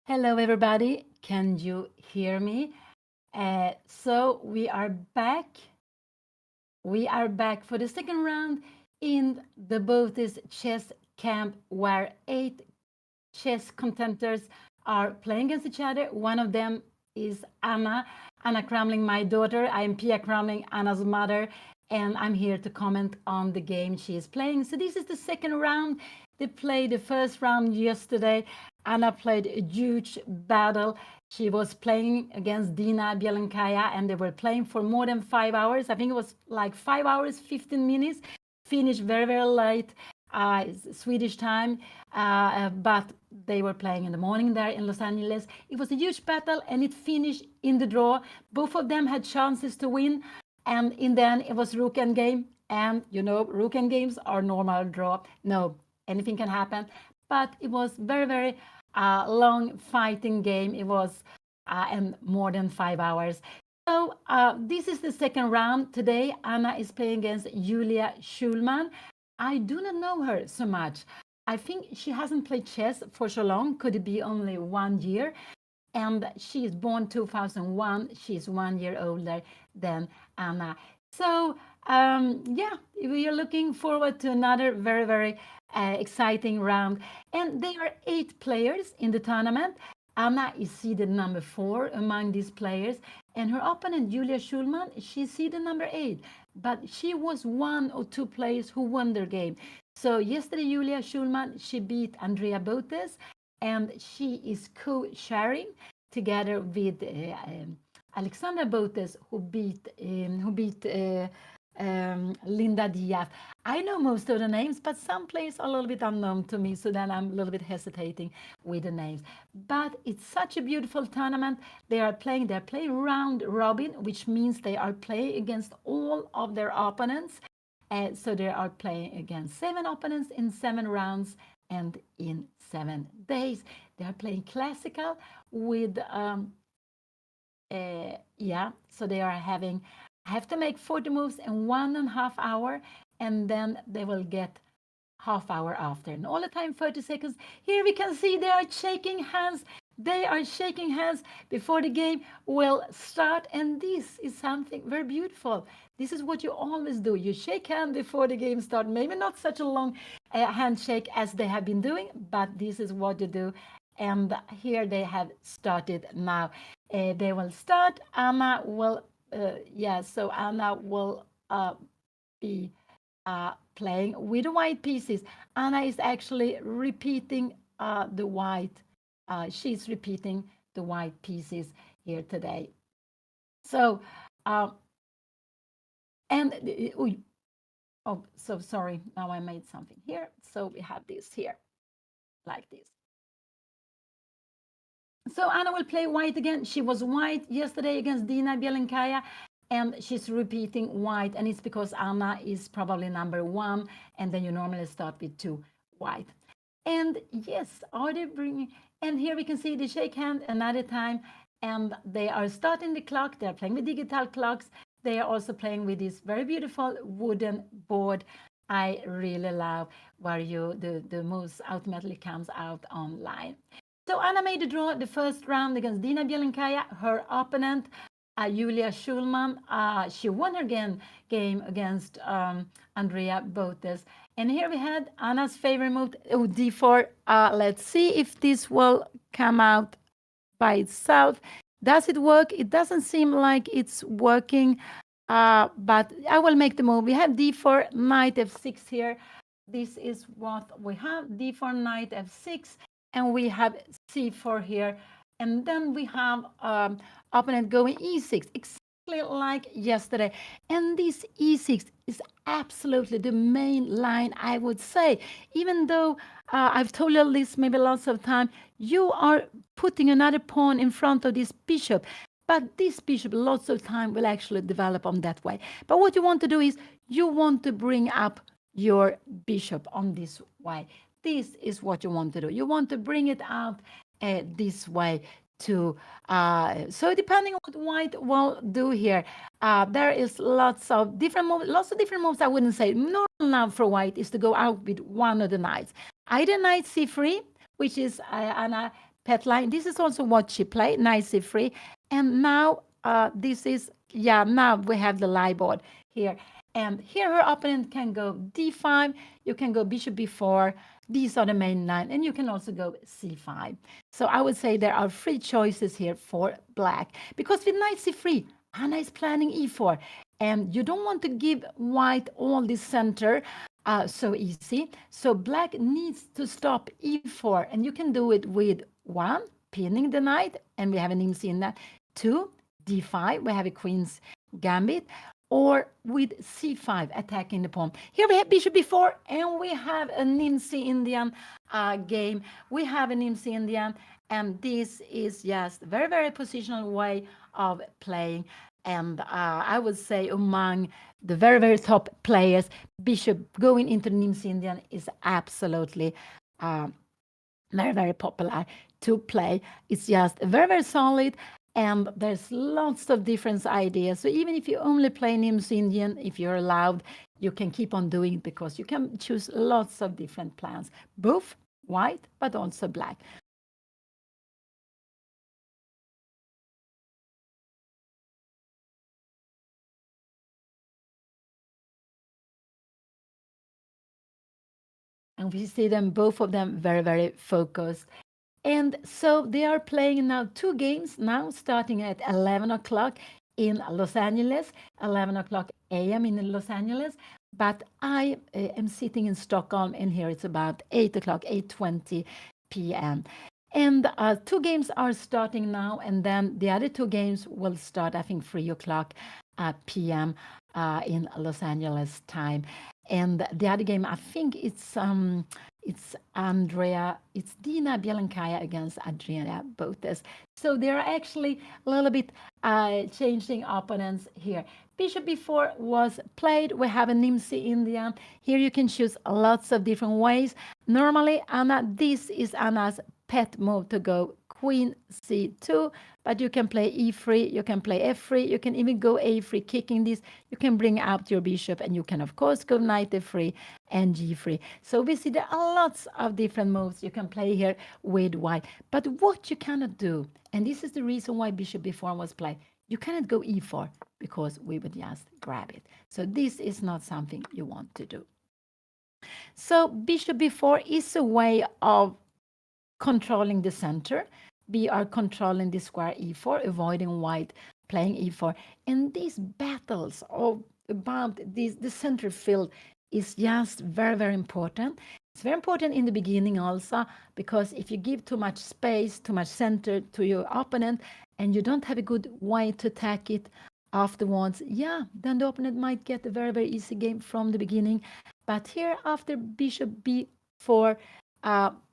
Hello, everybody. Can you hear me? So we are back. We are back for the second round in the BOTEZ Chess Camp, where 8 chess contenders are playing against each other. One of them is Anna Kramling, my daughter. I am Pia Kramling, Anna's mother, and I'm here to comment on the game she is playing. So this is the second round. They played the first round yesterday. Anna played a huge battle. She was playing against Dina Bielenkaya, and they were playing for more than 5 hours. I think it was like 5 hours, 15 minutes. Finished very, very late. Swedish time, but they were playing in the morning there in Los Angeles. It was a huge battle, and it finished in the draw. Both of them had chances to win, and in the end, it was rook endgame. And you know, rook endgames are normal draw. No, anything can happen, but it was very, very long fighting game. It was and more than 5 hours. So this is the second round. Today, Anna is playing against Julia Schulman. I do not know her so much. I think she hasn't played chess for so long. Could it be only 1 year? And she is born 2001. She's 1 year older than Anna. So yeah, we are looking forward to another very, very exciting round. And there are 8 players in the tournament. Anna is seeded number 4 among these players, and her opponent Julia Schulman, she's seeded number 8. But she was 1 or 2 players who won their game. So yesterday, Julia Schulman, she beat Andrea Botes, and she is co-sharing together with Alexandra Botes, who beat Linda Diaz. I know most of the names, but some players are a little bit unknown to me, so then I'm a little bit hesitating with the names. But it's such a beautiful tournament. They're playing round robin, which means they are playing against all of their opponents. So they are playing against 7 opponents in 7 rounds and in 7 days. They are playing classical with yeah, so they are having, I have to make 40 moves in 1.5 hour, and then they will get half hour after. And all the time, 30 seconds. Here we can see they are shaking hands. They are shaking hands before the game will start. And this is something very beautiful. This is what you always do. You shake hands before the game starts. Maybe not such a long handshake as they have been doing, but this is what you do. And here they have started now. They will start. Anna will, so Anna will be playing with the white pieces. Anna is actually repeating the white. She's repeating the white pieces here today. So, and so sorry. Now I made something here. So we have this here, like this. So Anna will play white again. She was white yesterday against Dina Bielenkaya, and she's repeating white, and it's because Anna is probably number 1, and then you normally start with 2 white. And yes, are they bringing? And here we can see the shake hand another time, and they are starting the clock. They are playing with digital clocks. They are also playing with this very beautiful wooden board. I really love where the moves ultimately comes out online. So Anna made the draw the first round against Dina Bielenkaya. Her opponent, Julia Schulman, she won her game against Andrea Botes. And here we had Anna's favorite move, d4. Let's see if this will come out by itself. Does it work? It doesn't seem like it's working, but I will make the move. We have d4, knight f6 here. This is what we have, d4, knight f6, and we have c4 here. And then we have opponent going e6, exactly like yesterday. And this e6 is absolutely the main line, I would say. Even though I've told you this maybe lots of time, you are putting another pawn in front of this bishop. But this bishop, lots of time, will actually develop on that way. But what you want to do is you want to bring up your bishop on this way. This is what you want to do. You want to bring it out this way too. So depending on what white will do here, there is lots of different moves. I wouldn't say normal now for white is to go out with one of the knights. Either knight c3 which is Anna Petline. This is also what she played, knight c3. And now this is, yeah, now we have the live board here. And here her opponent can go d5, you can go bishop b4, these are the main line, and you can also go c5. So I would say there are three choices here for black. Because with knight c3, Anna is planning e4, and you don't want to give white all this center so easy. So black needs to stop e4, and you can do it with 1, pinning the knight, and we have an IMC in that. 2, d5, we have a queen's gambit, or with c5, attacking the pawn. Here we have bishop b4, and we have a Nimsi Indian game. We have a Nimsi Indian, and this is just a very, very positional way of playing. And I would say among the very, very top players, bishop going into Nimsi Indian is absolutely very, very popular to play. It's just very, very solid, and there's lots of different ideas. So even if you only play Nimsi Indian, if you're allowed, you can keep on doing it because you can choose lots of different plans, both white but also black. And we see them, both of them, very, very focused. And so they are playing now 2 games now, starting at 11 o'clock in Los Angeles, 11 o'clock a.m. in Los Angeles. But I am sitting in Stockholm, and here it's about 8 o'clock, 8:20 p.m. And 2 games are starting now, and then the other 2 games will start, I think, 3 o'clock p.m. In Los Angeles time. And the other game, I think it's Dina Bielenkaya against Adriana BOTEZ. So they're actually a little bit changing opponents here. Bishop b4 was played. We have a Nimsi Indian. Here you can choose lots of different ways. Normally, Anna, this is Anna's pet move to go queen c2, but you can play e3, you can play f3, you can even go a3, kicking this. You can bring out your bishop, and you can, of course, go knight f3 and g3. So we see there are lots of different moves you can play here with white. But what you cannot do, and this is the reason why bishop b4 was played, you cannot go e4 because we would just grab it. So this is not something you want to do. So bishop b4 is a way of controlling the center. We are controlling the square e4, avoiding white playing e4. And these battles about the center field is just very, very important. It's very important in the beginning also, because if you give too much space, too much center to your opponent, and you don't have a good way to attack it afterwards, yeah, then the opponent might get a very, very easy game from the beginning. But here, after bishop b4,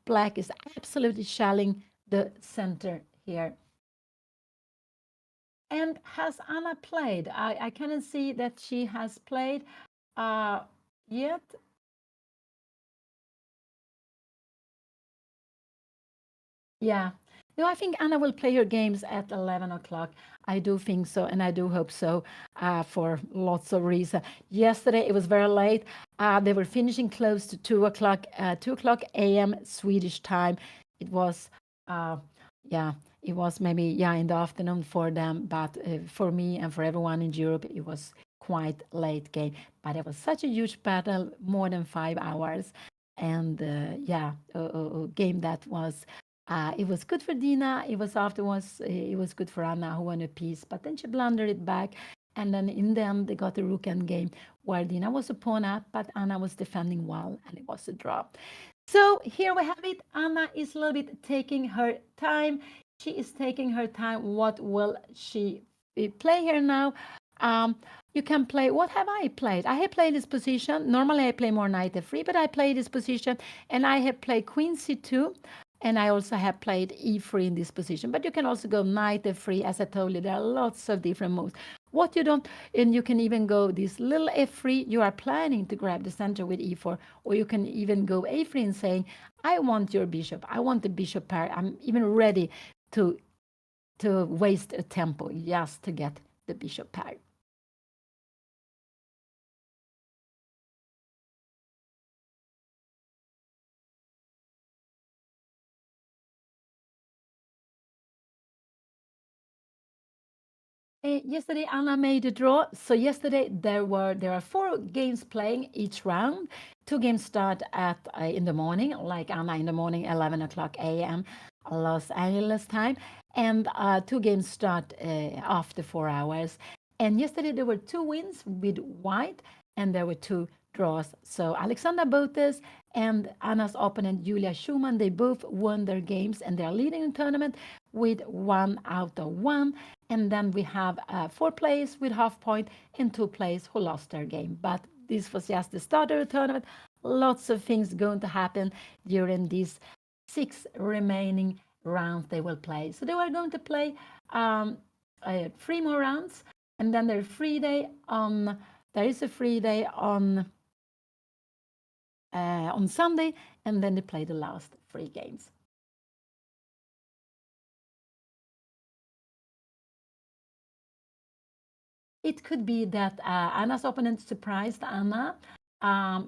black is absolutely shelling the center here. And has Anna played? I cannot see that she has played yet. Yeah. No, I think Anna will play her games at 11 o'clock. I do think so, and I do hope so for lots of reasons. Yesterday, it was very late. They were finishing close to 2 o'clock, 2 o'clock a.m. Swedish time. It was, yeah, it was maybe, yeah, in the afternoon for them, but for me and for everyone in Europe, it was quite late game. But it was such a huge battle, more than 5 hours. And yeah, a game that was it was good for Dina. It was afterwards. It was good for Anna, who won a piece. But then she blundered it back, and then in the end they got a rook end game where Dina was a pawn up, but Anna was defending well, and it was a draw. So here we have it. Anna is a little bit taking her time. She is taking her time. What will she play here now? Um, you can play. What have I played? I have played this position. Normally I play more knight f3, but I play this position, and I have played queen c2. And I also have played e3 in this position. But you can also go knight f3. As I told you, there are lots of different moves. What you don't, and you can even go this little f3. You are planning to grab the center with e4. Or you can even go a3 and saying, I want your bishop. I want the bishop pair. I'm even ready to waste a tempo just to get the bishop pair. Yesterday, Anna made a draw. So yesterday there are 4 games playing each round. 2 games start at in the morning, like Anna in the morning, 11 o'clock a.m. Los Angeles time, and 2 games start after 4 hours. And yesterday there were 2 wins with white, and there were 2 draws. So Alexandra Botes and Anna's opponent Julia Schumann, they both won their games, and they're leading the tournament with 1 out of 1. And then we have 4 players with half point and 2 players who lost their game. But this was just the start of the tournament. Lots of things going to happen during these 6 remaining rounds they will play. So they were going to play 3 more rounds, and then there's free day on. There is a free day on Sunday, and then they play the last 3 games. It could be that Anna's opponent surprised Anna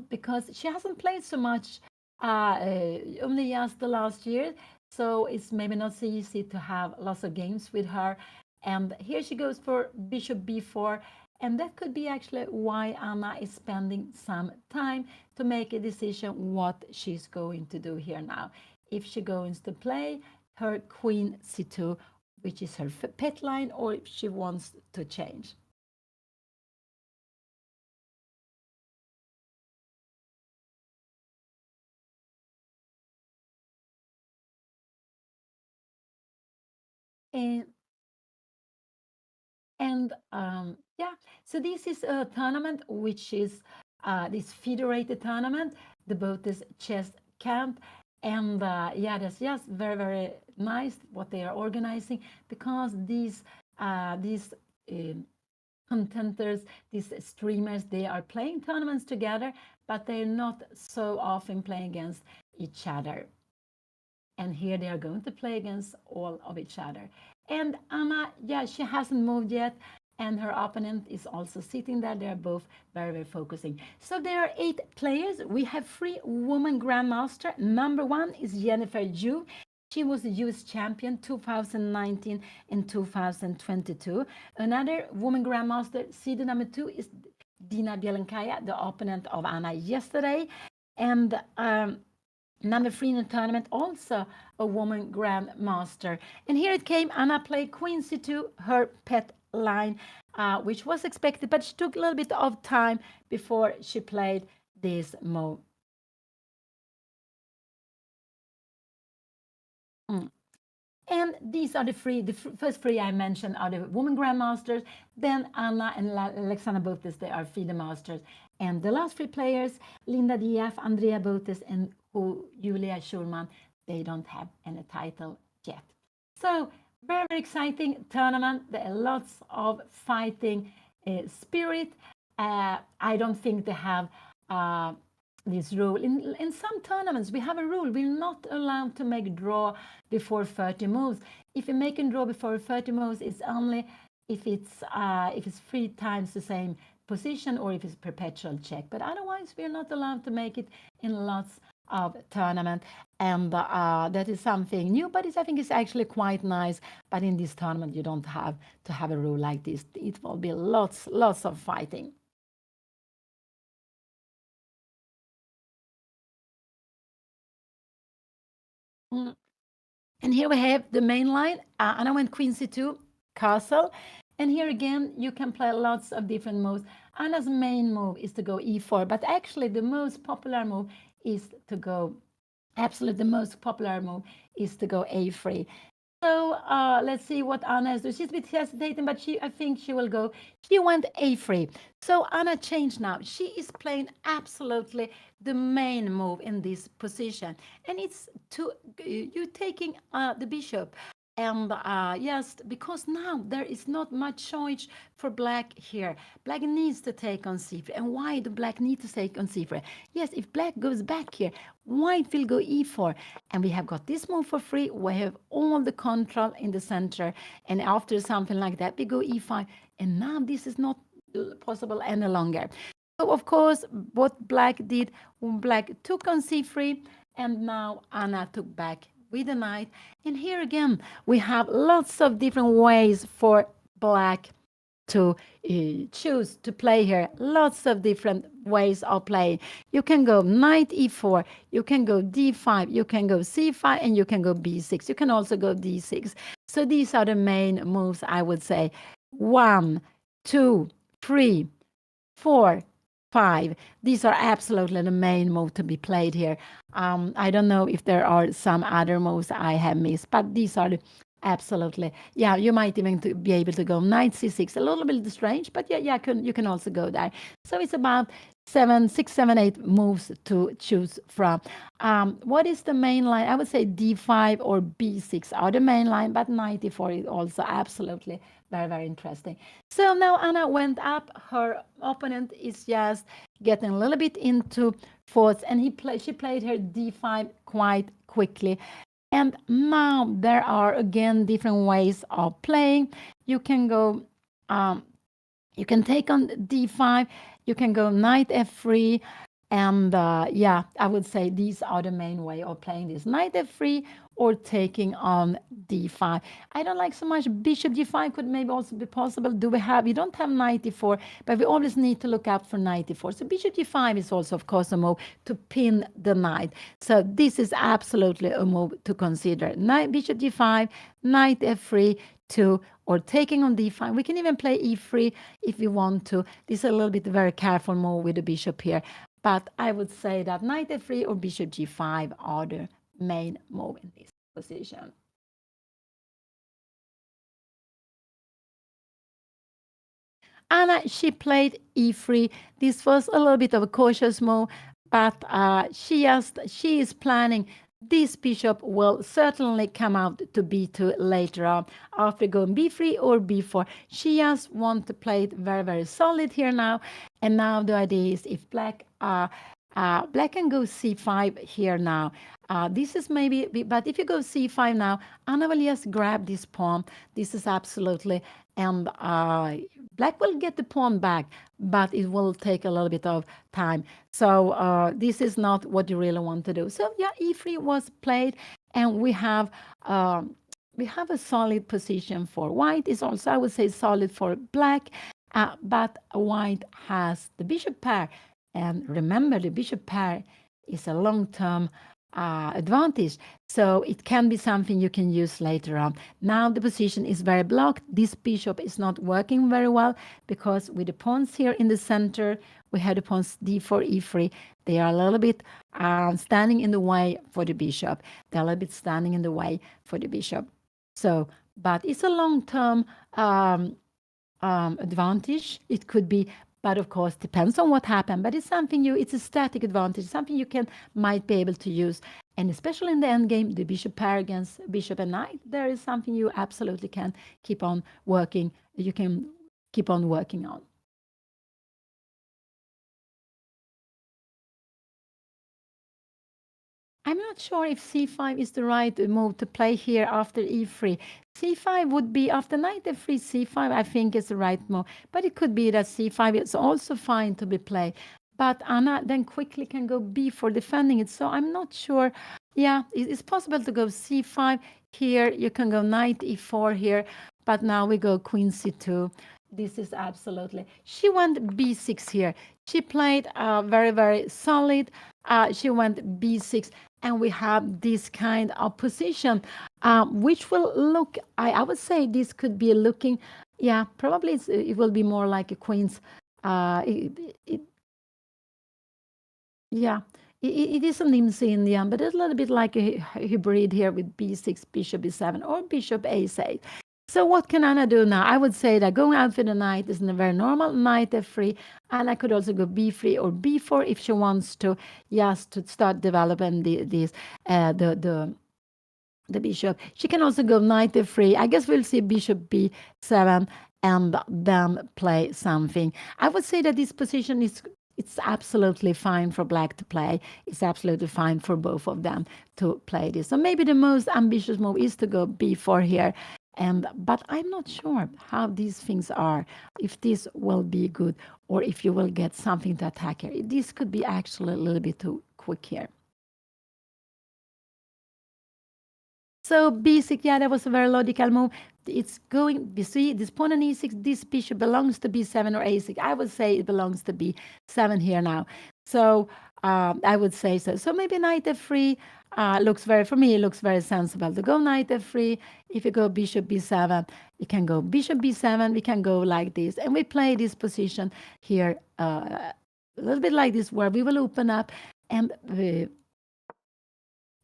because she hasn't played so much, only just the last year. So it's maybe not so easy to have lots of games with her. And here she goes for bishop b4. And that could be actually why Anna is spending some time to make a decision what she's going to do here now. If she goes to play her queen c2, which is her pet line, or if she wants to change. And yeah, so this is a tournament which is this federated tournament, the BOTEZ Chess Camp. And yeah, that's just very, very nice what they are organizing, because these contenders, these streamers, they are playing tournaments together, but they're not so often playing against each other. And here they are going to play against all of each other. And Anna, yeah, she hasn't moved yet, and her opponent is also sitting there. They're both very, very focusing. So there are 8 players. We have 3 women grandmaster. Number 1 is Jennifer Yu. She was the US champion 2019 and 2022. Another woman grandmaster, seed number 2, is Dina Bielenkaya, the opponent of Anna yesterday. And number 3 in the tournament, also a woman grandmaster. And here it came. Anna played queen c2, her pet line, which was expected, but she took a little bit of time before she played this move. And these are the first 3 I mentioned are the women grandmasters. Then Anna and Alexandra Botes, they are FIDE masters. And the last 3 players, Linda Diaz, Andrea Botes, and Julia Schulman, they don't have any title yet. So very, very exciting tournament. There are lots of fighting spirit. I don't think they have this rule. In some tournaments, we have a rule. We're not allowed to make draw before 30 moves. If you make a draw before 30 moves, it's only if it's 3 times the same position, or if it's perpetual check. But otherwise, we're not allowed to make it in lots of tournament. And that is something new, but I think it's actually quite nice. But in this tournament, you don't have to have a rule like this. It will be lots of fighting. And here we have the main line, and I went queen c2, castle. And here again, you can play lots of different moves. Anna's main move is to go e4, but actually the most popular move is to go, absolutely the most popular move is to go a3. So let's see what Anna is doing. She's a bit hesitating, but I think she will go. She went a3. So Anna changed now. She is playing absolutely the main move in this position. And it's you taking the bishop. And yes, because now there is not much choice for black here. Black needs to take on c3. And why do black need to take on c3? Yes, if black goes back here, white will go e4. And we have got this move for free. We have all the control in the center. And after something like that, we go e5. And now this is not possible any longer. So, of course, what black did, black took on c3. And now Anna took back with the knight. And here again, we have lots of different ways for black to choose to play here. Lots of different ways of playing. You can go knight e4, you can go d5, you can go c5, and you can go b6. You can also go d6. So these are the main moves, I would say. 1, 2, 3, 4, 5. These are absolutely the main move to be played here. I don't know if there are some other moves I have missed, but these are the absolutely. Yeah, you might even be able to go knight c6. A little bit strange, but yeah, you can also go there. So it's about 6, 7, 8 moves to choose from. What is the main line? I would say d5 or b6 are the main line, but knight e4 is also absolutely very, very interesting. So now Anna went up. Her opponent is just getting a little bit into fourth, and she played her d5 quite quickly. And now there are again different ways of playing. You can go, you can take on d5, you can go knight f3, and yeah, I would say these are the main way of playing this. Knight f3 or taking on d5. I don't like so much bishop g5 could maybe also be possible. We don't have knight e4, but we always need to look out for knight e4. So bishop g5 is also, of course, a move to pin the knight. So this is absolutely a move to consider. Bishop g5, knight f3, 2, or taking on d5. We can even play e3 if we want to. This is a little bit very careful move with the bishop here. But I would say that knight f3 or bishop g5 are the main move in this position. Anna, she played e3. This was a little bit of a cautious move, but she is planning this bishop will certainly come out to b2 later on after going b3 or b4. She just wants to play it very, very solid here now. And now the idea is if black can go c5 here now. This is maybe, but if you go c5 now, Anna will just grab this pawn. This is absolutely, and black will get the pawn back, but it will take a little bit of time. So this is not what you really want to do. So yeah, e3 was played, and we have a solid position for white. It's also, I would say, solid for black, but white has the bishop pair. And remember, the bishop pair is a long-term advantage. So it can be something you can use later on. Now the position is very blocked. This bishop is not working very well because with the pawns here in the center, we have the pawns d4, e3. They are a little bit standing in the way for the bishop. They're a little bit standing in the way for the bishop. So, but it's a long-term advantage. It could be, but of course depends on what happened. But it's something it's a static advantage, something you might be able to use. And especially in the end game, the bishop pair against bishop and knight, there is something you absolutely can keep on working. You can keep on working on. I'm not sure if c5 is the right move to play here after e3. c5 would be after knight f3, c5, I think is the right move. But it could be that c5 is also fine to be played. But Anna then quickly can go b4 defending it. So I'm not sure. Yeah, it's possible to go c5 here. You can go knight e4 here. But now we go queen c2. This is absolutely. She went b6 here. She played very, very solid. She went b6, and we have this kind of position, which will look, I would say this could be looking, yeah, probably it will be more like a queen's, yeah, it is an IMSI in the end, but it's a little bit like a hybrid here with b6, bishop e7, or bishop a8. So what can Anna do now? I would say that going out for the knight is very normal. Knight f3. Anna could also go b3 or b4 if she wants to, just to start developing the bishop. She can also go knight f3. I guess we'll see bishop b7 and then play something. I would say that this position it's absolutely fine for black to play. It's absolutely fine for both of them to play this. So maybe the most ambitious move is to go b4 here. But I'm not sure how these things are, if this will be good or if you will get something to attack here. This could be actually a little bit too quick here. so basic. Yeah, that was a very logical move. It's going, you see, this pawn on e6, this bishop belongs to b7 or a6. I would say it belongs to b7 here now. So I would say so. So maybe knight f3 looks very, for me, it looks very sensible to go knight f3. If you go bishop b7, you can go bishop b7. We can go like this. And we play this position here a little bit like this, where we will open up and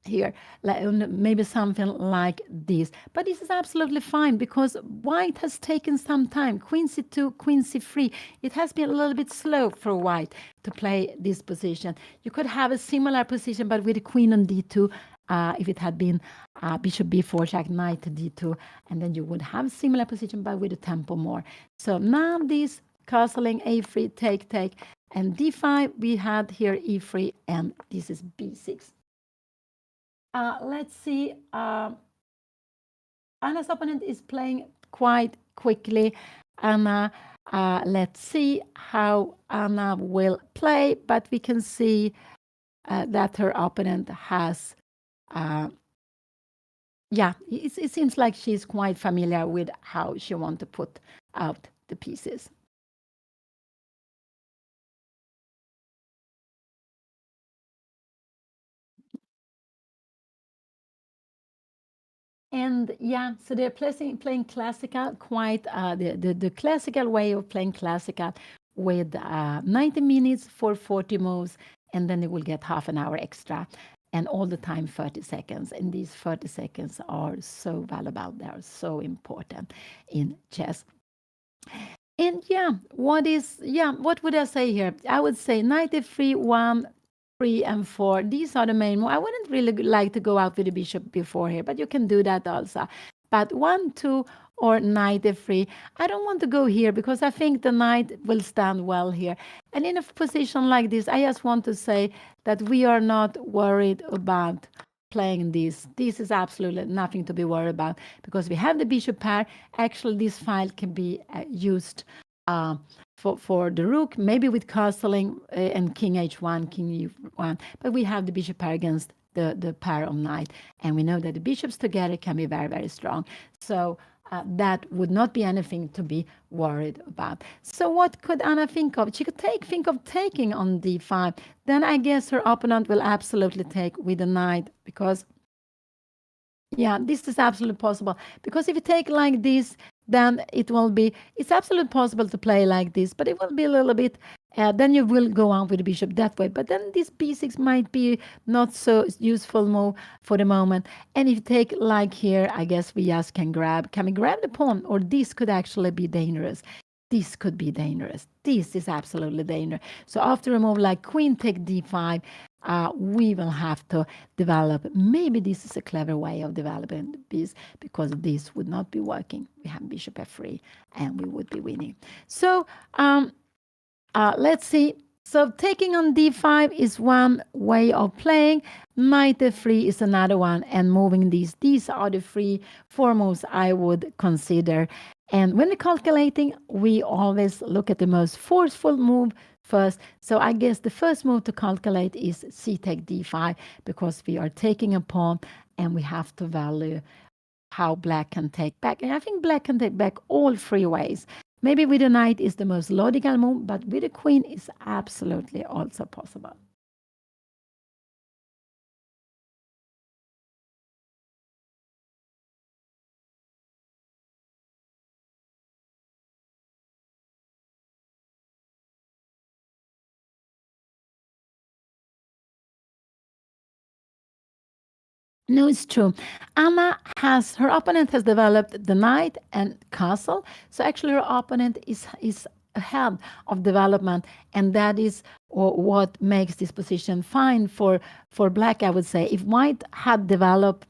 here, like, maybe something like this. But this is absolutely fine because white has taken some time. Queen c2, queen c3. It has been a little bit slow for white to play this position. You could have a similar position, but with the queen on d2, if it had been bishop b4, check, knight to d2, and then you would have a similar position, but with the tempo more. So now this castling a3, take, and d5, we had here e3, and this is b6. Let's see. Anna's opponent is playing quite quickly. Anna, let's see how Anna will play, but we can see that her opponent has, yeah, it seems like she's quite familiar with how she wants to put out the pieces. And yeah, so they're playing classical, quite the classical way of playing classical with 90 minutes for 40 moves, and then they will get half an hour extra, and all the time 30 seconds. And these 30 seconds are so valuable; they are so important in chess. And yeah, what would I say here? I would say 93, 1, 3, and 4. These are the main moves. I wouldn't really like to go out with the bishop before here, but you can do that also. But 1, 2, or knight f3. I don't want to go here because I think the knight will stand well here. And in a position like this, I just want to say that we are not worried about playing this. This is absolutely nothing to be worried about because we have the bishop pair. Actually, this file can be used for the rook, maybe with castling and king h1, king e1, but we have the bishop pair against the pair of knight, and we know that the bishops together can be very, very strong. So that would not be anything to be worried about. So what could Anna think of? She could think of taking on d5. Then I guess her opponent will absolutely take with the knight because, yeah, this is absolutely possible. Because if you take like this, then it's absolutely possible to play like this, but it will be a little bit, then you will go on with the bishop that way. But then this b6 might be not so useful move for the moment. And if you take like here, I guess we just can we grab the pawn? Or this could actually be dangerous. This could be dangerous. This is absolutely dangerous. So after a move like queen take d5, we will have to develop. Maybe this is a clever way of developing the piece because this would not be working. We have bishop f3 and we would be winning. So let's see. So taking on d5 is one way of playing. Knight f3 is another one, and moving these. These are the four moves I would consider. And when we're calculating, we always look at the most forceful move first. So I guess the first move to calculate is c take d5 because we are taking a pawn and we have to value how black can take back. And I think black can take back all three ways. Maybe with a knight is the most logical move, but with a queen is absolutely also possible. No, it's true. Anna her opponent has developed the knight and castle. So actually her opponent is ahead of development, and that is what makes this position fine for black, I would say. If white had developed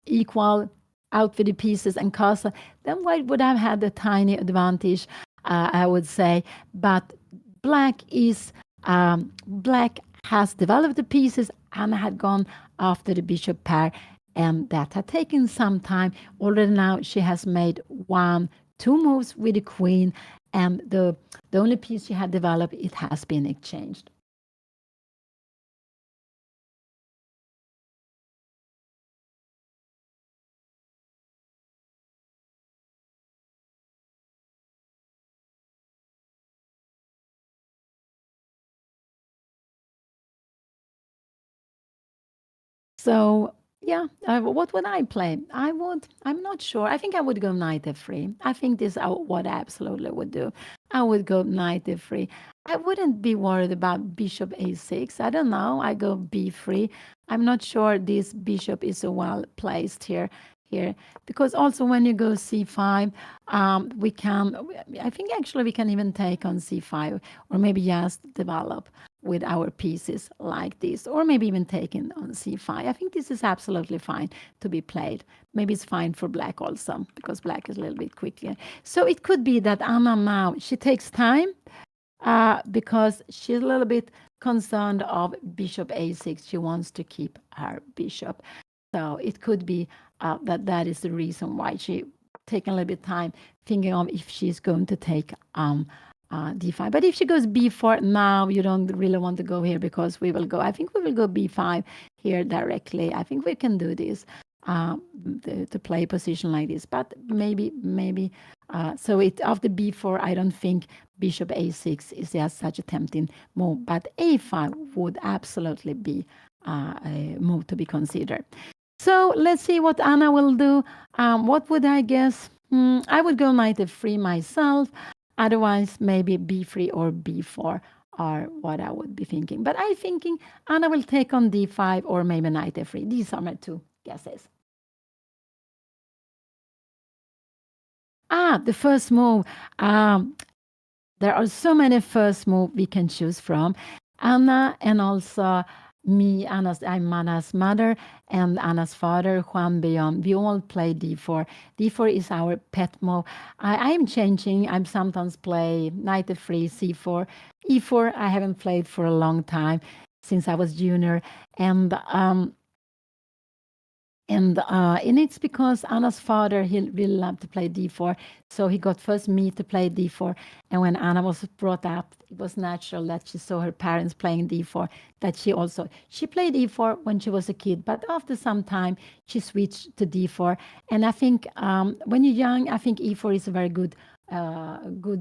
equal out with the pieces and castle, then white would have had a tiny advantage, I would say. But black has developed the pieces. Anna had gone after the bishop pair, and that had taken some time. Already now she has made 2 moves with the queen, and the only piece she had developed, it has been exchanged. So yeah, what would I play? I'm not sure. I think I would go knight f3. I think this is what I absolutely would do. I would go knight f3. I wouldn't be worried about bishop a6. I don't know. I go b3. I'm not sure this bishop is so well placed here because also when you go c5, we can. I think actually we can even take on c5 or maybe just develop with our pieces like this, or maybe even taking on c5. I think this is absolutely fine to be played. Maybe it's fine for black also, because black is a little bit quicker. So it could be that Anna now, she takes time because she's a little bit concerned of bishop a6. She wants to keep her bishop. So it could be that is the reason why she taking a little bit time thinking of if she's going to take d5. But if she goes b4 now, you don't really want to go here because we will go. I think we will go b5 here directly. I think we can do this to play a position like this. But maybe. So after b4, I don't think bishop a6 is just such a tempting move. But a5 would absolutely be a move to be considered. So let's see what Anna will do. What would I guess? I would go knight f3 myself. Otherwise, maybe b3 or b4 are what I would be thinking. But I'm thinking Anna will take on d5 or maybe knight f3. These are my two guesses. The first move. There are so many first moves we can choose from. Anna and also me, I'm Anna's mother, and Anna's father, Juan Beyond. We all play d4. D4 is our pet move. I'm changing. I'm sometimes play knight f3, c4. e4, I haven't played for a long time, since I was junior. And it's because Anna's father, he really loved to play d4. So he got first me to play d4. And when Anna was brought up, it was natural that she saw her parents playing d4, that she played e4 when she was a kid. But after some time, she switched to d4. And I think when you're young, I think e4 is a very good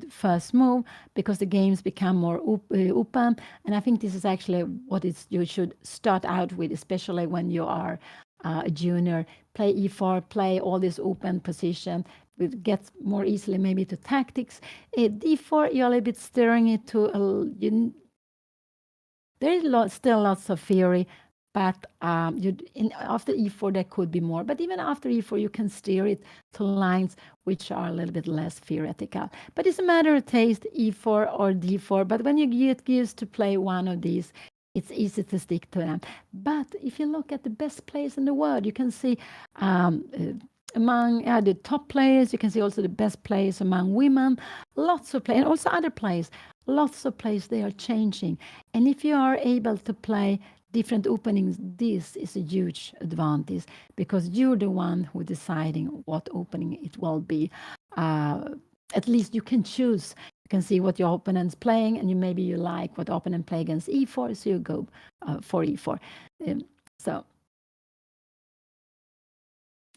first move because the games become more open. And I think this is actually what you should start out with, especially when you are a junior. Play e4, play all this open position. It gets more easily maybe to tactics. d4, you're a little bit stirring it to there is still lots of theory, but after e4 there could be more. But even after e4, you can steer it to lines which are a little bit less theoretical. But it's a matter of taste, e4 or d4. But when you get used to play one of these, it's easy to stick to them. But if you look at the best players in the world, you can see among the top players, you can see also the best players among women, lots of players, and also other players, lots of players, they are changing. And if you are able to play different openings, this is a huge advantage because you're the one who deciding what opening it will be. At least you can choose. You can see what your opponent's playing, and maybe you like what opponent play against e4, so you go for e4. So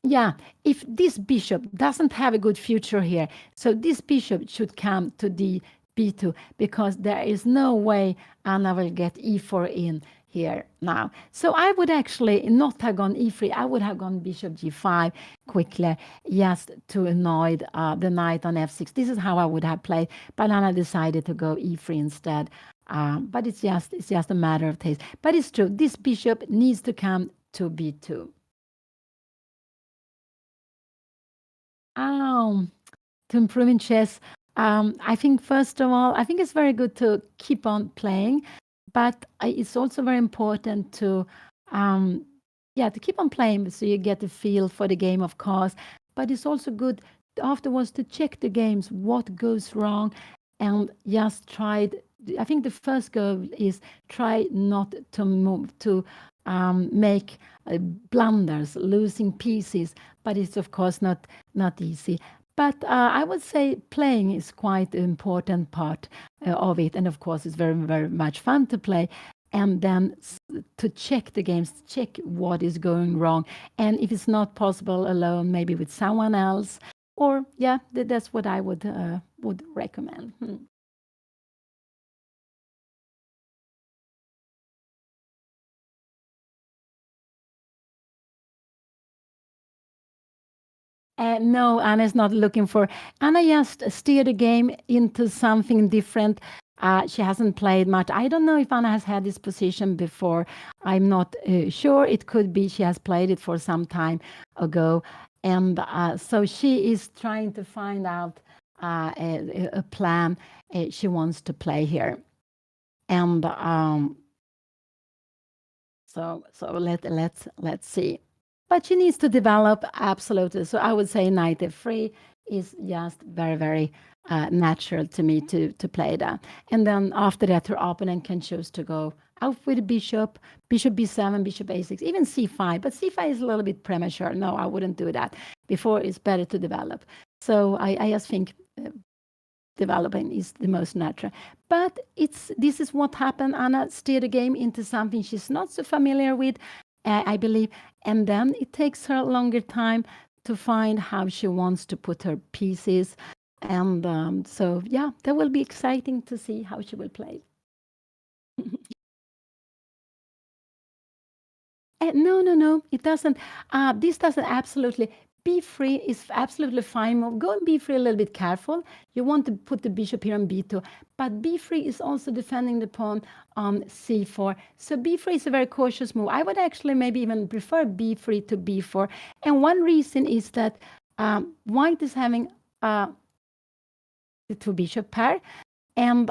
yeah, if this bishop doesn't have a good future here, so this bishop should come to the b2 because there is no way Anna will get e4 in here now. So I would actually not have gone e3. I would have gone bishop g5 quickly just to annoy the knight on f6. This is how I would have played, but Anna decided to go e3 instead. But it's just a matter of taste. But it's true, this bishop needs to come to b2. To improve in chess, I think first of all, I think it's very good to keep on playing, but it's also very important to, to keep on playing so you get a feel for the game, of course. But it's also good afterwards to check the games, what goes wrong, and just try. I think the first goal is try not to move to make blunders, losing pieces. But it's of course not easy. But I would say playing is quite an important part of it. And of course, it's very, very much fun to play. And then to check the games, check what is going wrong. And if it's not possible alone, maybe with someone else. Or, yeah, that's what I would recommend. No, Anna's not looking for. Anna just steered the game into something different. She hasn't played much. I don't know if Anna has had this position before. I'm not sure. It could be she has played it for some time ago. And so she is trying to find out a plan she wants to play here. And let's see. But she needs to develop absolutely. So I would say knight f3 is just very, very natural to me to play that. And then after that, her opponent can choose to go out with bishop, bishop b7, bishop a6, even c5. But c5 is a little bit premature. No, I wouldn't do that. Before it's better to develop. So I just think developing is the most natural. But this is what happened. Anna steered the game into something she's not so familiar with, I believe. And then it takes her a longer time to find how she wants to put her pieces. And so, yeah, that will be exciting to see how she will play. No, it doesn't. This doesn't absolutely. B3 is absolutely fine move. Go on B3 a little bit careful. You want to put the bishop here on B2, but B3 is also defending the pawn on C4. So B3 is a very cautious move. I would actually maybe even prefer B3 to B4. And one reason is that white is having the two bishop pair. And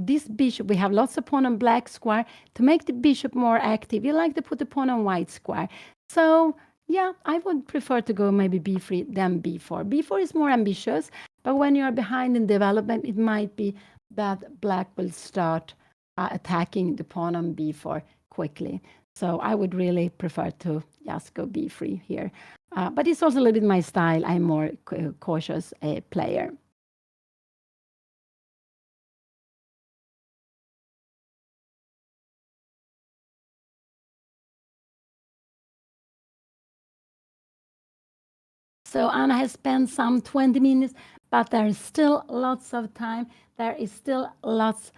this bishop, we have lots of pawn on black square. To make the bishop more active, you like to put the pawn on white square. So yeah, I would prefer to go maybe b3 than b4. b4 is more ambitious, but when you're behind in development, it might be that black will start attacking the pawn on b4 quickly. So I would really prefer to just go b3 here. But it's also a little bit my style. I'm more cautious player. So Anna has spent some 20 minutes, but there is still lots of time. There is still lots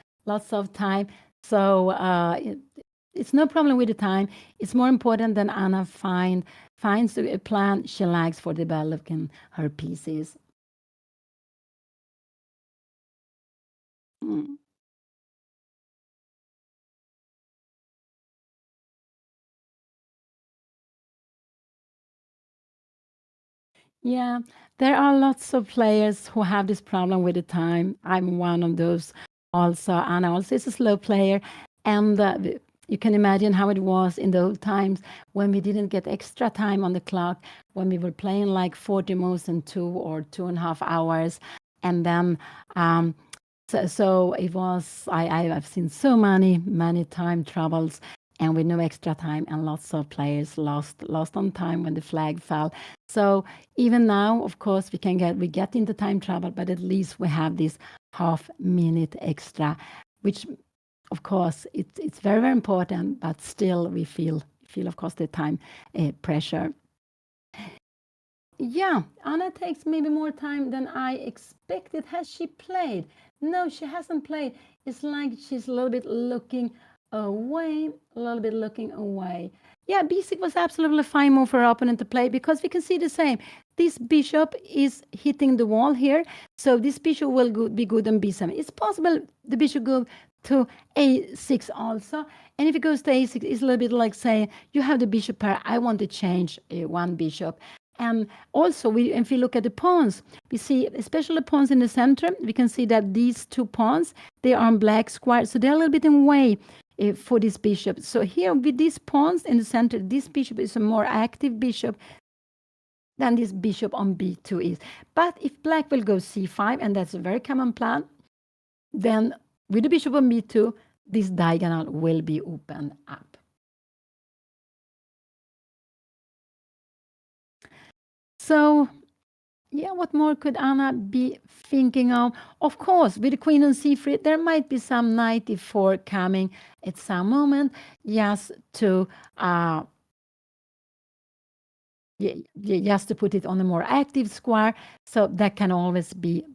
of time. So it's no problem with the time. It's more important that Anna finds a plan she likes for developing her pieces. Mm. Yeah, there are lots of players who have this problem with the time. I'm one of those also. Anna also is a slow player. And you can imagine how it was in the old times when we didn't get extra time on the clock, when we were playing like 40 moves in 2 or 2.5 hours. And then, so it was, I've seen so many time troubles and with no extra time, and lots of players lost on time when the flag fell. So even now, of course, we get into time trouble, but at least we have this half-minute extra, which, of course, it's very, very important, but still we feel of course the time pressure. Yeah, Anna takes maybe more time than I expected. Has she played? No, she hasn't played. It's like she's a little bit looking away, Yeah, b6 was absolutely fine move for her opponent to play because we can see the same. This bishop is hitting the wall here, so this bishop will be good on b7. It's possible the bishop go to a6 also, and if it goes to a6, it's a little bit like saying, you have the bishop pair, I want to change one bishop. And also, if we look at the pawns, we see, especially the pawns in the center, we can see that these two pawns, they are on black square, so they're a little bit in way for this bishop. So here, with these pawns in the center, this bishop is a more active bishop than this bishop on b2 is. But if black will go c5, and that's a very common plan, then with the bishop on b2, this diagonal will be opened up. So, yeah, what more could Anna be thinking of? Of course, with the queen on c3, there might be some knight e4 coming at some moment, just to just to put it on a more active square. So that can always be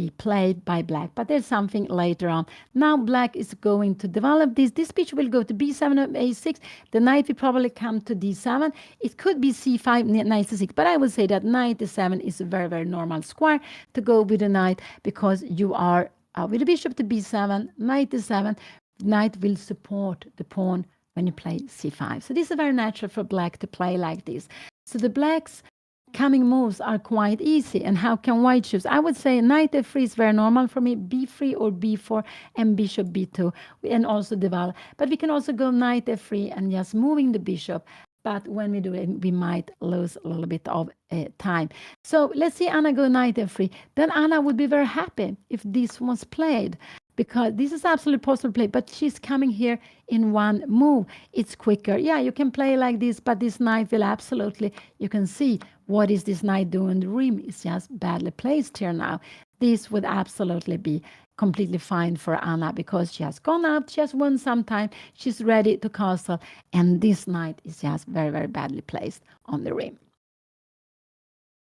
be played by black. But there's something later on. Now black is going to develop this. This bishop will go to b7 or a6. The knight will probably come to d7. It could be c5, knight c6. But I would say that knight e7 is a very, very normal square to go with the knight, because you are with the bishop to b7, knight e7. Knight will support the pawn when you play c5. So this is very natural for black to play like this. So the black's coming moves are quite easy. And how can white choose? I would say knight f3 is very normal for me, b3 or b4, and bishop b2, and also develop. But we can also go knight f3 and just moving the bishop. But when we do it, we might lose a little bit of time. So let's see Anna go knight f3. Then Anna would be very happy if this was played, because this is absolutely possible play, but she's coming here in one move. It's quicker. Yeah, you can play like this, but this knight will absolutely, you can see what is this knight doing. The rim is just badly placed here now. This would absolutely be completely fine for Anna, because she has gone out, she has won some time, she's ready to castle, and this knight is just very, very badly placed on the rim.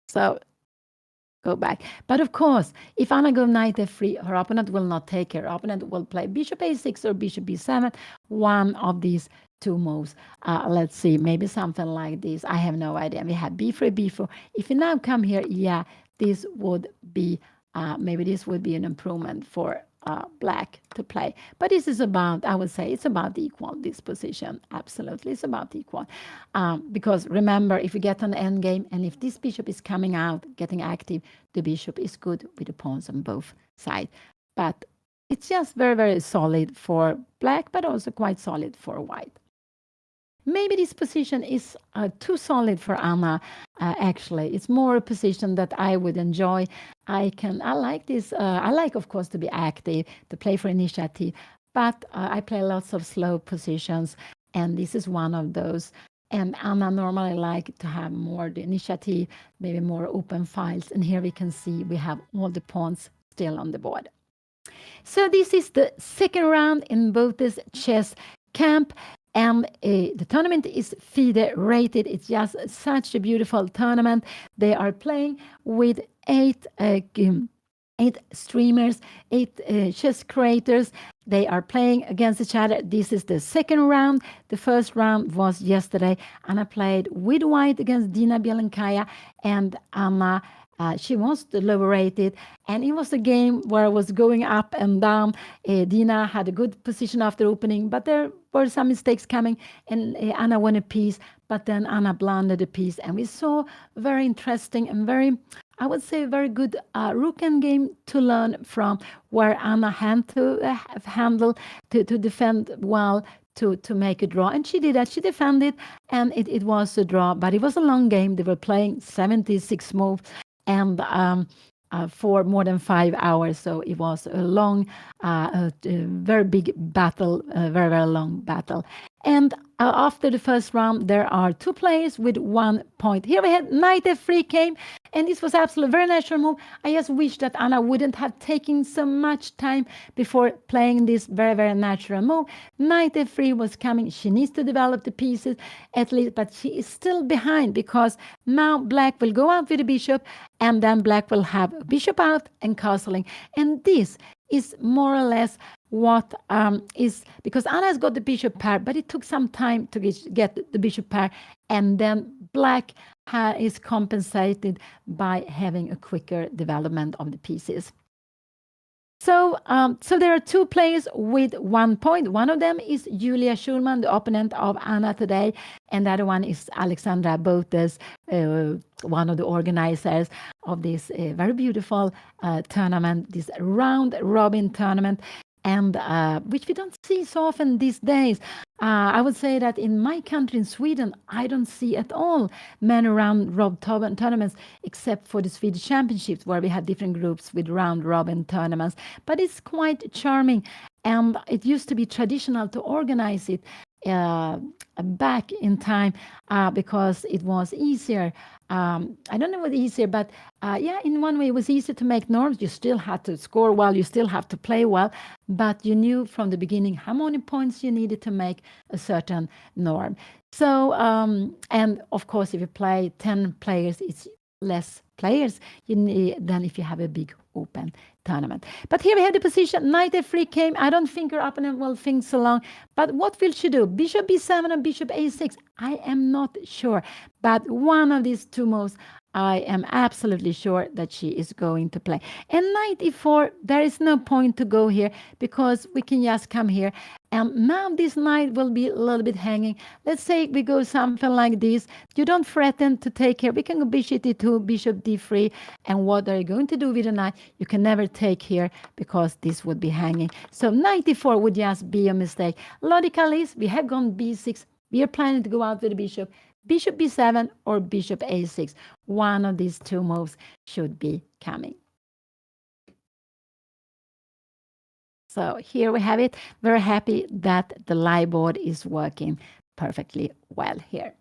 So go back. But of course, if Anna goes knight f3, her opponent will not take her. Her opponent will play bishop a6 or bishop b7, one of these two moves. Let's see, maybe something like this. I have no idea. We have b3, b4. If you now come here, yeah, this would be, maybe this would be an improvement for black to play. But this is about, I would say, it's about equal, this position. Absolutely, it's about equal. Because remember, if you get an endgame, and if this bishop is coming out, getting active, the bishop is good with the pawns on both sides. But it's just very, very solid for black, but also quite solid for white. Maybe this position is too solid for Anna, actually. It's more a position that I would enjoy. I like this. I like, of course, to be active, to play for initiative, but I play lots of slow positions, and this is one of those. And Anna normally like to have more the initiative, maybe more open files. And here we can see we have all the pawns still on the board. So this is the second round in BOTEZ Chess Camp. And the tournament is FIDE rated. It's just such a beautiful tournament. They are playing with eight streamers, eight chess creators. They are playing against each other. This is the second round. The first round was yesterday. Anna played with white against Dina Bielenkaya, and Anna, she was the lower rated, and it was a game where it was going up and down. Dina had a good position after opening, but there were some mistakes coming, and Anna won a piece, but then Anna blundered a piece, and we saw very interesting and very, I would say, very good rook endgame to learn from, where Anna had to handle, to defend well, to make a draw. And she did that. She defended, and it was a draw, but it was a long game. They were playing 76 moves, and for more than 5 hours. So it was a long, a very big battle, a very, very long battle. And after the first round, there are two players with 1 point. Here we had knight f3 came, and this was absolutely very natural move. I just wish that Anna wouldn't have taken so much time before playing this very, very natural move. Knight f3 was coming. She needs to develop the pieces at least, but she is still behind, because now black will go out with the bishop, and then black will have a bishop out and castling. And this is more or less what is, because Anna has got the bishop pair, but it took some time to get the bishop pair, and then black is compensated by having a quicker development of the pieces. So, so there are two players with 1 point. One of them is Julia Schulman, the opponent of Anna today, and the other one is Alexandra BOTEZ, one of the organizers of this very beautiful tournament, this round-robin tournament, and which we don't see so often these days. I would say that in my country, in Sweden, I don't see at all many round-robin tournaments, except for the Swedish Championships, where we have different groups with round-robin tournaments. But it's quite charming, and it used to be traditional to organize it back in time, because it was easier. I don't know what easier, but yeah, in one way it was easier to make norms. You still had to score well, you still have to play well, but you knew from the beginning how many points you needed to make a certain norm. So, and of course, if you play 10 players, it's less players than if you have a big open tournament. But here we have the position. Knight f3 came. I don't think her opponent will think so long. But what will she do? Bishop b7 and bishop a6? I am not sure. But one of these two moves, I am absolutely sure that she is going to play. And knight e4, there is no point to go here because we can just come here. And now this knight will be a little bit hanging. Let's say we go something like this. You don't threaten to take here. We can go bishop d2, bishop d3. And what are you going to do with the knight? You can never take here because this would be hanging. So knight e4 would just be a mistake. Logical is we have gone b6. We are planning to go out with the bishop. Bishop b7 or bishop a6. One of these two moves should be coming. So here we have it. Very happy that the live board is working perfectly well here.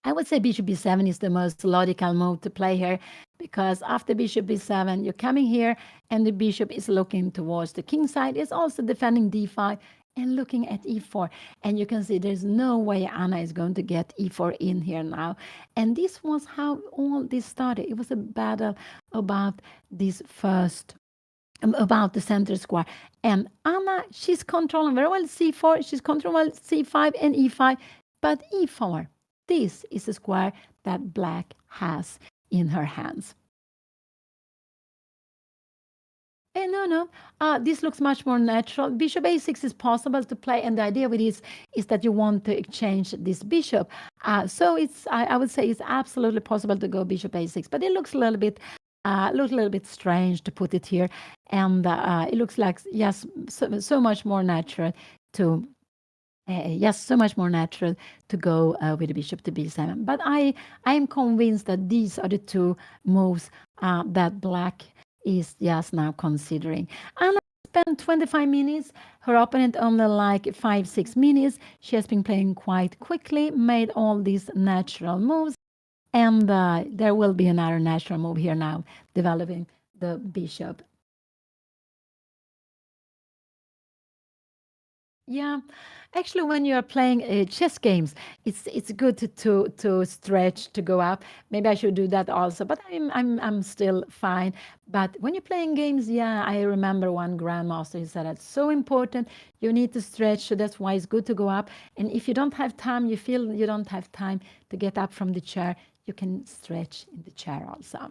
I would say bishop b7 is the most logical move to play here because after bishop b7, you're coming here and the bishop is looking towards the king side. It's also defending d5 and looking at e4. And you can see there's no way Anna is going to get e4 in here now. And this was how all this started. It was a battle about this first about the center square. And Anna, she's controlling very well c4, she's controlling well c5 and e5, but e4, this is a square that black has in her hands. No. This looks much more natural. Bishop a6 is possible to play, and the idea with this is that you want to exchange this bishop. So it's, I would say it's absolutely possible to go bishop a6, but it looks a little bit strange to put it here, and it looks like yes, so much more natural to. So much more natural to go with the bishop to b7. But I am convinced that these are the two moves that black is just now considering. Anna spent 25 minutes. Her opponent only like 5-6 minutes. She has been playing quite quickly, made all these natural moves. And there will be another natural move here now, developing the bishop. Yeah, actually, when you are playing chess games, it's good to stretch to go up. Maybe I should do that also, but I'm still fine. But when you're playing games, yeah, I remember one grandmaster. He said it's so important. You need to stretch, so that's why it's good to go up. And if you don't have time, you feel you don't have time to get up from the chair, you can stretch in the chair also.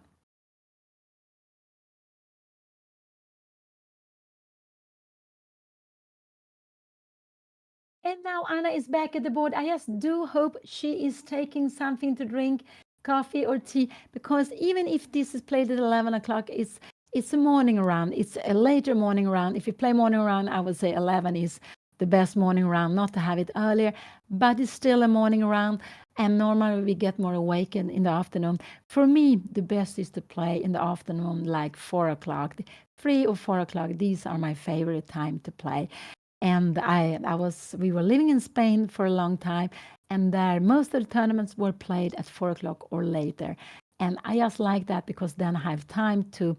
And now Anna is back at the board. I just do hope she is taking something to drink, coffee or tea, because even if this is played at 11 o'clock, it's a morning round. It's a later morning round. If you play morning round, I would say 11 is the best morning round, not to have it earlier, but it's still a morning round. And normally we get more awake in the afternoon. For me, the best is to play in the afternoon, like 4 o'clock. 3 or 4 o'clock, these are my favorite time to play. And we were living in Spain for a long time, and there most of the tournaments were played at 4 o'clock or later. And I just like that because then I have time to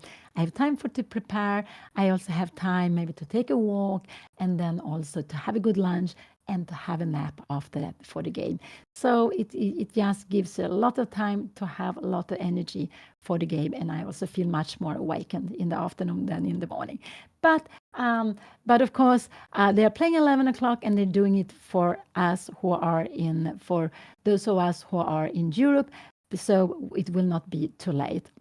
prepare. I also have time maybe to take a walk and then also to have a good lunch and to have a nap after that before the game. So it just gives a lot of time to have a lot of energy for the game, and I also feel much more awakened in the afternoon than in the morning. But of course, they are playing 11 o'clock, and they're doing it for those of us who are in Europe, so it will not be too late.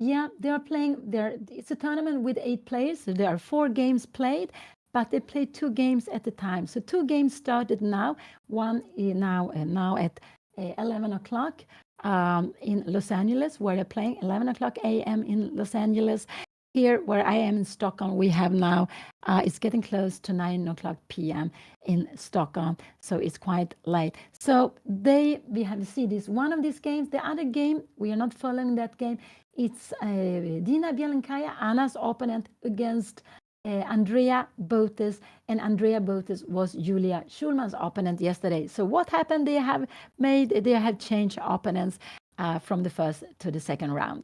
Yeah, they are playing there. It's a tournament with 8 players, so there are 4 games played, but they play 2 games at a time. So 2 games started now. One now at 11 o'clock in Los Angeles, where they're playing 11 o'clock a.m. in Los Angeles. Here, where I am in Stockholm, we have now, it's getting close to 9 o'clock p.m. in Stockholm, so it's quite late. So we have to see this one of these games. The other game, we are not following that game. It's Dina Bielenkaya, Anna's opponent, against Andrea BOTEZ, and Andrea BOTEZ was Julia Schulman's opponent yesterday. So what happened? They have changed opponents from the first to the second round.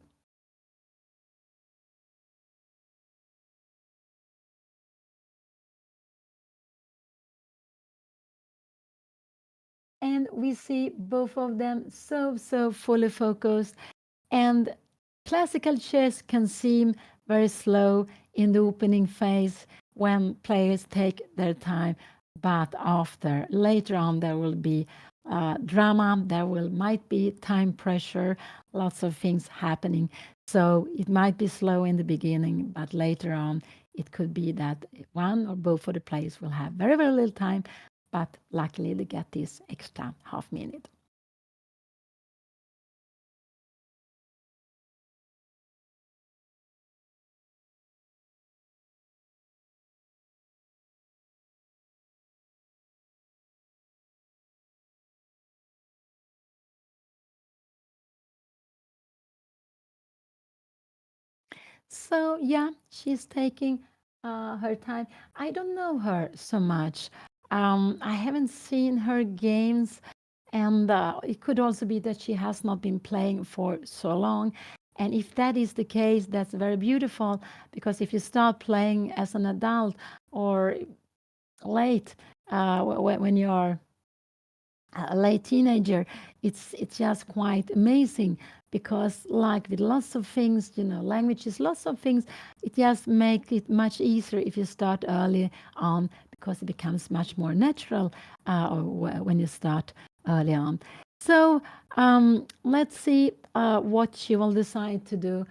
and we see both of them so fully focused. And classical chess can seem very slow in the opening phase when players take their time, but after later on there will be drama, there will might be time pressure, lots of things happening. So it might be slow in the beginning, but later on it could be that one or both of the players will have very little time, but luckily they get this extra half minute. So yeah, she's taking her time. I don't know her so much. I haven't seen her games, and it could also be that she has not been playing for so long. And if that is the case, that's very beautiful because if you start playing as an adult or late, when you're a late teenager, it's just quite amazing because like with lots of things, languages, lots of things, it just makes it much easier if you start early on because it becomes much more natural when you start early on. So let's see what she will decide to do.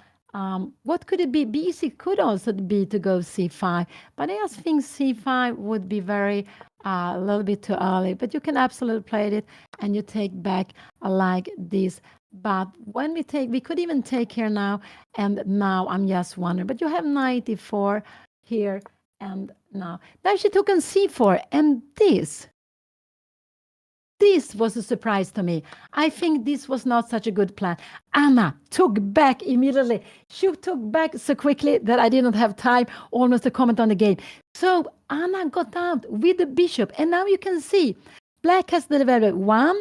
What could it be? BC could also be to go c5, but I just think c5 would be very a little bit too early, but you can absolutely play it and you take back like this. But when we could even take here now, and now I'm just wondering, but you have 94 here and now. Now she took on c4, and this was a surprise to me. I think this was not such a good plan. Anna took back immediately. She took back so quickly that I didn't have time almost to comment on the game. So Anna got out with the bishop. And now you can see black has the value 1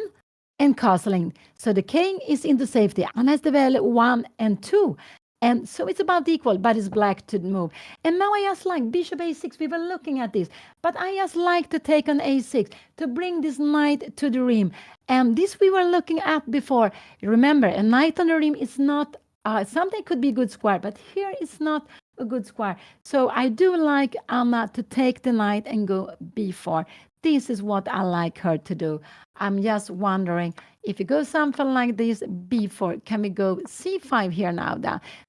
and castling. So the king is into safety. Anna has the value 1 and 2. And so it's about equal, but it's black to move. And now I just like bishop a6. We were looking at this, but I just like to take on a6 to bring this knight to the rim. And this we were looking at before. Remember, a knight on the rim is not something could be a good square, but here it's not a good square. So I do like Anna to take the knight and go b4. This is what I like her to do. I'm just wondering if you go something like this, b4, can we go c5 here now?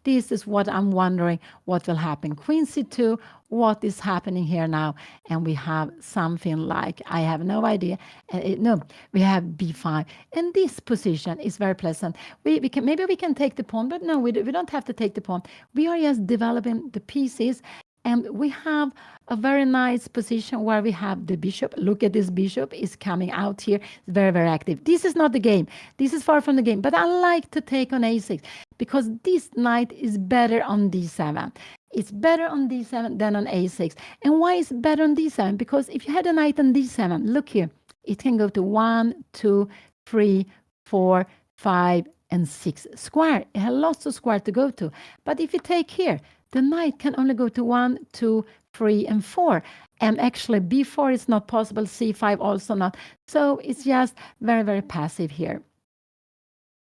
This is what I'm wondering what will happen. Queen c2, what is happening here now? And we have something like, I have no idea. No, we have b5. And this position is very pleasant. Maybe we can take the pawn, but no, we don't have to take the pawn. We are just developing the pieces. And we have a very nice position where we have the bishop. Look at this bishop is coming out here. It's very active. This is not the game. This is far from the game. But I like to take on a6 because this knight is better on d7. It's better on d7 than on a6. And why is it better on d7? Because if you had a knight on d7, look here. It can go to 1, 2, 3, 4, 5, and 6 square. It has lots of square to go to. But if you take here, the knight can only go to 1, 2, 3, and 4. And actually, b4 is not possible, c5 also not. So it's just very passive here.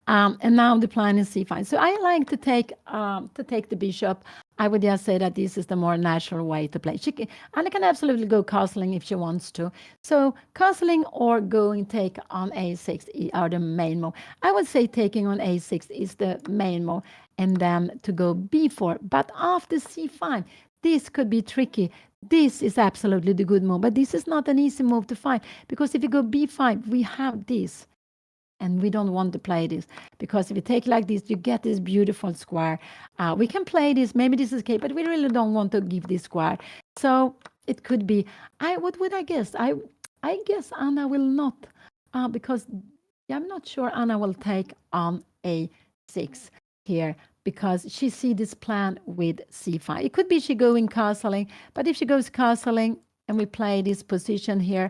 And now the plan is c5. So I like to take the bishop. I would just say that this is the more natural way to play. Anna can absolutely go castling if she wants to. So castling or going take on a6 are the main move. I would say taking on a6 is the main move, and then to go b4. But after c5, this could be tricky. This is absolutely the good move, but this is not an easy move to find because if you go b5, we have this. And we don't want to play this because if you take like this, you get this beautiful square. We can play this. Maybe this is okay, but we really don't want to give this square. So it could be. What would I guess? I guess Anna will not because I'm not sure Anna will take on a6 here because she see this plan with c5. It could be she going castling, but if she goes castling and we play this position here,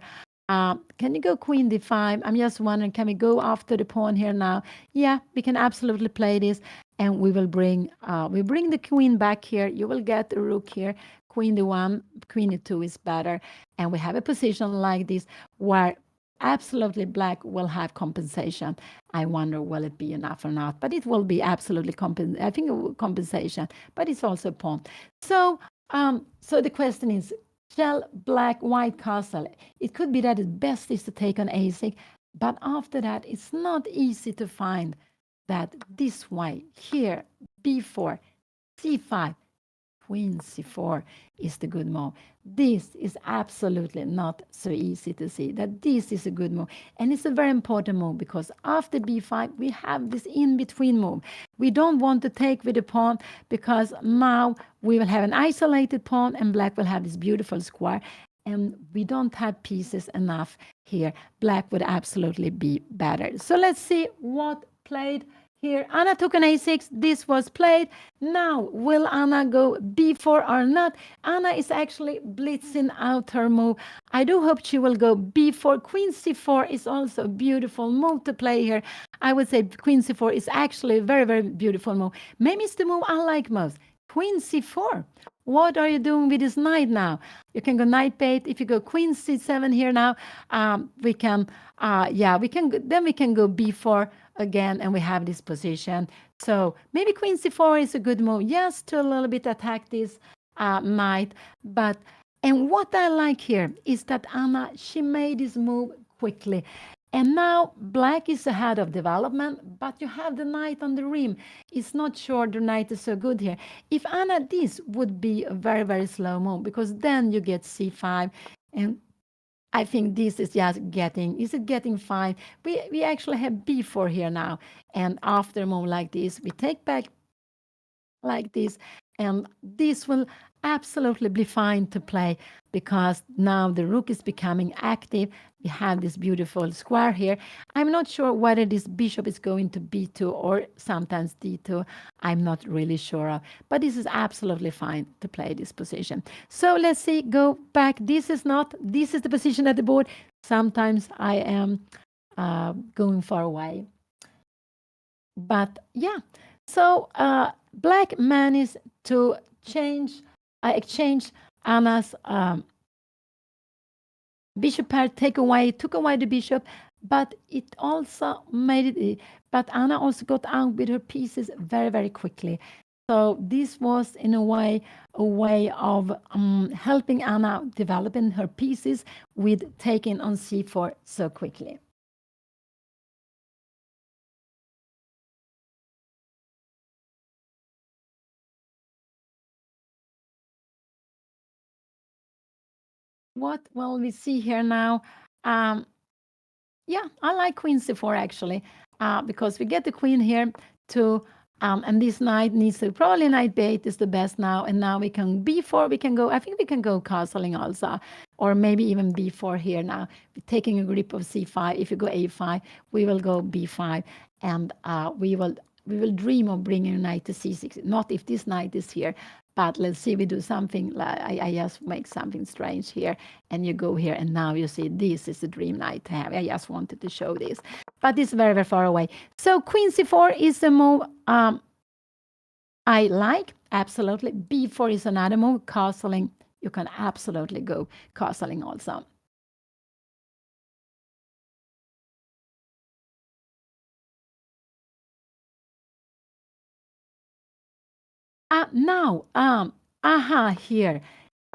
can you go queen d5? I'm just wondering, can we go after the pawn here now? Yeah, we can absolutely play this, and we will bring the queen back here. You will get a rook here, queen d1, queen d2 is better, and we have a position like this where absolutely black will have compensation. I wonder will it be enough or not, but it will be absolutely I think compensation, but it's also a pawn. So so the question is, shall black white castle? It could be that it best is to take on a6, but after that it's not easy to find that this way here, b4, c5, queen c4 is the good move. This is absolutely not so easy to see that this is a good move. And it's a very important move because after b5, we have this in-between move. We don't want to take with the pawn because now we will have an isolated pawn and black will have this beautiful square. And we don't have pieces enough here. Black would absolutely be better. So let's see what played here. Anna took an a6. This was played. Now, will Anna go b4 or not? Anna is actually blitzing out her move. I do hope she will go b4. Queen c4 is also a beautiful move to play here. I would say queen c4 is actually a very, very beautiful move. Maybe it's the move I like most. Queen c4. What are you doing with this knight now? You can go knight b8. If you go queen c7 here now, we can, then we can go b4 again, and we have this position. So maybe queen c4 is a good move. Yes, to a little bit attack this knight. And what I like here is that Anna, she made this move quickly. And now black is ahead of development, but you have the knight on the rim. It's not sure the knight is so good here. If Anna, this would be a very, very slow move because then you get c5. And I think this is just getting fine? We actually have b4 here now. And after a move like this, we take back like this. And this will absolutely be fine to play because now the rook is becoming active. We have this beautiful square here. I'm not sure whether this bishop is going to b2 or sometimes d2. I'm not really sure of. But this is absolutely fine to play this position. So let's see, go back. This is the position at the board. Sometimes I am going far away. But yeah, so black managed to exchange Anna's bishop pair, took away the bishop, but it also made it. But Anna also got out with her pieces very, very quickly. So this was in a way of helping Anna developing her pieces with taking on c4 so quickly. What will we see here now? Yeah, I like queen c4 actually, because we get the queen here to, and this knight needs to, probably knight b8 is the best now, and now we can b4, we can go, I think we can go castling also, or maybe even b4 here now, taking a grip of c5. If you go a5, we will go b5, and we will dream of bringing a knight to c6, not if this knight is here. But let's see, we do something, I just make something strange here, and you go here, and now you see this is the dream knight to have. I just wanted to show this, but it's very, very far away. So queen c4 is the move I like, absolutely. b4 is another move. Castling, you can absolutely go castling also. Now, here,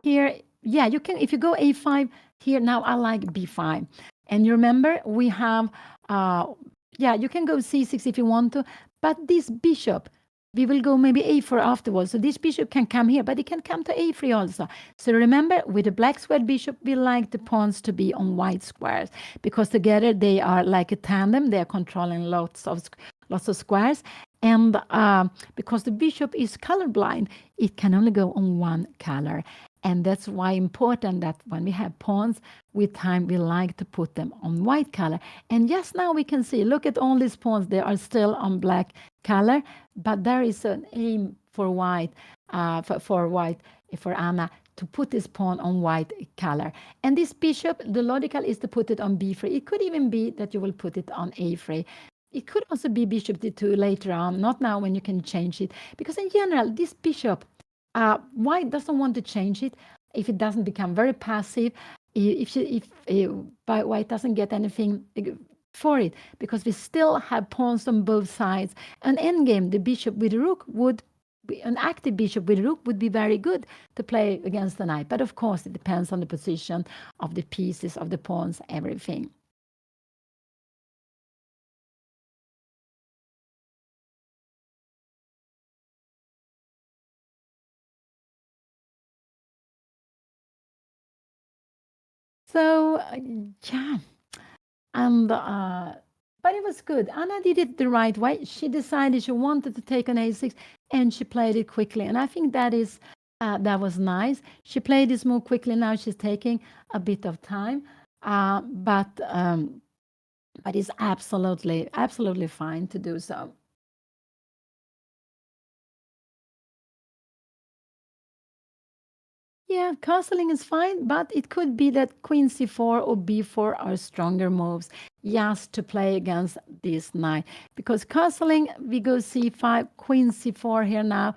yeah, you can, if you go a5 here, now I like b5. And you remember, we have, yeah, you can go c6 if you want to, but this bishop, we will go maybe a4 afterwards. So this bishop can come here, but it can come to a3 also. So remember, with the black square bishop, we like the pawns to be on white squares because together they are like a tandem. They are controlling lots of squares. And because the bishop is colorblind, it can only go on one color. And that's why important that when we have pawns, with time we like to put them on white color. And just now we can see, look at all these pawns, they are still on black color, but there is an aim for white, for Anna, to put this pawn on white color. And this bishop, the logical is to put it on b3. It could even be that you will put it on a3. It could also be bishop d2 later on, not now when you can change it. Because in general, this bishop, white doesn't want to change it if it doesn't become very passive. White doesn't get anything for it, because we still have pawns on both sides. An endgame, the bishop with the rook would an active bishop with rook would be very good to play against the knight. But of course, it depends on the position of the pieces, of the pawns, everything. So, yeah. And but it was good. Anna did it the right way. She decided she wanted to take an a6, and she played it quickly. And I think that was nice. She played this move quickly. Now she's taking a bit of time, but it's absolutely fine to do so. Yeah, castling is fine, but it could be that queen c4 or b4 are stronger moves just to play against this knight. Because castling, we go c5, queen c4 here now.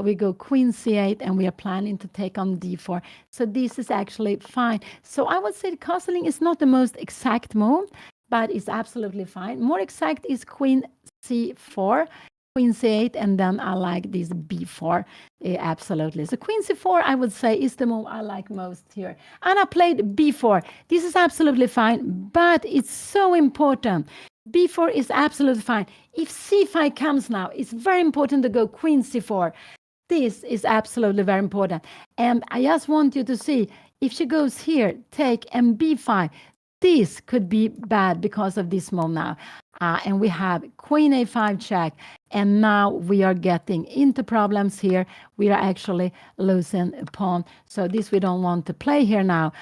We go queen c8, and we are planning to take on d4. So this is actually fine. So I would say castling is not the most exact move, but it's absolutely fine. More exact is queen c4. Queen c8, and then I like this b4. Absolutely. So queen c4, I would say, is the move I like most here. Anna played b4. This is absolutely fine, but it's so important. b4 is absolutely fine. If c5 comes now, it's very important to go queen c4. This is absolutely very important. And I just want you to see, if she goes here, take and b5, this could be bad because of this move now. And we have queen a5 check, and now we are getting into problems here. We are actually losing a pawn. So this we don't want to play here now.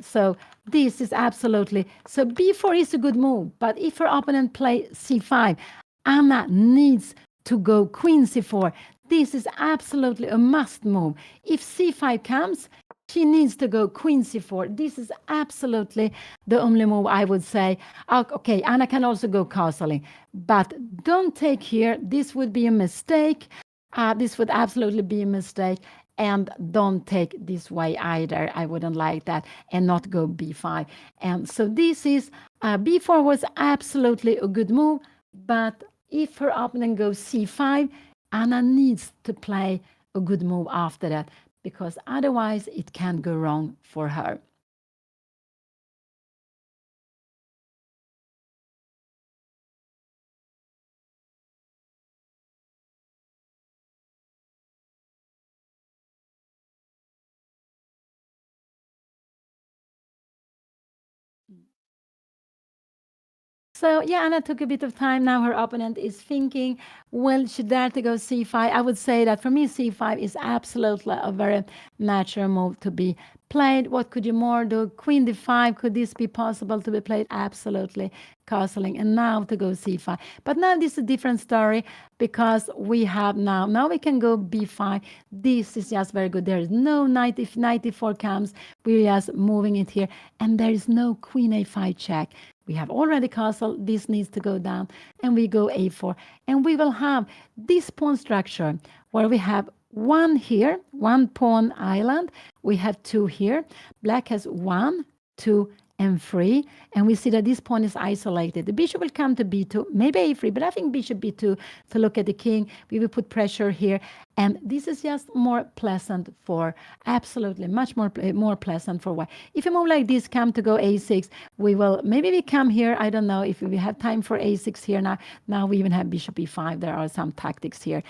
So this is absolutely, so b4 is a good move, but if her opponent play c5, Anna needs to go queen c4. This is absolutely a must move. If c5 comes, she needs to go queen c4. This is absolutely the only move I would say. Okay, Anna can also go castling, but don't take here. This would be a mistake. This would absolutely be a mistake. And don't take this way either. I wouldn't like that. And not go b5. And so this is, b4 was absolutely a good move. But if her opponent goes c5, Anna needs to play a good move after that, because otherwise it can go wrong for her. So yeah, Anna took a bit of time. Now her opponent is thinking, will she dare to go c5? I would say that for me, c5 is absolutely a very natural move to be played. What could you more do? Queen d5, could this be possible to be played? Absolutely. Castling, and now to go c5. But now this is a different story, because we have now we can go b5. This is just very good. There is no knight. If knight e4 comes, we're just moving it here, and there is no queen a5 check. We have already castle. This needs to go down, and we go a4, and we will have this pawn structure where we have one here, one pawn island. We have two here. Black has 1, 2, and 3, and we see that this pawn is isolated. The bishop will come to b2, maybe a3, but I think bishop b2 to look at the king. We will put pressure here, and this is just more pleasant for, absolutely much more pleasant for white. If a move like this come to go a6, maybe we come here. I don't know if we have time for a6 here now. Now we even have bishop e5. There are some tactics here,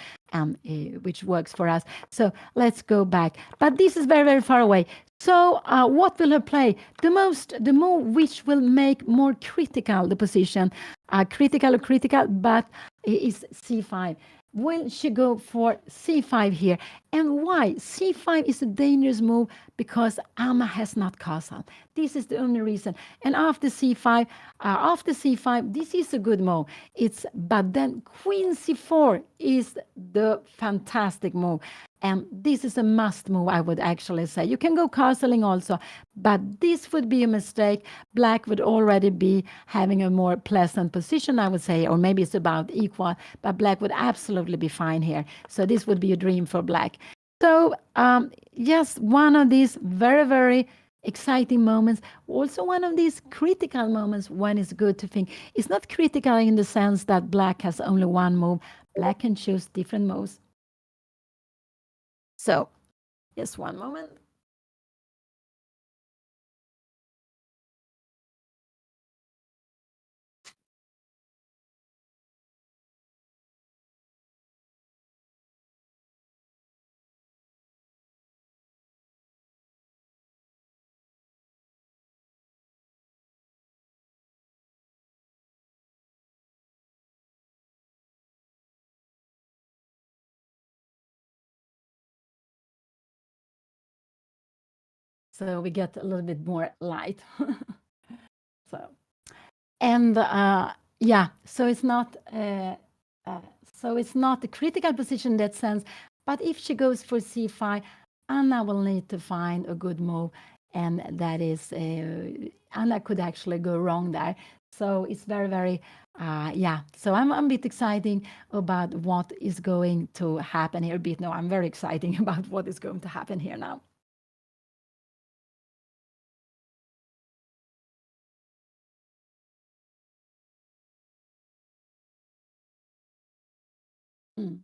which works for us. So let's go back. But this is very, very far away. So what will her play? The move which will make more critical the position, critical, but is c5. Will she go for c5 here? And why? c5 is a dangerous move because Anna has not castled. This is the only reason. And after c5, this is a good move. But then queen c4 is the fantastic move. And this is a must move, I would actually say. You can go castling also, but this would be a mistake. Black would already be having a more pleasant position, I would say, or maybe it's about equal, but black would absolutely be fine here. So this would be a dream for black. So yes, one of these very, very exciting moments, also one of these critical moments when it's good to think. It's not critical in the sense that black has only one move. Black can choose different moves. So, just one moment. So we get a little bit more light. So, and yeah, so it's not a critical position in that sense. But if she goes for c5, Anna will need to find a good move, and that is Anna could actually go wrong there. So it's very, very yeah. So I'm a bit excited about what is going to happen here. No, I'm very excited about what is going to happen here now. Mm.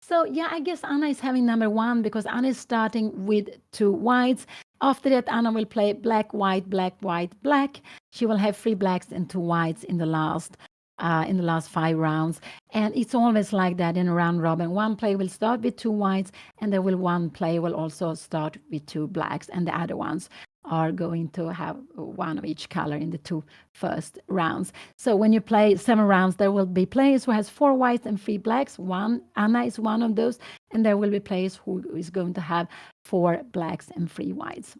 So yeah, I guess Anna is having number one because Anna is starting with two whites. After that, Anna will play black, white, black, white, black. She will have three blacks and two whites in the last 5 rounds. And it's always like that in a round robin. One player will start with two whites, and there will one player will also start with two blacks, and the other ones are going to have one of each color in the two first rounds. So when you play 7 rounds, there will be players who has 4 whites and 3 blacks. Anna is one of those, and there will be players who is going to have 4 blacks and 3 whites.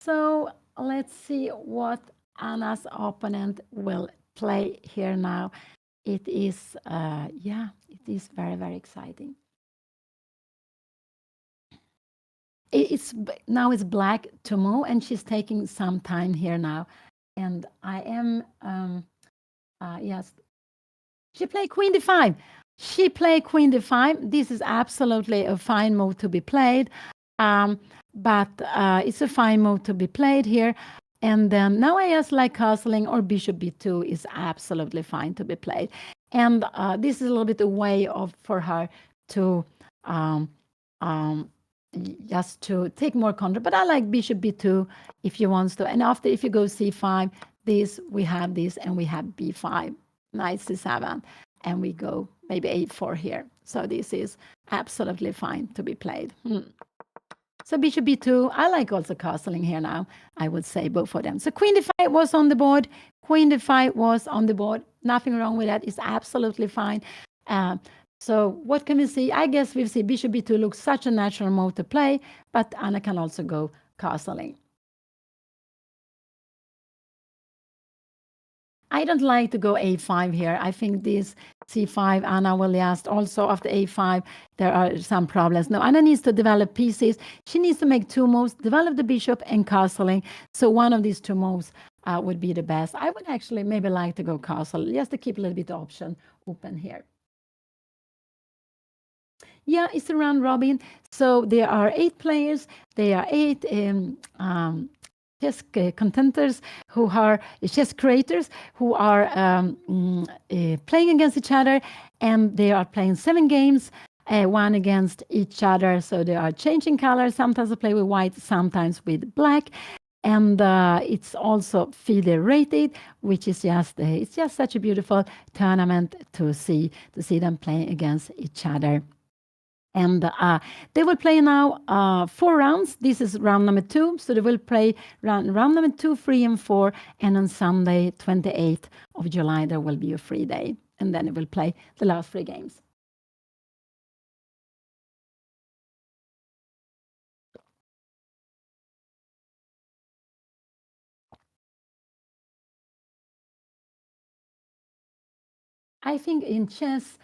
So let's see what Anna's opponent will play here now. It is, yeah, it is very, very exciting. Now it's black to move, and she's taking some time here now. And I am, yes. She played queen d5. She played queen d5. This is absolutely a fine move to be played. But it's a fine move to be played here. And then now I just like castling, or bishop b2 is absolutely fine to be played. And this is a little bit a way for her to just to take more control. But I like bishop b2 if you want to. And after, if you go c5, we have this, and we have b5, knight c7, and we go maybe a4 here. So this is absolutely fine to be played. So bishop b2, I like also castling here now. I would say both of them. So queen d5 was on the board. Queen d5 was on the board. Nothing wrong with that. It's absolutely fine. So what can we see? I guess we see bishop b2 looks such a natural move to play, but Anna can also go castling. I don't like to go a5 here. I think this c5, Anna will just also after a5, there are some problems. No, Anna needs to develop pieces. She needs to make two moves, develop the bishop and castling. So one of these two moves would be the best. I would actually maybe like to go castle, just to keep a little bit of option open here. Yeah, it's a round robin. So there are 8 players. There are 8 chess contenders who are chess creators who are playing against each other, and they are playing 7 games, one against each other. So they are changing colors. Sometimes they play with white, sometimes with black. And it's also FIDE rated, which is it's just such a beautiful tournament to see them playing against each other. And they will play now 4 rounds. This is round number 2. So they will play round number 2, 3, and 4. And on Sunday, 28th of July, there will be a free day. And then they will play the last 3 games. I think in chess,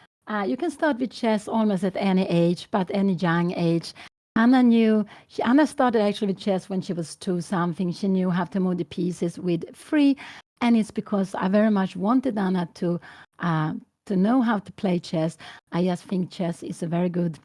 you can start with chess almost at any age, but any young age. Anna started actually with chess when she was 2 something. She knew how to move the pieces with 3, and it's because I very much wanted Anna to know how to play chess. I just think chess is a very good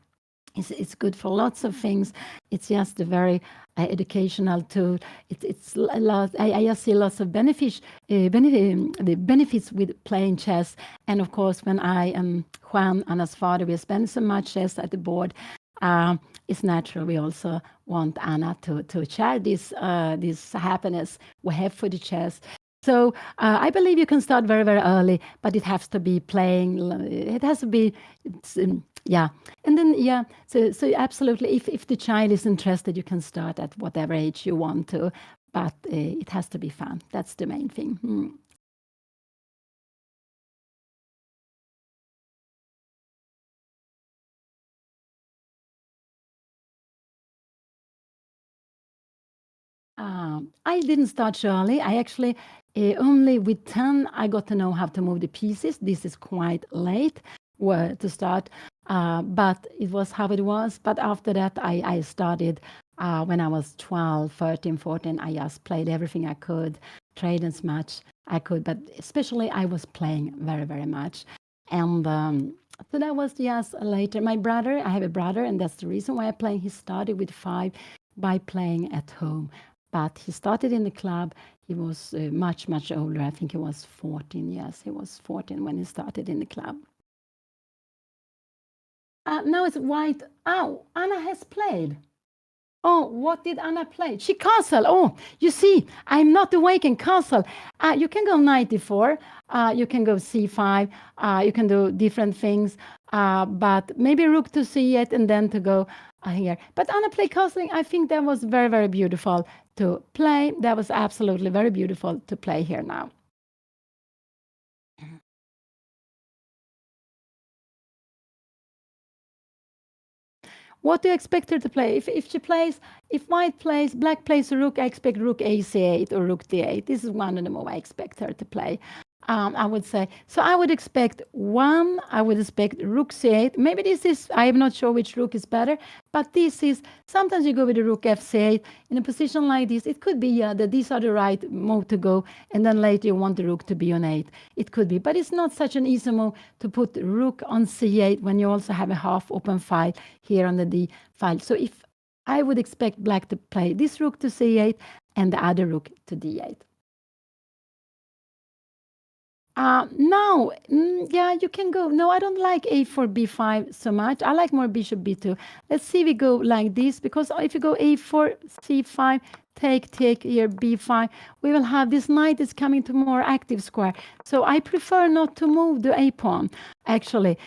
It's good for lots of things. It's just a very educational tool. It's a lot. I just see lots of the benefits with playing chess. And of course, when I am Juan, Anna's father, we spend so much chess at the board. It's natural. We also want Anna to share this happiness we have for the chess. So I believe you can start very, very early, but it has to be playing. It has to be, yeah. And then, yeah, so absolutely, if the child is interested, you can start at whatever age you want to, but it has to be fun. That's the main thing. I didn't start early. I actually only with 10 I got to know how to move the pieces. This is quite late to start, but it was how it was. But after that, I started when I was 12, 13, 14. I just played everything I could, trade as much I could, but especially I was playing very, very much. And so that was just later. My brother, I have a brother, and that's the reason why I play. He started with 5 by playing at home. But he started in the club. He was much, much older. I think he was 14. Yes, he was 14 when he started in the club. Now it's white. Oh, Anna has played. Oh, what did Anna play? She castle. Oh, you see, I'm not awake in castle. You can go knight d4. You can go c5. You can do different things. But maybe rook to c8 and then to go here. But Anna played castling. I think that was very, very beautiful to play. That was absolutely very beautiful to play here now. What do you expect her to play? If she plays, if white plays, black plays a rook, I expect rook a8 or rook d8. This is one of the moves I expect her to play. I would say. So I would expect one, I would expect rook c8. Maybe this is, I am not sure which rook is better, but this is, sometimes you go with the rook f c8. In a position like this, it could be that these are the right move to go, and then later you want the rook to be on 8. It could be, but it's not such an easy move to put rook on c8 when you also have a half open file here on the d file. So if I would expect black to play this rook to c8 and the other rook to d8. No, yeah, you can go. No, I don't like a4, b5 so much. I like more bishop b2. Let's see, we go like this, because if you go a4, c5, take here, b5, we will have this knight is coming to more active square. So I prefer not to move the a pawn, actually.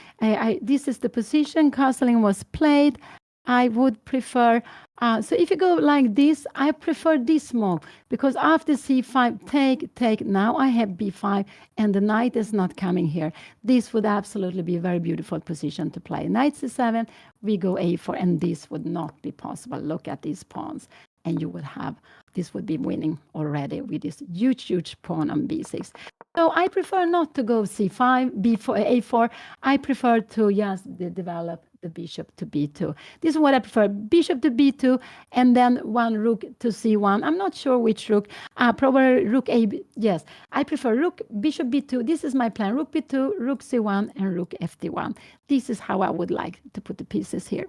This is the position castling was played. I would prefer, so if you go like this, I prefer this move, because after c5, take, now I have b5, and the knight is not coming here. This would absolutely be a very beautiful position to play. Knight c7, we go a4, and this would not be possible. Look at these pawns, and you would have, this would be winning already with this huge pawn on b6. So I prefer not to go c5, b4, a4. I prefer to just develop the bishop to b2. This is what I prefer, bishop to b2, and then one rook to c1. I'm not sure which rook, probably rook a, yes. I prefer rook, bishop b2. This is my plan, rook b2, rook c1, and rook fd1. This is how I would like to put the pieces here.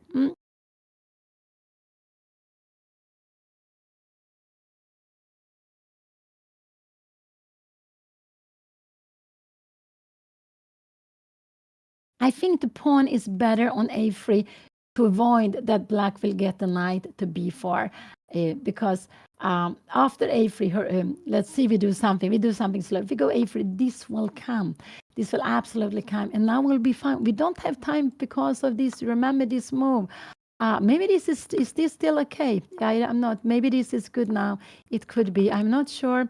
I think the pawn is better on a3 to avoid that black will get the knight to b4, because after a3, let's see, we do something slow. If we go a3, this will come. This will absolutely come, and now we'll be fine. We don't have time because of this. Remember this move. Maybe this is this still okay? I'm not. Maybe this is good now. It could be. I'm not sure.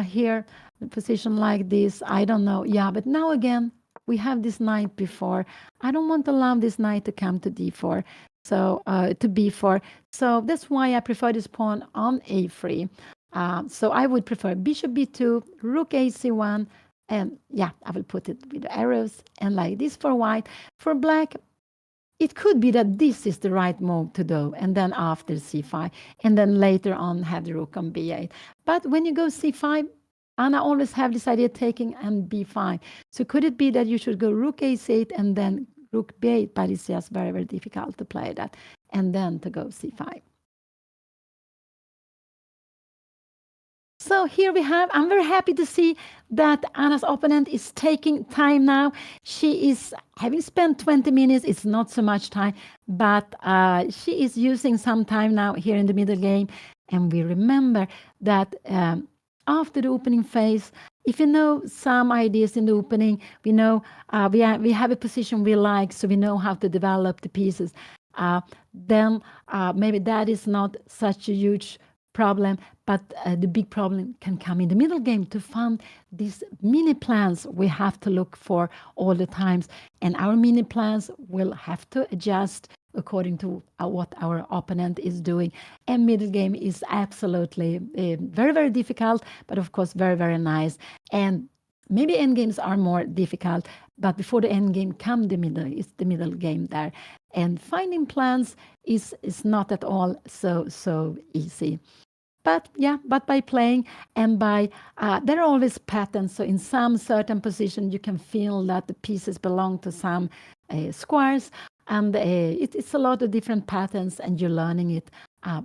Here, a position like this, I don't know. Yeah, but now again, we have this knight before. I don't want to allow this knight to come to d4, so to b4. So that's why I prefer this pawn on a3. So I would prefer bishop b2, rook ac1, and yeah, I will put it with the arrows and like this for white. For black, it could be that this is the right move to do, and then after c5, and then later on have the rook on b8. But when you go c5, Anna always have this idea taking and b5. So could it be that you should go rook a8 and then rook b8, but it's just very, very difficult to play that. And then to go c5. So here we have, I'm very happy to see that Anna's opponent is taking time now. She is having spent 20 minutes. It's not so much time, but she is using some time now here in the middle game. And we remember that after the opening phase, if you know some ideas in the opening, we know we have a position we like, so we know how to develop the pieces. Then maybe that is not such a huge problem, but the big problem can come in the middle game to find these mini plans we have to look for all the times, and our mini plans will have to adjust according to what our opponent is doing. And middle game is absolutely very, very difficult, but of course very, very nice. And maybe end games are more difficult, but before the end game come the middle, it's the middle game there. And finding plans is not at all so easy. But yeah, but by playing and by, there are always patterns. So in some certain position, you can feel that the pieces belong to some squares. And it's a lot of different patterns, and you're learning it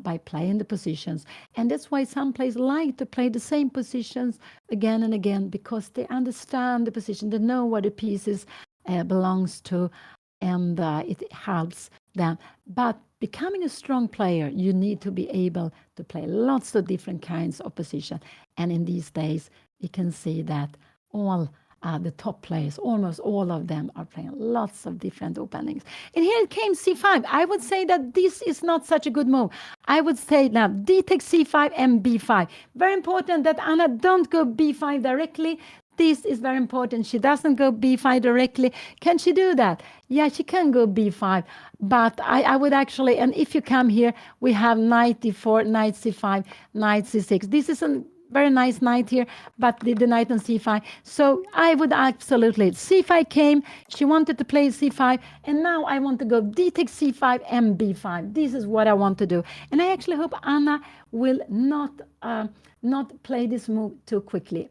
by playing the positions. And that's why some players like to play the same positions again and again, because they understand the position. They know what the pieces belongs to, and it helps them. But becoming a strong player, you need to be able to play lots of different kinds of position. And in these days, we can see that all the top players, almost all of them, are playing lots of different openings. And here it came c5. I would say that this is not such a good move. I would say now d takes c5 and b5. Very important that Anna don't go b5 directly. This is very important. She doesn't go b5 directly. Can she do that? Yeah, she can go b5. But I would actually, and if you come here, we have knight d4, knight c5, knight c6. This is a very nice knight here, but the knight on c5. So I would absolutely, c5 came, she wanted to play c5, and now I want to go d takes c5 and b5. This is what I want to do. And I actually hope Anna will not play this move too quickly.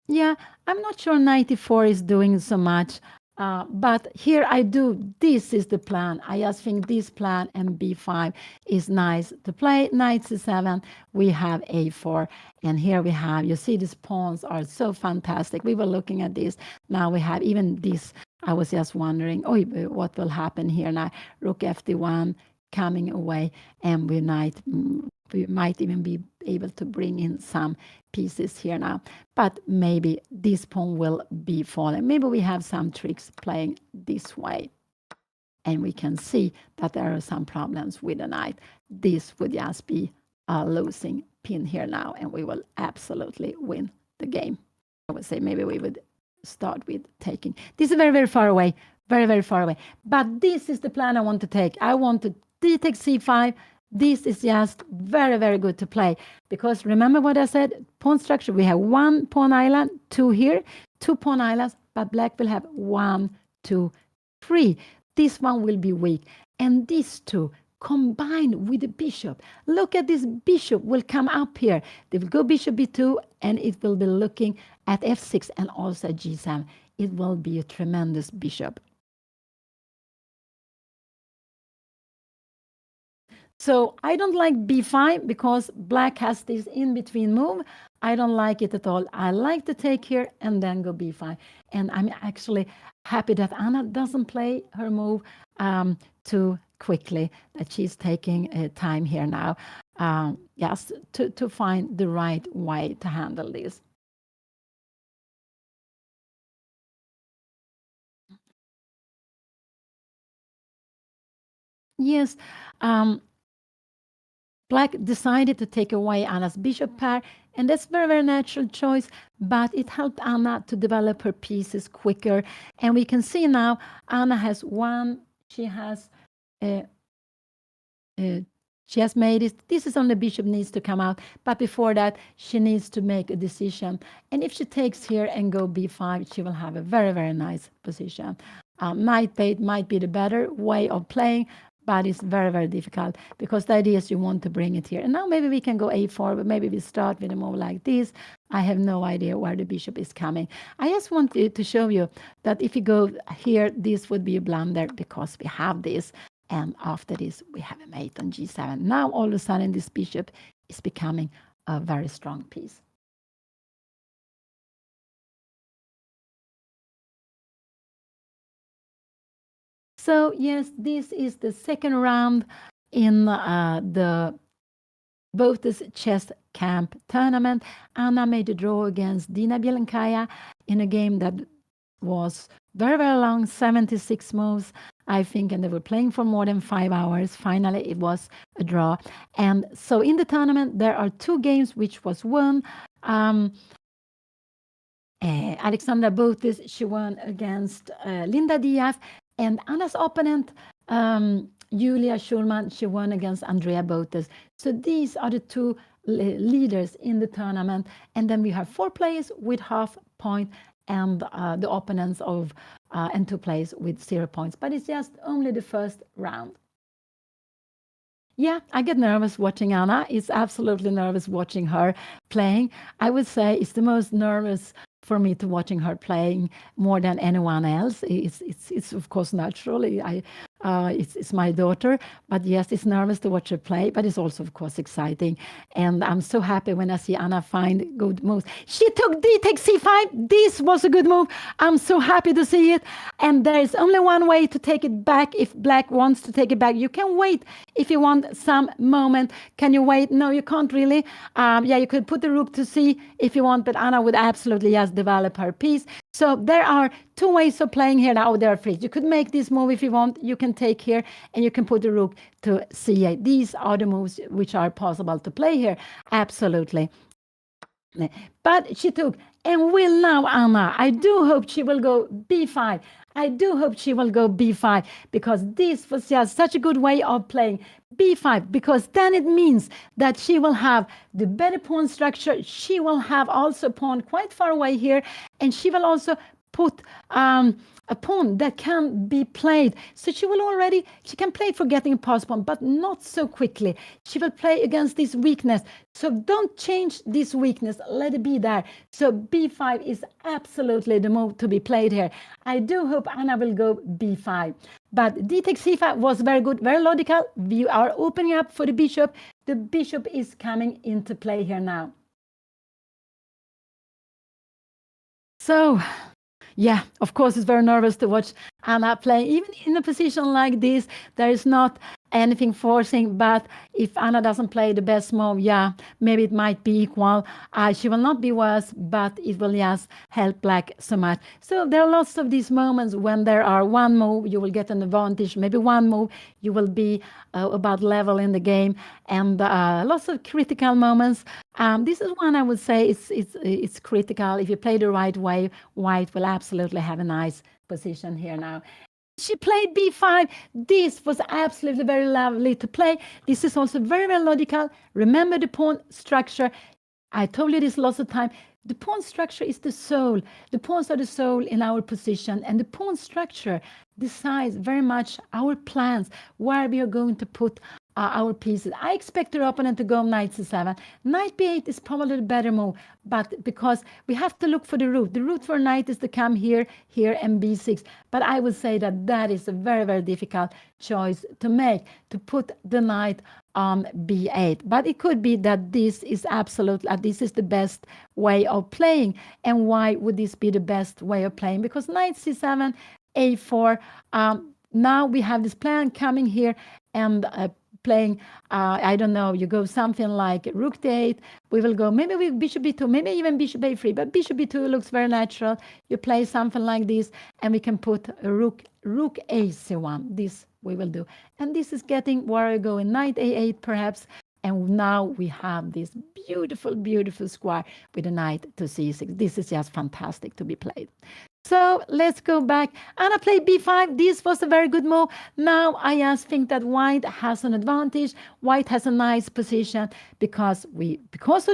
Yeah, I'm not sure 94 is doing so much, but here I do. This is the plan. I just think this plan and b5 is nice to play. Knight c7, we have a4, and here we have, you see these pawns are so fantastic. We were looking at this. Now we have even this. I was just wondering, oh, what will happen here now? Rook fd1 coming away, and we might even be able to bring in some pieces here now, but maybe this pawn will be fallen. Maybe we have some tricks playing this way, and we can see that there are some problems with the knight. This would just be a losing pin here now, and we will absolutely win the game. I would say maybe we would start with taking. This is very, very far away, very, very far away, but this is the plan I want to take. I want to d takes c5. This is just very, very good to play, because remember what I said, pawn structure, we have one pawn island, two here, two pawn islands, but black will have 1, 2, 3. This one will be weak, and these two combined with the bishop. Look at this bishop will come up here. They will go bishop b2, and it will be looking at f6 and also at g7. It will be a tremendous bishop. So I don't like b5 because black has this in-between move. I don't like it at all. I like to take here and then go b5. And I'm actually happy that Anna doesn't play her move too quickly, that she's taking time here now, yes, to find the right way to handle this. Yes. Black decided to take away Anna's bishop pair, and that's very, very natural choice, but it helped Anna to develop her pieces quicker. And we can see now Anna has one, she has made it. This is on the bishop needs to come out, but before that, she needs to make a decision. And if she takes here and go b5, she will have a very, very nice position. Knight bait might be the better way of playing, but it's very, very difficult because the idea is you want to bring it here. And now maybe we can go a4, but maybe we start with a move like this. I have no idea where the bishop is coming. I just wanted to show you that if you go here, this would be a blunder because we have this. And after this, we have a mate on g7. Now, all of a sudden, this bishop is becoming a very strong piece. So, yes, this is the second round in the BOTEZ Chess Camp tournament. Anna made a draw against Dina Bielenkaya in a game that was very, very long, 76 moves, I think, and they were playing for more than 5 hours. Finally, it was a draw. And so in the tournament, there are 2 games which was won. Alexandra BOTEZ, she won against Linda Diaz, and Anna's opponent, Julia Schulman, she won against Andrea BOTEZ. So these are the 2 leaders in the tournament. And then we have 4 players with half point and the opponents of and 2 players with 0 points. But it's just only the first round. Yeah, I get nervous watching Anna. It's absolutely nervous watching her playing. I would say it's the most nervous for me to watching her playing more than anyone else. It's of course natural. It's my daughter, but yes, it's nervous to watch her play, but it's also of course exciting. And I'm so happy when I see Anna find good moves. She took d takes c5. This was a good move. I'm so happy to see it. And there is only one way to take it back. If black wants to take it back, you can wait if you want some moment. Can you wait? No, you can't really. Yeah, you could put the rook to c if you want, but Anna would absolutely just develop her piece. So there are 2 ways of playing here now. There are 3. You could make this move if you want. You can take here and you can put the rook to c8. These are the moves which are possible to play here. Absolutely. But she took, and will now Anna. I do hope she will go b5. I do hope she will go b5 because this was just such a good way of playing b5, because then it means that she will have the better pawn structure. She will have also pawn quite far away here, and she will also put a pawn that can be played. So she can play for getting a pass pawn, but not so quickly. She will play against this weakness. So don't change this weakness. Let it be there. So b5 is absolutely the move to be played here. I do hope Anna will go b5. But d takes c5 was very good, very logical. We are opening up for the bishop. The bishop is coming into play here now. So, yeah, of course, it's very nervous to watch Anna play. Even in a position like this, there is not anything forcing, but if Anna doesn't play the best move, yeah, maybe it might be equal. She will not be worse, but it will just help black so much. So there are lots of these moments when there are one move, you will get an advantage. Maybe one move, you will be about level in the game, and lots of critical moments. This is one I would say it's critical. If you play the right way, white will absolutely have a nice position here now. She played b5. This was absolutely very lovely to play. This is also very, very logical. Remember the pawn structure. I told you this lots of time. The pawn structure is the soul. The pawns are the soul in our position, and the pawn structure decides very much our plans, where we are going to put our pieces. I expect our opponent to go knight c7. Knight b8 is probably the better move, but because we have to look for the route. The route for knight is to come here, here, and b6. But I would say that that is a very, very difficult choice to make, to put the knight on b8. But it could be that this is absolutely, this is the best way of playing. And why would this be the best way of playing? Because knight c7, a4, now we have this plan coming here and playing, I don't know, you go something like rook d8, we will go maybe with bishop b2, maybe even bishop a3, but bishop b2 looks very natural. You play something like this, and we can put a rook a c1. This we will do. And this is getting where I go in knight a8 perhaps, and now we have this beautiful, beautiful square with a knight to c6. This is just fantastic to be played. So let's go back. Anna played b5. This was a very good move. Now I just think that white has an advantage. White has a nice position because of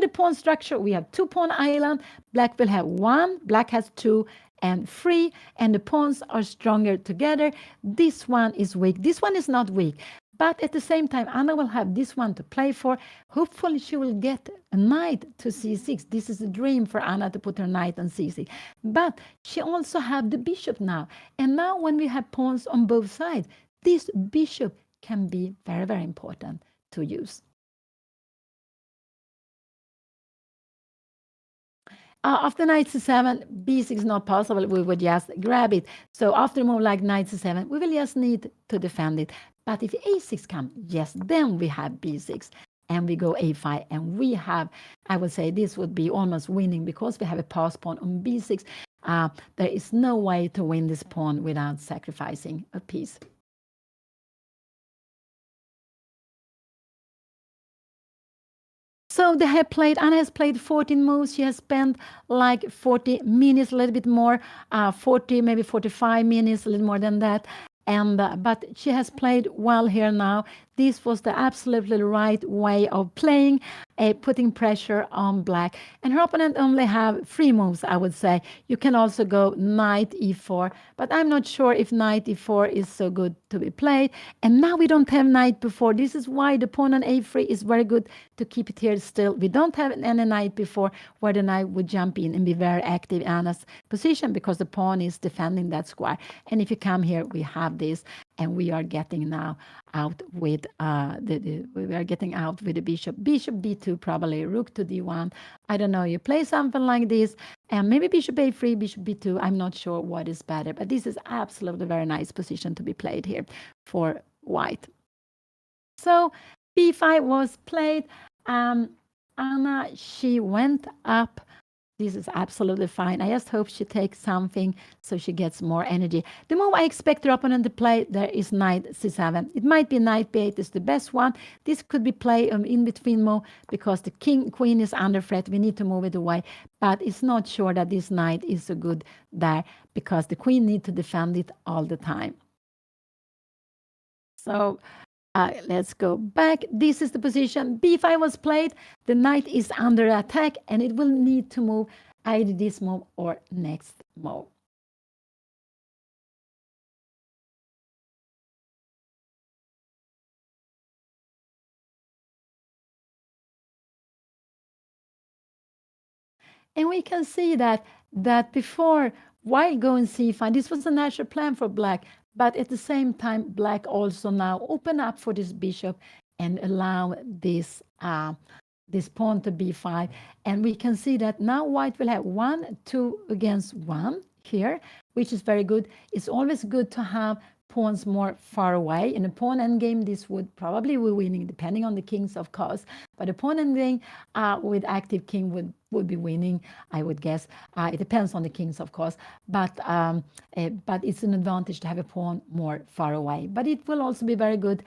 the pawn structure, we have 2 pawn island. Black will have 1. Black has 2 and 3, and the pawns are stronger together. This one is weak. This one is not weak. But at the same time, Anna will have this one to play for. Hopefully, she will get a knight to c6. This is a dream for Anna to put her knight on c6. But she also have the bishop now. And now when we have pawns on both sides, this bishop can be very, very important to use. After knight c7, b6 is not possible. We would just grab it. So after a move like knight c7, we will just need to defend it. But if a6 comes, yes, then we have b6. And we go a5. And we have, I would say this would be almost winning because we have a pass pawn on b6. There is no way to win this pawn without sacrificing a piece. So Anna has played 14 moves. She has spent like 40 minutes, a little bit more, 40, maybe 45 minutes, a little more than that. And but she has played well here now. This was the absolutely right way of playing, putting pressure on black. And her opponent only have 3 moves, I would say. You can also go knight e4, but I'm not sure if knight e4 is so good to be played. And now we don't have knight before. This is why the pawn on a3 is very good to keep it here still. We don't have any knight before where the knight would jump in and be very active in Anna's position because the pawn is defending that square. And if you come here, we have this, and we are getting now out with we are getting out with the bishop b2, probably rook to d1. I don't know, you play something like this, and maybe bishop a3, bishop b2. I'm not sure what is better, but this is absolutely very nice position to be played here for white. So b5 was played. Anna, she went up. This is absolutely fine. I just hope she takes something so she gets more energy. The move I expect her opponent to play there is knight c7. It might be knight b8 is the best one. This could be played in between move because the queen is under threat. We need to move it away. But it's not sure that this knight is so good there because the queen needs to defend it all the time. So let's go back. This is the position. b5 was played. The knight is under attack, and it will need to move either this move or next move. And we can see that before, while going c5, this was a natural plan for black. But at the same time, black also now open up for this bishop and allow this this pawn to b5. And we can see that now white will have 1, 2 against 1 here, which is very good. It's always good to have pawns more far away. In a pawn endgame, this would probably be winning, depending on the kings, of course. But a pawn endgame with active king would be winning, I would guess. It depends on the kings, of course. But it's an advantage to have a pawn more far away. But it will also be very good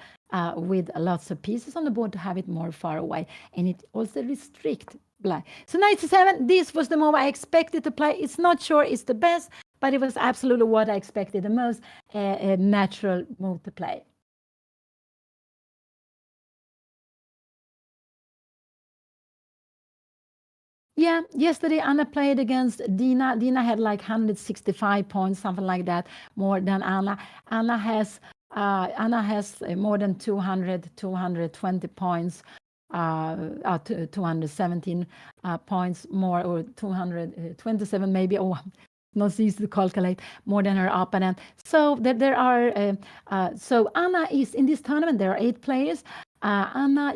with lots of pieces on the board to have it more far away. And it also restricts black. So knight c7, this was the move I expected to play. It's not sure it's the best, but it was absolutely what I expected the most, a natural move to play. Yeah, yesterday Anna played against Dina. Dina had like 165 points, something like that, more than Anna. Anna has more than 200, 220 points, 217 points more, or 227 maybe, or not easy to calculate, more than her opponent. So there are, so Anna is in this tournament, there are 8 players. Anna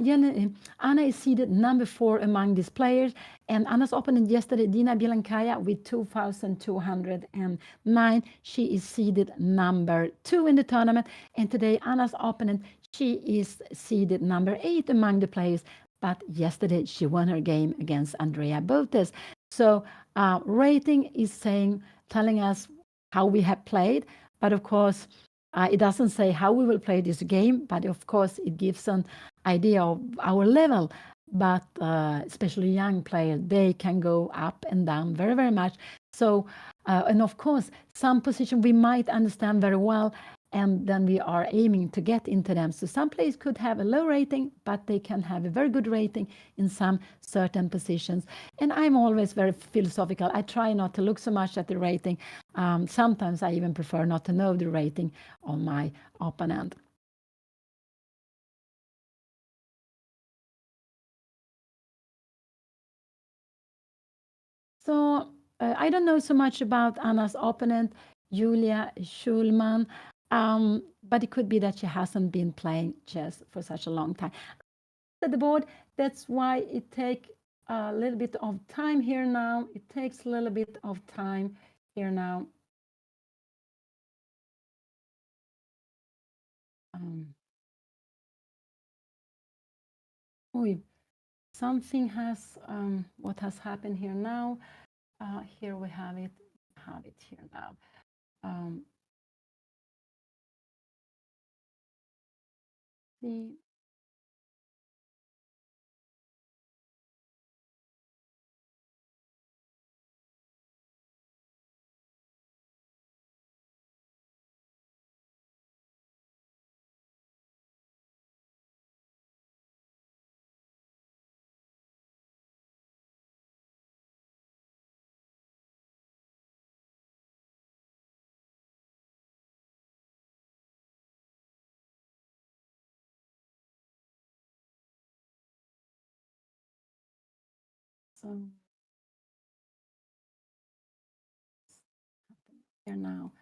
is seeded number 4 among these players, and Anna's opponent yesterday, Dina Bielankaya, with 2,209. She is seeded number 2 in the tournament, and today Anna's opponent, she is seeded number 8 among the players, but yesterday she won her game against Andrea BOTEZ. So rating is telling us how we have played, but of course, it doesn't say how we will play this game, but of course it gives an idea of our level. But especially young players, they can go up and down very, very much. So, and of course, some position we might understand very well, and then we are aiming to get into them. So some players could have a low rating, but they can have a very good rating in some certain positions. And I'm always very philosophical. I try not to look so much at the rating. Sometimes I even prefer not to know the rating of my opponent. So I don't know so much about Anna's opponent, Julia Schulman, but it could be that she hasn't been playing chess for such a long time. At the board, that's why it takes a little bit of time here now. It takes a little bit of time here now. Something has, what has happened here now? Here we have it. Have it here now. See. So here now.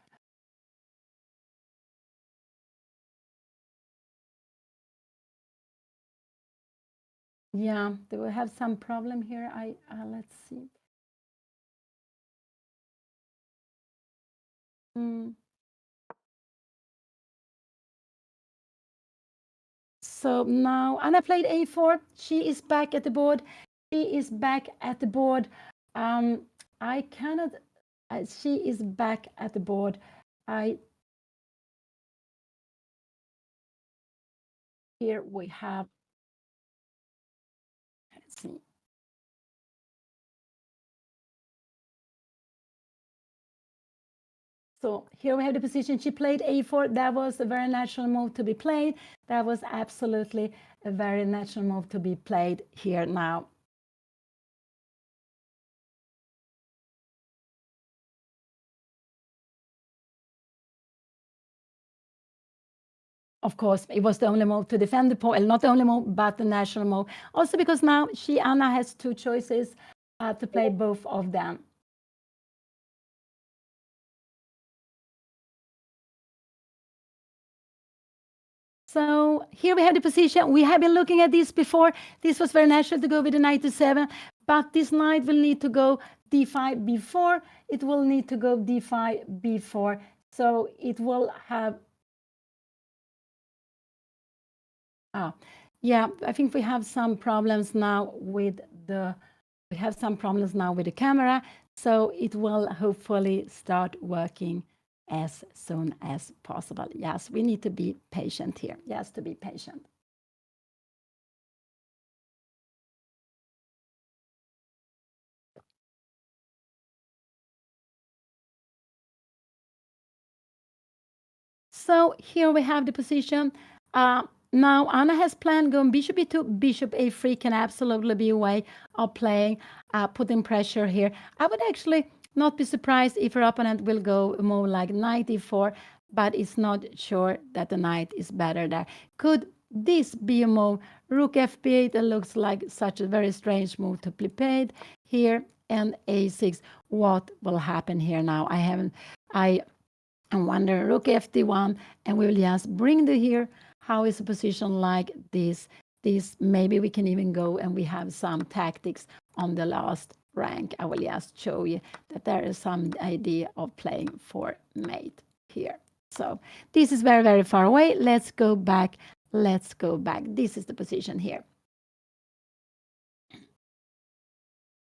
Yeah, do we have some problem here? Let's see. So now Anna played a4. She is back at the board. She is back at the board. I cannot. She is back at the board. Here we have. Let's see. So here we have the position. She played a4. That was a very natural move to be played. That was absolutely a very natural move to be played here now. Of course, it was the only move to defend the point, not the only move, but the national move. Also because now Anna has two choices to play both of them. So here we have the position. We have been looking at this before. This was very natural to go with the knight to 7, but this knight will need to go d5 b4. It will need to go d5 b4. So it will have. Yeah, I think we have some problems now with the. We have some problems now with the camera. So it will hopefully start working as soon as possible. Yes, we need to be patient here. Yes, to be patient. So here we have the position. Now Anna has planned going bishop e2, bishop a3 can absolutely be a way of playing, putting pressure here. I would actually not be surprised if her opponent will go more like knight e4, but it's not sure that the knight is better there. Could this be a move? Rook f8, it looks like such a very strange move to be played here, and a6. What will happen here now? I'm wondering, rook fd1, and we will just bring the here. How is a position like this? Maybe we can even go and we have some tactics on the last rank. I will just show you that there is some idea of playing for mate here. So this is very, very far away. Let's go back. Let's go back. This is the position here.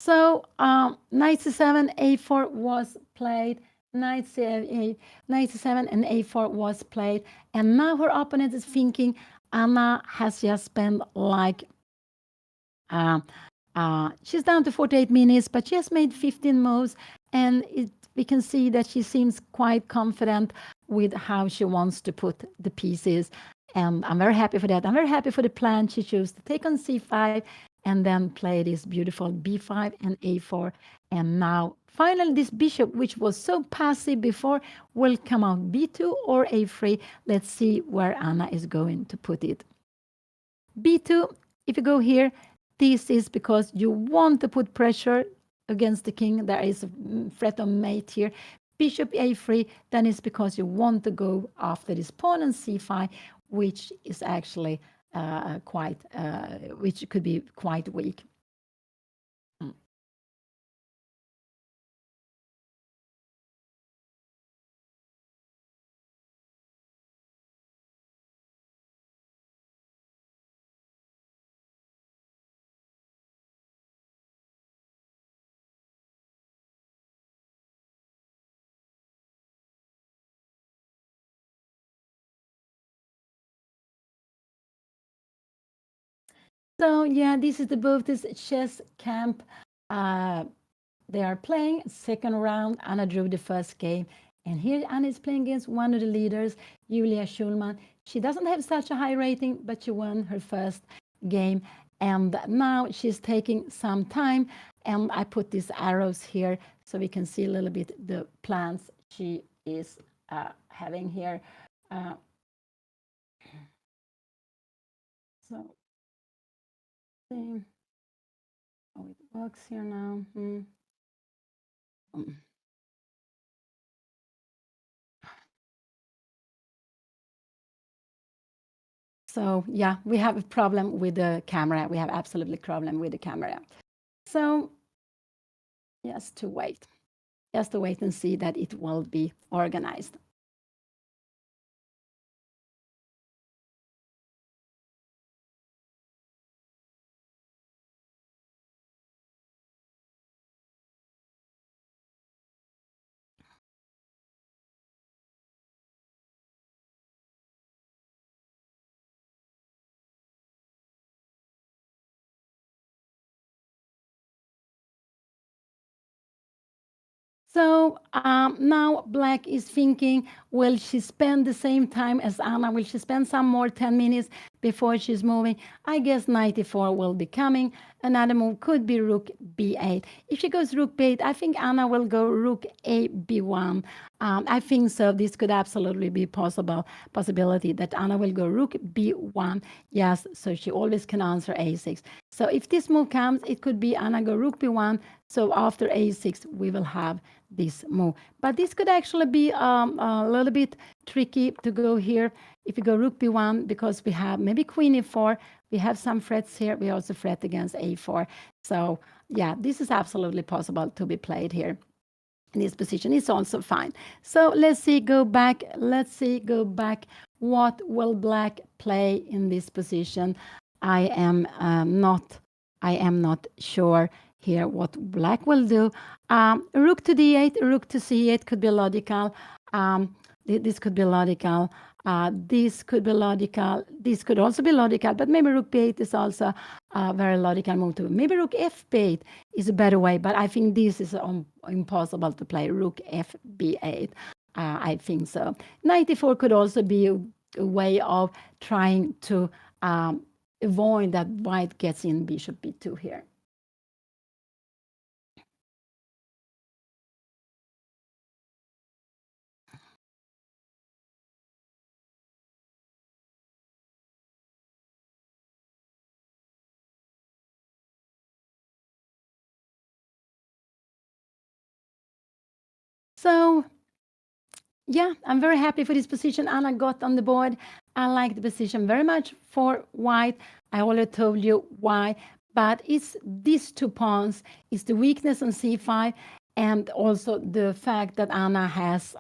So knight c7, a4 was played. Knight c8, knight c7 and a4 was played. And now her opponent is thinking Anna has just spent like, she's down to 48 minutes, but she has made 15 moves. And we can see that she seems quite confident with how she wants to put the pieces. And I'm very happy for that. I'm very happy for the plan she chose to take on c5 and then play this beautiful b5 and a4. And now, finally, this bishop, which was so passive before, will come out b2 or a3. Let's see where Anna is going to put it. b2, if you go here, this is because you want to put pressure against the king. There is a threat of mate here. Bishop a3, then it's because you want to go after this pawn on c5, which is actually quite, which could be quite weak. So yeah, this is the BOTEZ Chess Camp. They are playing second round. Anna drew the first game. And here Anna is playing against one of the leaders, Julia Schulman. She doesn't have such a high rating, but she won her first game. And now she's taking some time. And I put these arrows here so we can see a little bit the plans she is having here. So, see how it works here now. So yeah, we have a problem with the camera. We have absolutely problem with the camera. So just to wait and see that it will be organized. So now Black is thinking, will she spend the same time as Anna? Will she spend some more 10 minutes before she's moving? I guess 94 will be coming. Another move could be rook b8. If she goes rook b8, I think Anna will go rook a b1. I think so. This could absolutely be possibility that Anna will go rook b1. Yes, so she always can answer a6. So if this move comes, it could be Anna go rook b1. So after a6, we will have this move. But this could actually be a little bit tricky to go here. If you go rook b1, because we have maybe queen e4, we have some threats here. We also threat against a4. So yeah, this is absolutely possible to be played here. In this position is also fine. So let's see, go back. Let's see, go back. What will Black play in this position? I am not sure here what Black will do. Rook to d8, rook to c8 could be logical. This could be logical. This could be logical. This could also be logical, but maybe rook b8 is also a very logical move too. Maybe rook f8 is a better way, but I think this is impossible to play rook fb8. I think so. 94 could also be a way of trying to avoid that white gets in bishop b2 here. So yeah, I'm very happy for this position Anna got on the board. I like the position very much for white. I already told you why, but it's these two pawns, it's the weakness on c5 and also the fact that Anna has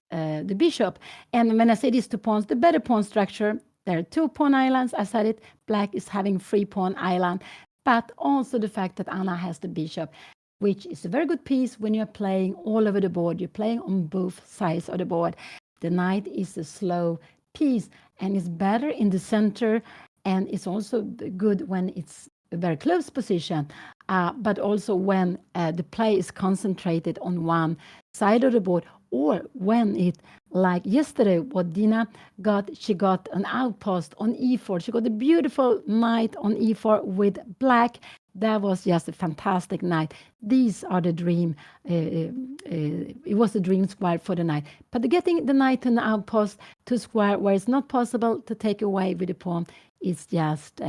the bishop. And when I say these two pawns, the better pawn structure, there are two pawn islands. I said it, Black is having three pawn island, but also the fact that Anna has the bishop, which is a very good piece when you're playing all over the board. You're playing on both sides of the board. The knight is a slow piece and it's better in the center, and it's also good when it's a very close position, but also when the play is concentrated on one side of the board, or when it, like yesterday, what Dina got, she got an outpost on e4. She got a beautiful knight on e4 with Black. That was just a fantastic night. These are the dream. It was a dream square for the knight. But getting the knight to an outpost to square where it's not possible to take away with the pawn is just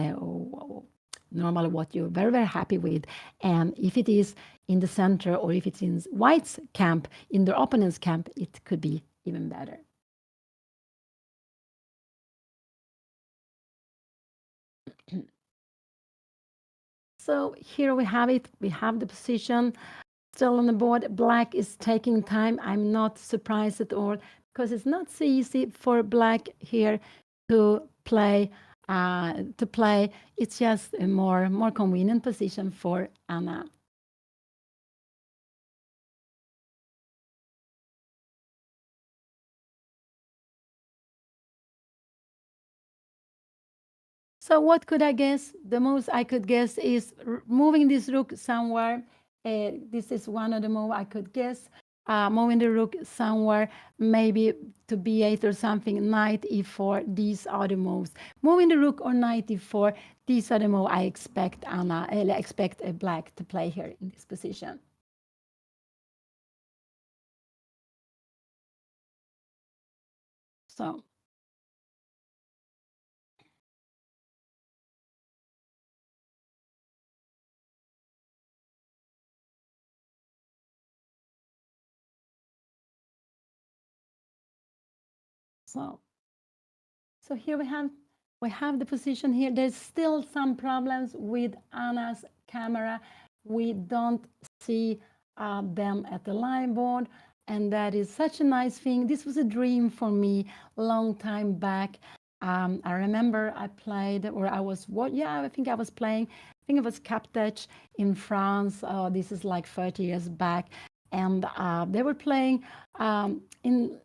normally what you're very, very happy with. And if it is, in the center, or if it's in white's camp, in their opponent's camp, it could be even better. So here we have it. We have the position still on the board. Black is taking time. I'm not surprised at all because it's not so easy for black here to play. It's just a more convenient position for Anna. So what could I guess? The most I could guess is moving this rook somewhere. This is one of the moves I could guess. Moving the rook somewhere, maybe to b8 or something, knight e4. These are the moves. Moving the rook or knight e4. These are the moves I expect Anna. I expect a black to play here in this position. So. So here we have the position here. There's still some problems with Anna's camera. We don't see them at the live board, and that is such a nice thing. This was a dream for me a long time back. I remember I played, or I was what? Yeah, I think I was playing. I think it was Captech in France. This is like 30 years back, and they were playing in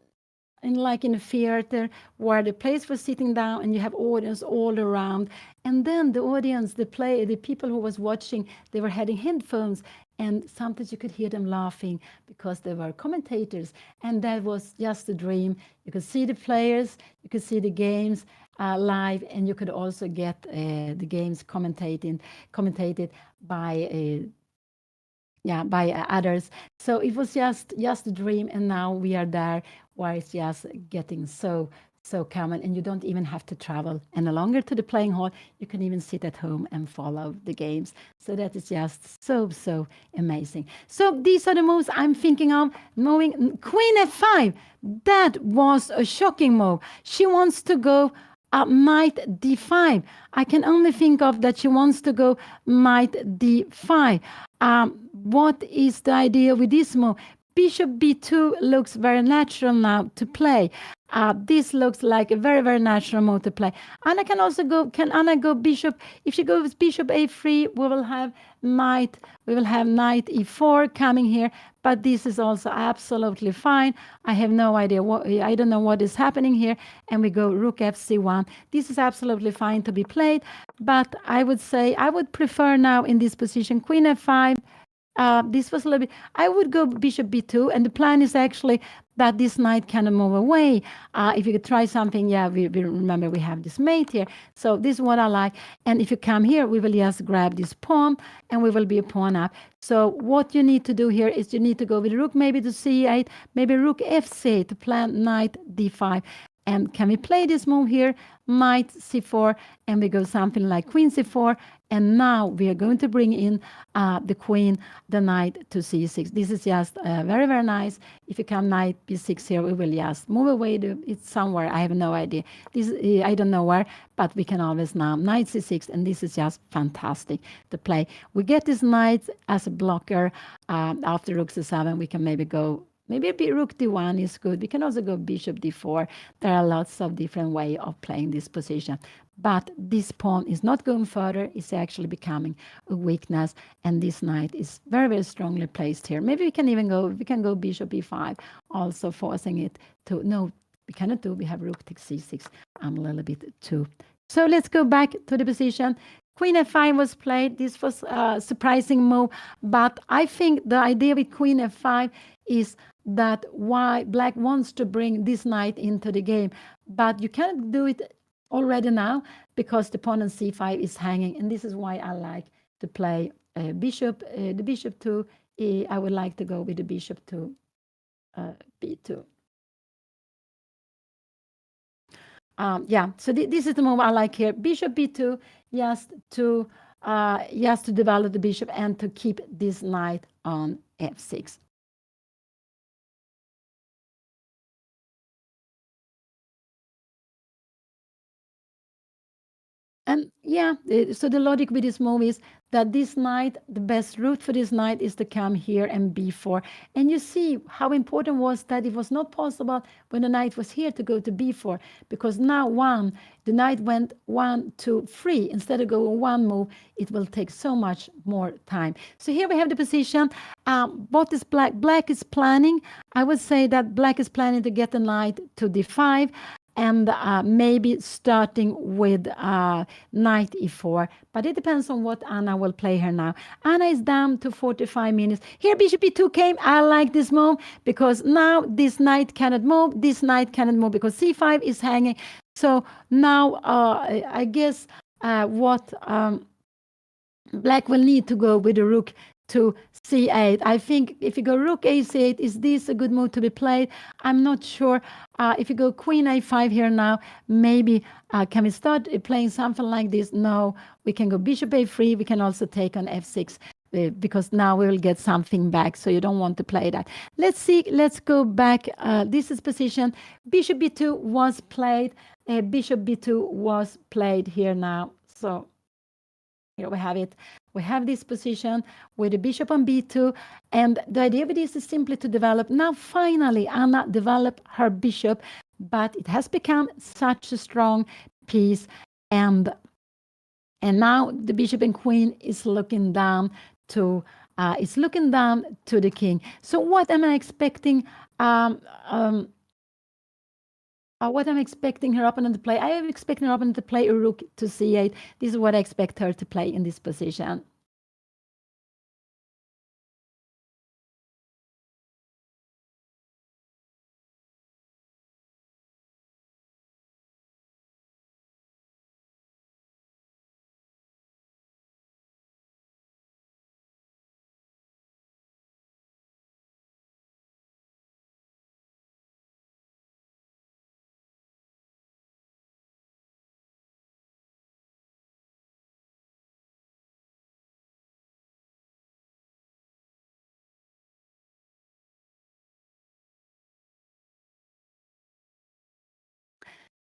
a theater where the players were sitting down and you have audience all around, and then the audience, the people who was watching, they were having headphones, and sometimes you could hear them laughing because they were commentators, and that was just a dream. You could see the players, you could see the games live, and you could also get the games commentated by others. So it was just a dream, and now we are there where it's just getting so common, and you don't even have to travel any longer to the playing hall. You can even sit at home and follow the games. So that is just so amazing. So these are the moves I'm thinking of. Moving Queen F5. That was a shocking move. She wants to go knight d5. I can only think of that she wants to go knight d5. What is the idea with this move? Bishop b2 looks very natural now to play. This looks like a very natural move to play. Anna can also go. Can Anna go bishop? If she goes bishop a3, we will have knight e4 coming here. But this is also absolutely fine. I have no idea I don't know what is happening here. And we go rook fc1. This is absolutely fine to be played. But I would say I would prefer now in this position queen f5. This was a little bit. I would go bishop b2, and the plan is actually that this knight can move away. If you could try something, yeah, we remember we have this mate here. So this is what I like. And if you come here, we will just grab this pawn, and we will be a pawn up. So what you need to do here is you need to go with rook maybe to c8, maybe rook f8 to plan knight d5. And can we play this move here? Knight c4, and we go something like queen c4. And now we are going to bring in the queen, the knight to c6. This is just very nice. If you come knight b6 here, we will just move away. It's somewhere. I have no idea. This I don't know where, but we can always now knight c6, and this is just fantastic to play. We get this knight as a blocker. After rook c7, we can maybe go. Maybe rook d1 is good. We can also go bishop d4. There are lots of different ways of playing this position. But this pawn is not going further. It's actually becoming a weakness. And this knight is very strongly placed here. Maybe we can even go bishop e5, also forcing it to, no, we cannot do. We have rook takes c6. I'm a little bit too. So let's go back to the position. Queen f5 was played. This was a surprising move. But I think the idea with queen f5 is that why black wants to bring this knight into the game, but you cannot do it already now because the pawn on c5 is hanging, and this is why I like to play the bishop to I would like to go with the bishop to b2. So this is the move I like here. Bishop b2, just to just to develop the bishop and to keep this knight on f6. And yeah, so the logic with this move is that this knight, the best route for this knight is to come here and b4. And you see how important was that it was not possible when the knight was here to go to b4, because now the knight went 1, 2, 3. Instead of going one move, it will take so much more time. So here we have the position. Both is black. Black is planning. I would say that black is planning to get the knight to d5. And maybe starting with knight e4. But it depends on what Anna will play here now. Anna is down to 45 minutes. Here bishop e2 came. I like this move because now this knight cannot move. This knight cannot move because c5 is hanging. So now I guess what black will need to go with the rook to c8. I think if you go rook a8, is this a good move to be played? I'm not sure. If you go queen a5 here now, maybe can we start playing something like this? No, we can go bishop a3. We can also take on f6 because now we will get something back. So you don't want to play that. Let's see. Let's go back. This is position. Bishop b2 was played. Bishop b2 was played here now. So here we have it. We have this position with the bishop on b2. And the idea with this is simply to develop. Now, finally, Anna developed her bishop, but it has become such a strong piece. And now the bishop and queen is looking down to the king. So what am I expecting? What I'm expecting her opponent to play? I am expecting her opponent to play a rook to c8. This is what I expect her to play in this position.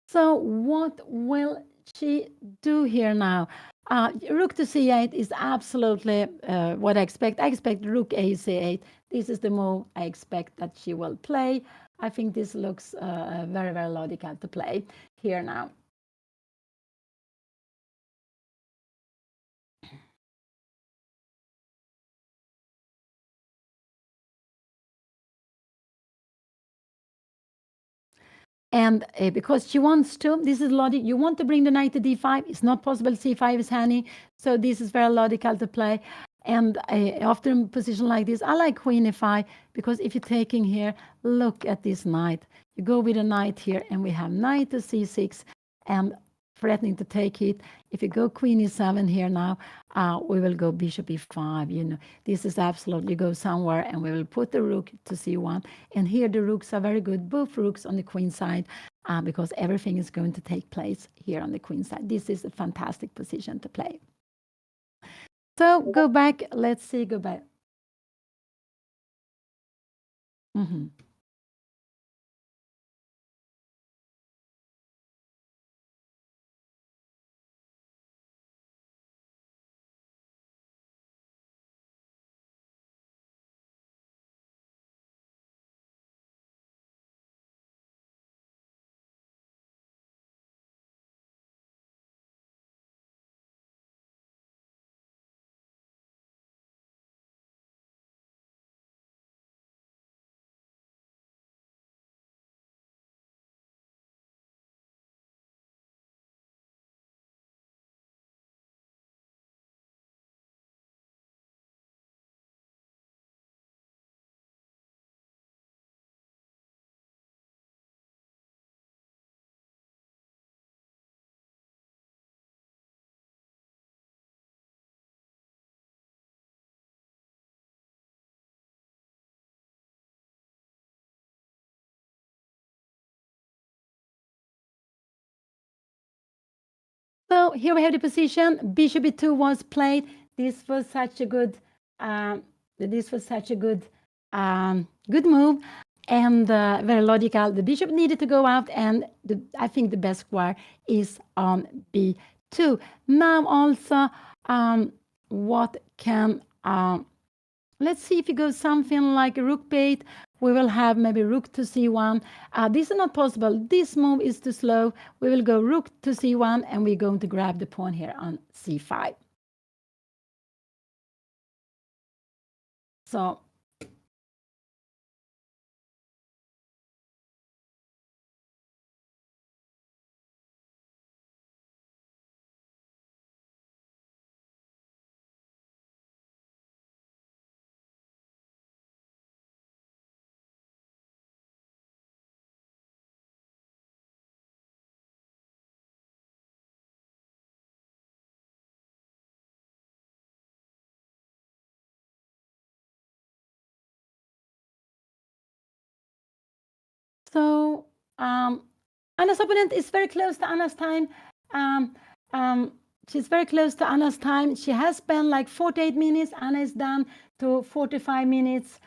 So what will she do here now? Rook to c8 is absolutely what I expect. I expect rook a c8. This is the move I expect that she will play. I think this looks very, very logical to play here now. And because she wants to, this is logic, you want to bring the knight to d5. It's not possible, c5 is hanging. So this is very logical to play. And after a position like this, I like queen e5, because if you're taking here, look at this knight. You go with a knight here, and we have knight to c6, and threatening to take it. If you go queen e7 here now, we will go bishop e5. You know, this is absolutely go somewhere, and we will put the rook to c1. And here the rooks are very good, both rooks on the queen side, because everything is going to take place here on the queen side. This is a fantastic position to play. So go back. Let's see. Go back. Mm-hmm. here we have the position. Bishop e2 was played. This was such a good, good move, and very logical. The bishop needed to go out, and I think the best square is on b2. Now also, what can let's see if you go something like rook b8. We will have maybe rook to c1. This is not possible. This move is too slow. We will go rook to c1, and we're going to grab the pawn here on c5. So Anna's opponent is very close to Anna's time. She's very close to Anna's time. She has spent like 48 minutes. Anna is down to 45 minutes.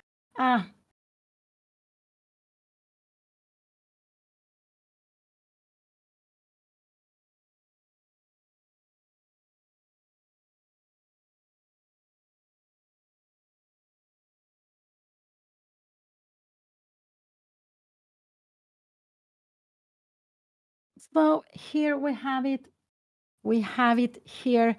So here we have it. We have it here.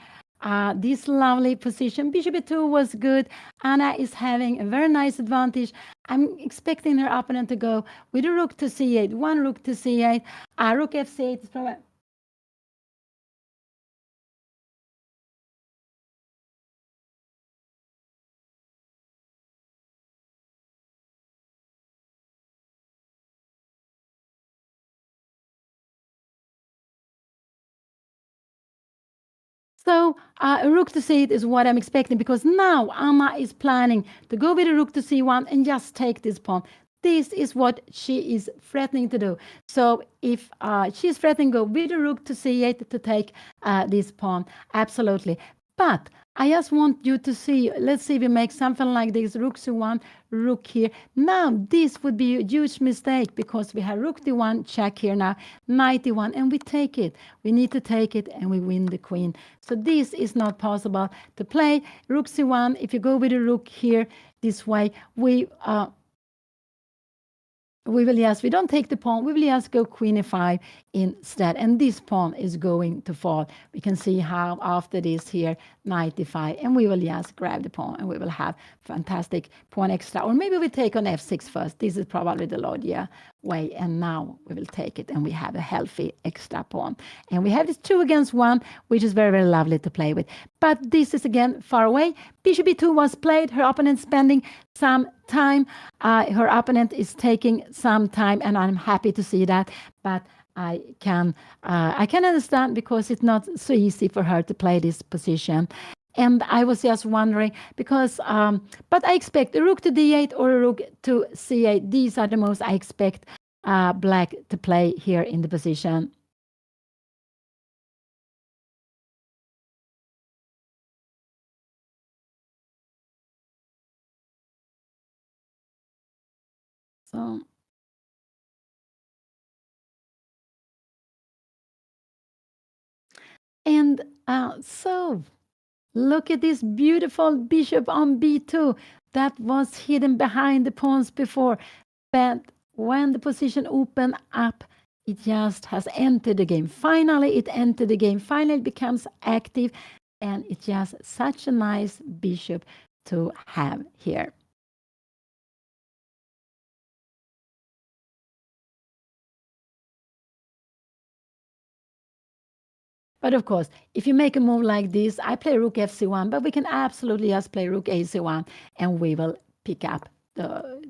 This lovely position. Bishop e2 was good. Anna is having a very nice advantage. I'm expecting her opponent to go with a rook to c8. One rook to c8. Rook f8 is probably... So rook to c8 is what I'm expecting, because now Anna is planning to go with a rook to c1 and just take this pawn. This is what she is threatening to do. So if she's threatening to go with a rook to c8 to take this pawn, absolutely. But I just want you to see, let's see if we make something like this, rook c1, rook here. Now, this would be a huge mistake, because we have rook d1, check here now, knight d1, and we take it. We need to take it, and we win the queen. So this is not possible to play. Rook c1, if you go with a rook here this way, we will just, we don't take the pawn, we will just go queen e5 instead, and this pawn is going to fall. We can see how after this here, knight e5, and we will just grab the pawn, and we will have fantastic pawn extra. Or maybe we take on f6 first. This is probably the logical way, and now we will take it, and we have a healthy extra pawn. And we have this 2 against 1, which is very, very lovely to play with. But this is again far away. Bishop e2 was played. Her opponent spending some time. Her opponent is taking some time, and I'm happy to see that. But I can understand, because it's not so easy for her to play this position. And I was just wondering, because, but I expect a rook to d8 or a rook to c8. These are the most I expect black to play here in the position. So, and so look at this beautiful bishop on b2 that was hidden behind the pawns before. But when the position opened up, it just has entered the game. Finally, it entered the game. Finally, it becomes active, and it's just such a nice bishop to have here. But of course, if you make a move like this, I play rook fc1, but we can absolutely just play rook ac1, and we will pick up the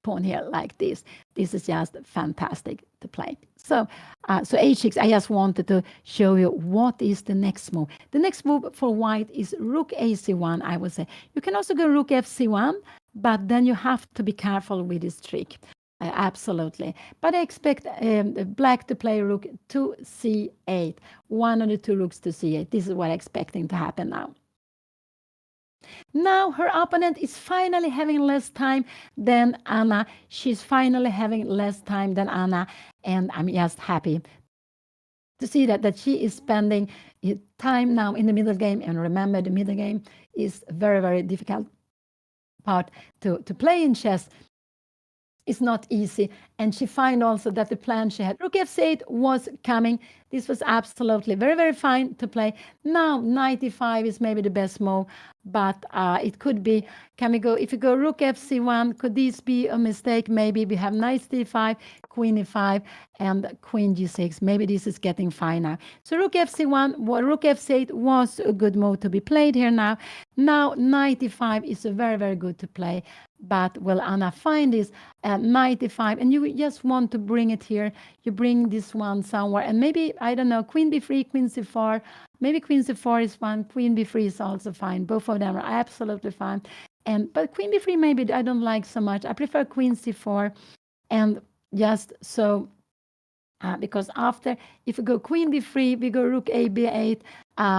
pawn here like this. This is just fantastic to play. So, so h6, I just wanted to show you what is the next move. The next move for white is rook ac1, I would say. You can also go rook fc1, but then you have to be careful with this trick. Absolutely. But I expect black to play rook to c8. One of the two rooks to c8. This is what I'm expecting to happen now. Now her opponent is finally having less time than Anna. She's finally having less time than Anna. And I'm just happy to see that she is spending time now in the middle game. And remember, the middle game is a very, very difficult part to play in chess. It's not easy. And she find also that the plan she had, rook f8, was coming. This was absolutely very, very fine to play. Now, knight e5 is maybe the best move, but it could be, can we go, if you go rook fc1, could this be a mistake? Maybe we have knight d5, queen e5, and queen g6. Maybe this is getting fine now. So rook fc1, rook f8 was a good move to be played here now. Now, knight e5 is a very, very good to play. But will Anna find this at knight e5? And you just want to bring it here. You bring this one somewhere. And maybe, I don't know, queen b3, queen c4. Maybe queen c4 is fine. Queen b3 is also fine. Both of them are absolutely fine. But queen b3 maybe I don't like so much. I prefer queen c4. And just so, because after, if we go queen b3, we go rook a b8.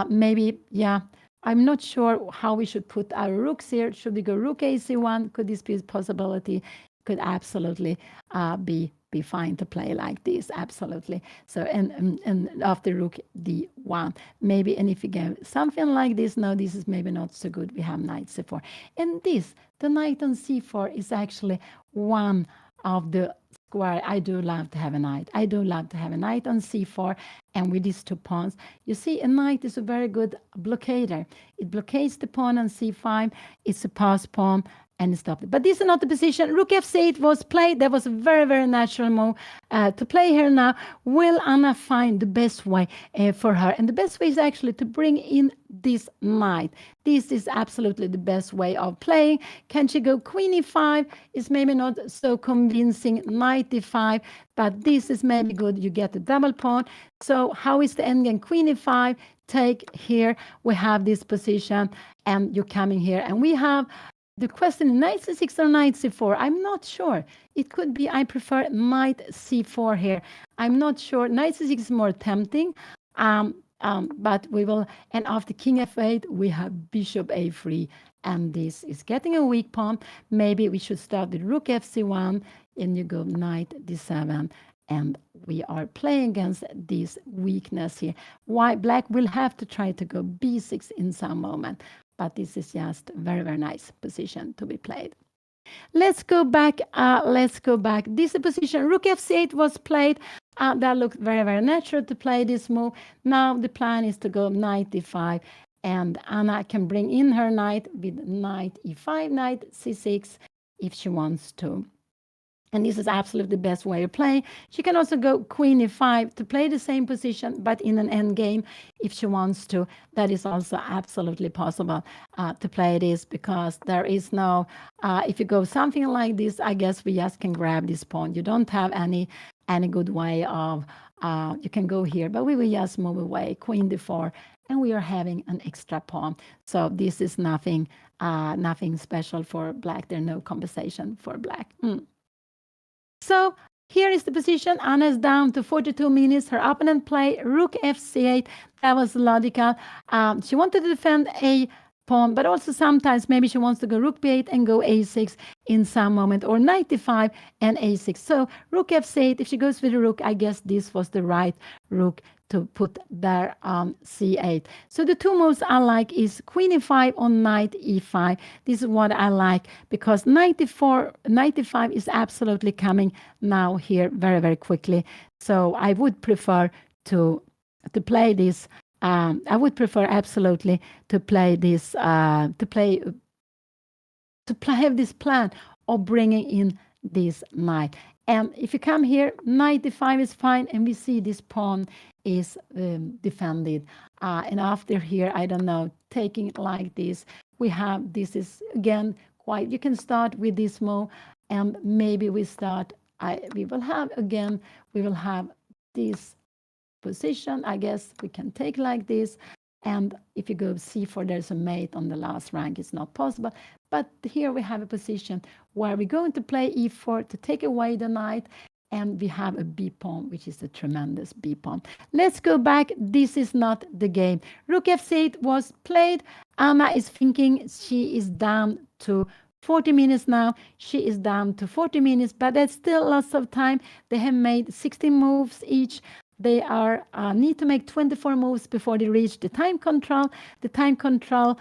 Maybe, yeah. I'm not sure how we should put our rooks here. Should we go rook ac1? Could this be a possibility? Could absolutely be fine to play like this. Absolutely. So and after rook d1, maybe. And if you get something like this, no, this is maybe not so good. We have knight c4, and this, the knight on c4, is actually one of the square. I do love to have a knight. I do love to have a knight on c4, and with these two pawns, you see, a knight is a very good blockader. It blockades the pawn on c5. It's a pass pawn, and it stopped it. But this is not the position. Rook f8 was played. That was a very, very natural move to play here now. Will Anna find the best way for her? And the best way is actually to bring in this knight. This is absolutely the best way of playing. Can she go queen e5? It's maybe not so convincing. Knight e5, but this is maybe good. You get the double pawn. So how is the endgame? Queen e5, take here. We have this position, and you're coming here, and we have the question, knight c6 or knight c4. I'm not sure. It could be, I prefer knight c4 here. I'm not sure. Knight c6 is more tempting. But we will, and after king f8, we have bishop a3, and this is getting a weak pawn. Maybe we should start with rook fc1, and you go knight d7, and we are playing against this weakness here. Why black will have to try to go b6 in some moment, but this is just a very, very nice position to be played. Let's go back. This position, rook f8 was played. That looked very, very natural to play this move. Now the plan is to go knight e5, and Anna can bring in her knight with knight e5, knight c6 if she wants to. And this is absolutely the best way of playing. She can also go queen e5 to play the same position, but in an end game if she wants to. That is also absolutely possible to play this, because there is no, if you go something like this, I guess we just can grab this pawn. You don't have any good way of, you can go here, but we will just move away, queen d4, and we are having an extra pawn. So this is nothing special for black. There's no compensation for black. So here is the position. Anna is down to 42 minutes. Her opponent play rook fc8. That was logical. She wanted to defend a pawn, but also sometimes maybe she wants to go rook b8 and go a6 in some moment, or knight d5 and a6. So rook f8, if she goes with the rook, I guess this was the right rook to put there on c8. So the two moves I like is queen e5 on knight e5. This is what I like, because knight e5 is absolutely coming now here very, very quickly. So I would prefer to play this. I would prefer absolutely to play this, have this plan of bringing in this knight. And if you come here, knight d5 is fine, and we see this pawn is defended. And after here, I don't know, taking it like this, we have, this is again quite, you can start with this move, and maybe we start, we will have this position. I guess we can take like this, and if you go c4, there's a mate on the last rank. It's not possible, But here we have a position where we're going to play e4 to take away the knight, and we have a b pawn, which is a tremendous b pawn. Let's go back. This is not the game. Rook f8 was played. Anna is thinking she is down to 40 minutes now. She is down to 40 minutes, but there's still lots of time. They have made 16 moves each. They are need to make 24 moves before they reach the time control. The time control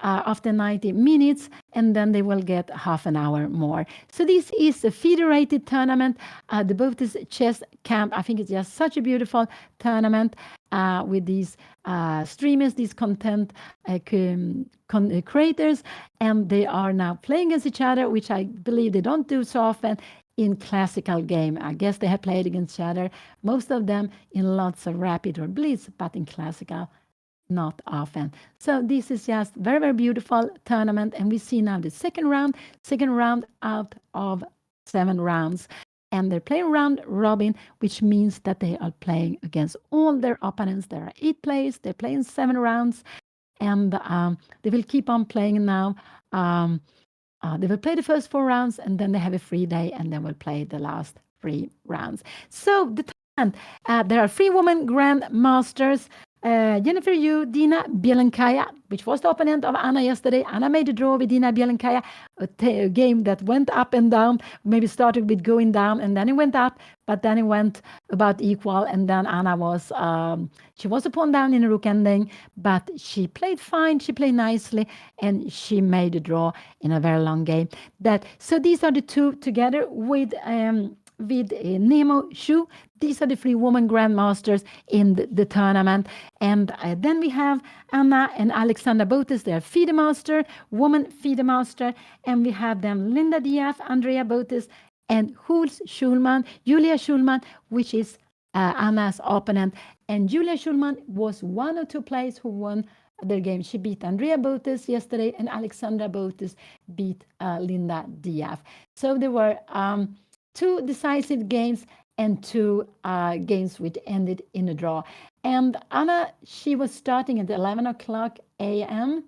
after 90 minutes, and then they will get half an hour more. So this is a federated tournament, the BOTEZ Chess Camp. I think it's just such a beautiful tournament with these streamers, these content creators, and they are now playing against each other, which I believe they don't do so often in classical game. I guess they have played against each other, most of them in lots of rapid or blitz, but in classical, not often. So this is just very, very beautiful tournament. And we see now the second round out of 7 rounds. And they're playing round robin, which means that they are playing against all their opponents. There are 8 players. They're playing 7 rounds. And they will keep on playing now. They will play the first 4 rounds, and then they have a free day, and then we'll play the last 3 rounds. So the tournament, there are 3 women grandmasters. Jennifer Yu, Dina Bielenkaya, which was the opponent of Anna yesterday. Anna made a draw with Dina Bielenkaya, a game that went up and down, maybe started with going down, and then it went up, but then it went about equal, and then Anna was, she was a pawn down in a rook ending, but she played fine, she played nicely, and she made a draw in a very long game. So these are the 2 together with Nemo Shu. These are the 3 women grandmasters in the tournament. And then we have Anna and Alexandra BOTEZ. They are FIDE master, woman FIDE master. And we have them Linda Diaz, Andrea BOTEZ, and Julia Schulman, which is Anna's opponent. And Julia Schulman was one of 2 players who won their game. She beat Andrea BOTEZ yesterday, and Alexandra BOTEZ beat Linda Diaz. So there were 2 decisive games and 2 games which ended in a draw. And Anna, she was starting at 11 o'clock a.m.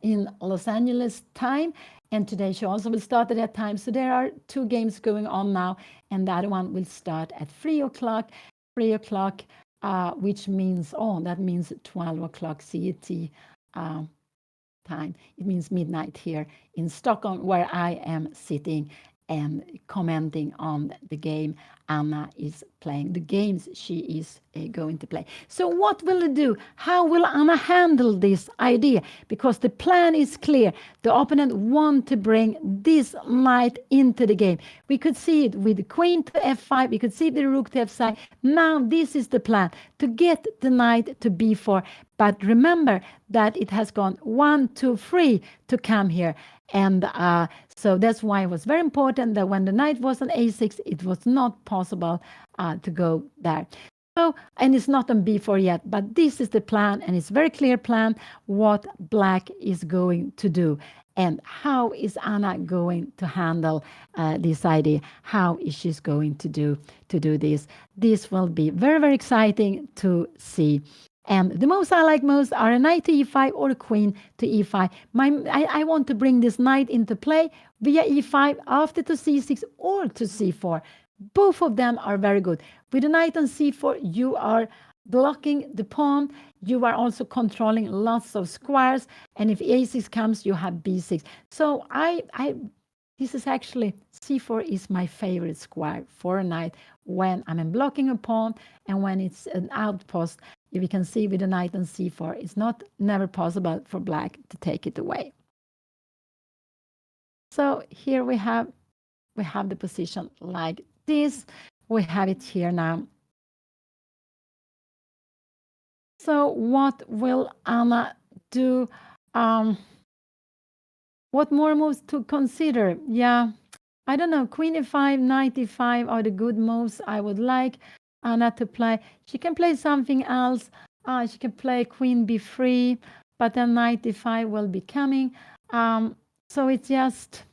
In Los Angeles time. And today she also will start at that time. So there are 2 games going on now. And the other one will start at 3 o'clock, which means, that means 12 o'clock CET time. It means midnight here in Stockholm, where I am sitting and commenting on the game Anna is playing, the games she is going to play. So what will it do? How will Anna handle this idea? Because the plan is clear. The opponent want to bring this knight into the game. We could see it with the queen to f5. We could see the rook to f6. Now this is the plan, to get the knight to b4. But remember that it has gone 1, 2, 3 to come here. And so that's why it was very important that when the knight was on a6, it was not possible to go there. So, and it's not on b4 yet, but this is the plan, and it's a very clear plan what black is going to do. And how is Anna going to handle this idea? How is she going to do this? This will be very, very exciting to see. And the moves I like most are a knight to e5 or a queen to e5. I want to bring this knight into play via e5, after to c6 or to c4. Both of them are very good. With a knight on c4, you are blocking the pawn. You are also controlling lots of squares. And if a6 comes, you have b6. So this is actually, c4 is my favorite square for a knight when I'm blocking a pawn and when it's an outpost. We can see with the knight on c4, it's never possible for black to take it away. So here we have the position like this. We have it here now. So what will Anna do? What more moves to consider? Yeah, I don't know. Queen e5, knight e5 are the good moves I would like Anna to play. She can play something else. She can play queen b3, but then knight e5 will be coming. So it's just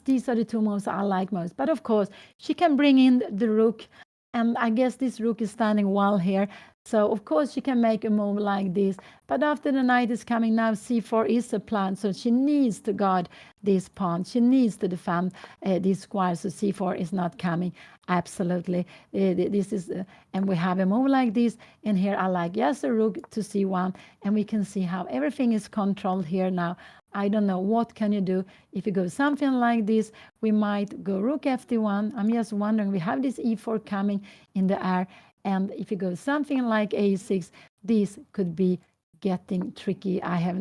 these are the 2 moves I like most. But of course, she can bring in the rook, and I guess this rook is standing well here. So of course she can make a move like this, but after the knight is coming now, c4 is a plan, so she needs to guard this pawn. She needs to defend this square, so c4 is not coming. Absolutely, this is, and we have a move like this, and here I like yes a rook to c1, and we can see how everything is controlled here now. I don't know what can you do if you go something like this. We might go rook ft1. I'm just wondering. We have this e4 coming in the air. And if you go something like a6, this could be getting tricky. I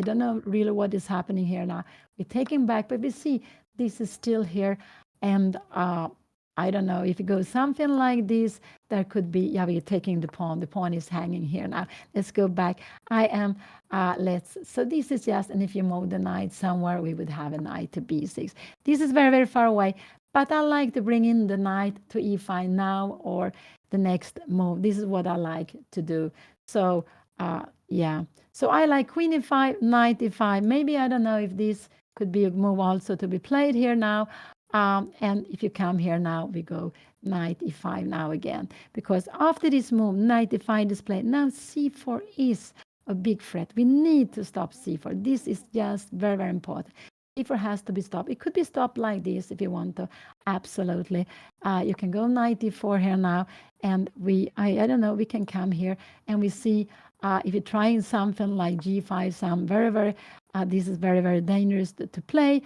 don't know really what is happening here now. We're taking back, but we see this is still here. And I don't know if you go something like this, there could be, yeah, we're taking the pawn. The pawn is hanging here now. Let's go back. So this is just, and if you move the knight somewhere, we would have a knight to b6. This is very, very far away. But I like to bring in the knight to e5 now or the next move. This is what I like to do. So yeah. So I like queen e5, knight e5. Maybe I don't know if this could be a move also to be played here now. And if you come here now, we go knight e5 now again. Because after this move, knight e5 is played. Now c4 is a big threat. We need to stop c4. This is just very, very important. C4 has to be stopped. It could be stopped like this if you want to. Absolutely. You can go knight e4 here now. And I don't know, we can come here and we see if you're trying something like g5, some this is very, very dangerous to play.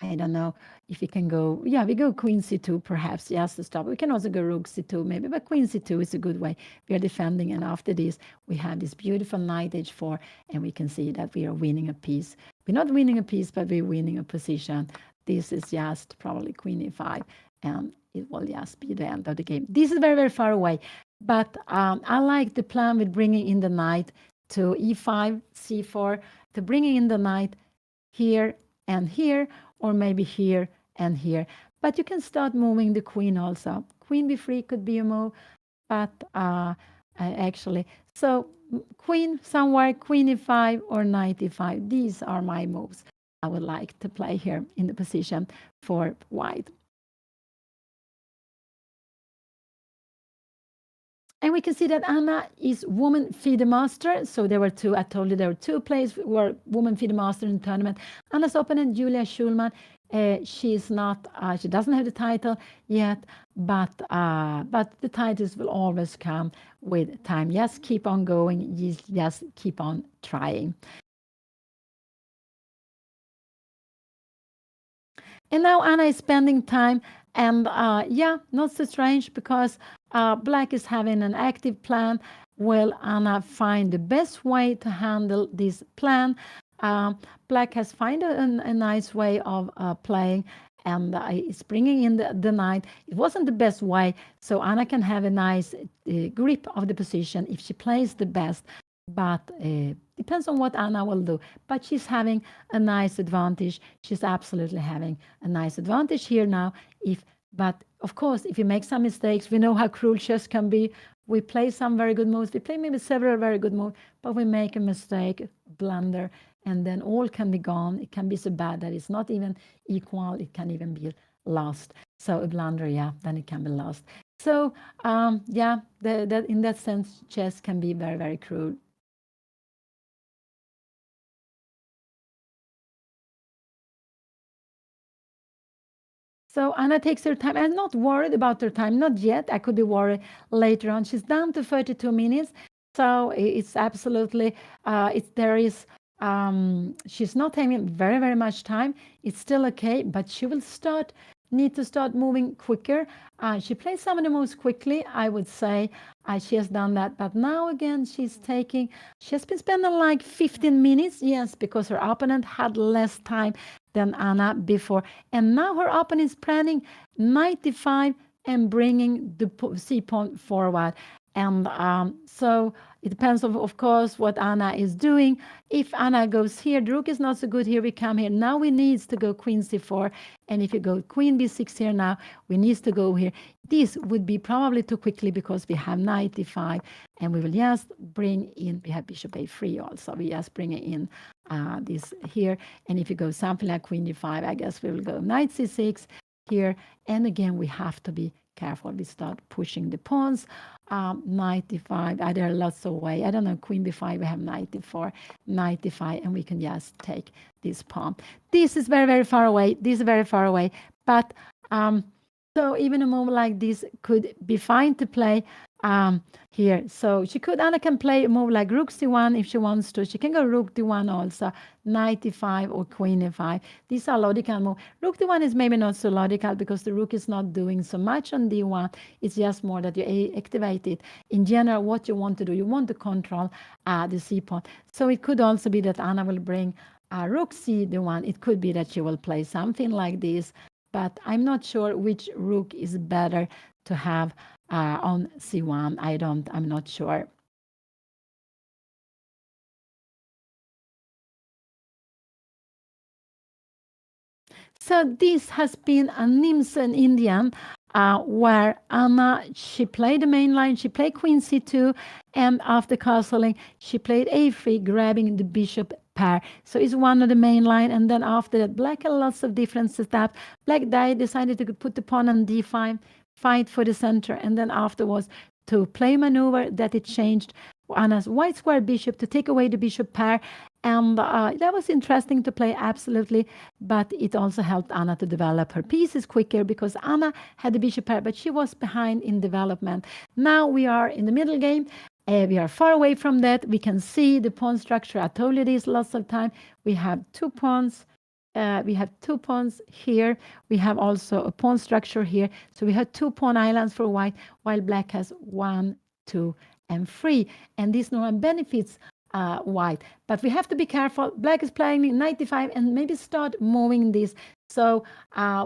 I don't know if we can go, yeah, we go queen c2 perhaps, just to stop. We can also go rook c2 maybe, but queen c2 is a good way. We are defending, and after this, we have this beautiful knight h4, and we can see that we are winning a piece. We're not winning a piece, but we're winning a position. This is just probably queen e5, and it will just be the end of the game. This is very, very far away, but I like the plan with bringing in the knight to e5, c4, to bringing in the knight here and here, or maybe here and here. But you can start moving the queen also. Queen b3 could be a move, but actually, so queen somewhere, queen e5 or knight e5. These are my moves I would like to play here in the position for white. And we can see that Anna is woman FIDE master. So there were two, I told you there were two players who were woman FIDE master in the tournament. Anna's opponent, Julia Schulman, she's not, she doesn't have the title yet, but the titles will always come with time. Just keep on going, just keep on trying. And now Anna is spending time, and yeah, not so strange because Black is having an active plan. Will Anna find the best way to handle this plan? Black has found a nice way of playing, and is bringing in the knight. It wasn't the best way, so Anna can have a nice grip of the position if she plays the best. But depends on what Anna will do. But she's having a nice advantage. She's absolutely having a nice advantage here now. But of course, if you make some mistakes, we know how cruel chess can be. We play some very good moves. We play maybe several very good moves, but we make a mistake, blunder, and then all can be gone. It can be so bad that it's not even equal. It can even be lost. So a blunder, yeah, then it can be lost. So yeah, that in that sense, chess can be very, very cruel. So Anna takes her time. I'm not worried about her time, not yet. I could be worried later on. She's down to 32 minutes, so it's absolutely. She's not having very, very much time. It's still okay, but she will need to start moving quicker. She plays some of the moves quickly, I would say. She has done that, but now again she has been spending like 15 minutes, yes, because her opponent had less time than Anna before. And now her opponent is planning 95 and bringing the C pawn forward. And so it depends, of course, what Anna is doing. If Anna goes here, the rook is not so good here. We come here. Now we need to go queen c4. And if you go queen b6 here now, we need to go here. This would be probably too quickly because we have knight e5. And we will just bring in, we have bishop a3 also. We just bring in this here. And if you go something like queen d5, I guess we will go knight c6 here. And again, we have to be careful. We start pushing the pawns. Knight d5. There are lots of ways. I don't know. Queen b5. We have knight d4, knight d5, and we can just take this pawn. This is very, very far away. This is very far away. But so even a move like this could be fine to play here. So Anna can play a move like rook c1 if she wants to. She can go rook d1 also, knight d5 or queen e5. These are logical moves. Rook d1 is maybe not so logical because the rook is not doing so much on d1. It's just more that you activate it. In general, what you want to do, you want to control the c pawn. So it could also be that Anna will bring rook c d1. It could be that she will play something like this, but I'm not sure which rook is better to have on c1. I'm not sure. So this has been a Nimson Indian where Anna, she played the main line, she played queen c2, and after castling, she played a3, grabbing the bishop pair. So it's one of the main line, and then after that, Black had lots of different setups. Black decided to put the pawn on d5, fight for the center, and then afterwards to play maneuver that it changed Anna's white square bishop to take away the bishop pair. And that was interesting to play, absolutely. But it also helped Anna to develop her pieces quicker because Anna had the bishop pair, but she was behind in development. Now we are in the middle game. We are far away from that. We can see the pawn structure. I told you this lots of time. We have two pawns. We have two pawns here. We have also a pawn structure here. So we have two pawn islands for white, while black has 1, 2, and 3. And this no one benefits white. But we have to be careful. Black is playing 95 and maybe start moving this. So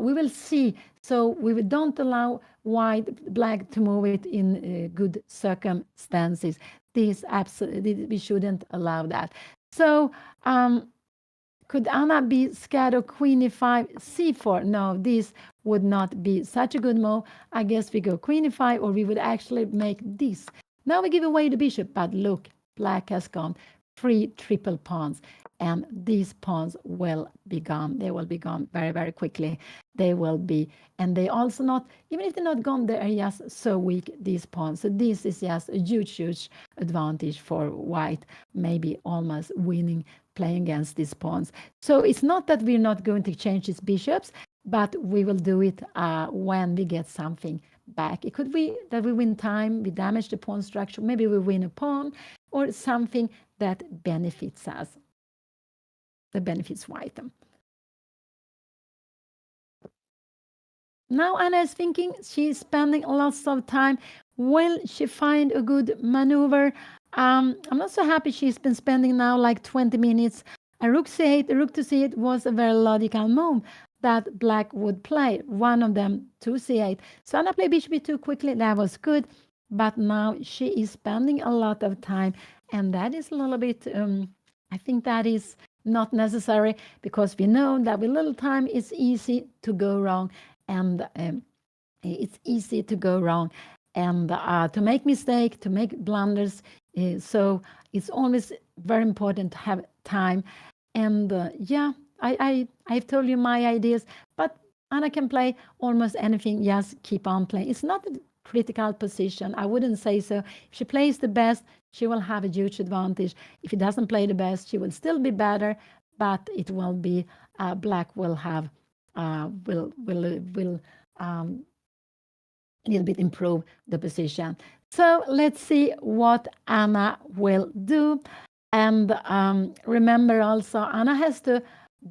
we will see. So we don't allow black to move it in good circumstances. This absolutely, we shouldn't allow that. So could Anna be scared of queen e5, c4? No, this would not be such a good move. I guess we go queen e5, or we would actually make this. Now we give away the bishop, but look, black has gone 3 triple pawns, and these pawns will be gone. They will be gone very, very quickly. They will be, and they also not, even if they're not gone, they are just so weak, these pawns. So this is just a huge, huge advantage for white, maybe almost winning playing against these pawns. So it's not that we're not going to change these bishops, but we will do it when we get something back. It could be that we win time, we damage the pawn structure, maybe we win a pawn, or something that benefits us, that benefits white. Now Anna is thinking, she's spending lots of time. Will she find a good maneuver? I'm not so happy she's been spending now like 20 minutes. A rook c8, a rook to c8 was a very logical move that black would play. One of them to c8. So Anna played bishop e2 quickly. That was good. But now she is spending a lot of time. And that is a little bit, I think that is not necessary because we know that with little time it's easy to go wrong. And it's easy to go wrong and to make mistake, to make blunders. So it's always very important to have time. And yeah, I've told you my ideas, but Anna can play almost anything. Just keep on playing. It's not a critical position. I wouldn't say so. If she plays the best, she will have a huge advantage. If she doesn't play the best, she will still be better, but it will be black will have will a little bit improve the position. So let's see what Anna will do. And remember also, Anna has the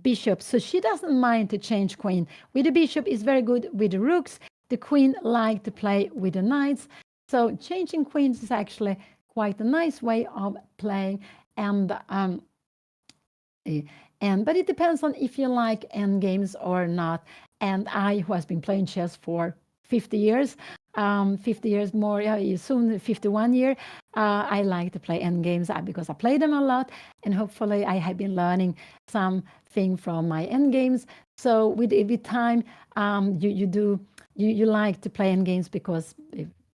bishop, so she doesn't mind to change queen. With the bishop is very good with the rooks. The queen like to play with the knights. So changing queens is actually quite a nice way of playing. And but it depends on if you like endgames or not. And I, who has been playing chess for 50 years, 50 years more, yeah, soon 51 year, I like to play endgames because I play them a lot, and hopefully I have been learning something from my endgames. So with time, you like to play endgames because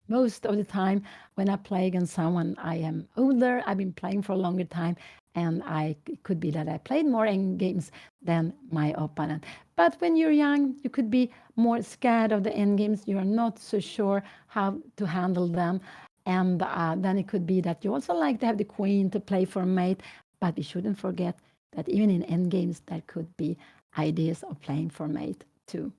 most of the time when I play against someone, I am older, I've been playing for a longer time, and it could be that I played more end games than my opponent. But when you're young, you could be more scared of the end games. You are not so sure how to handle them. And then it could be that you also like to have the queen to play for mate. But we shouldn't forget that even in end games, there could be ideas of playing for mate too.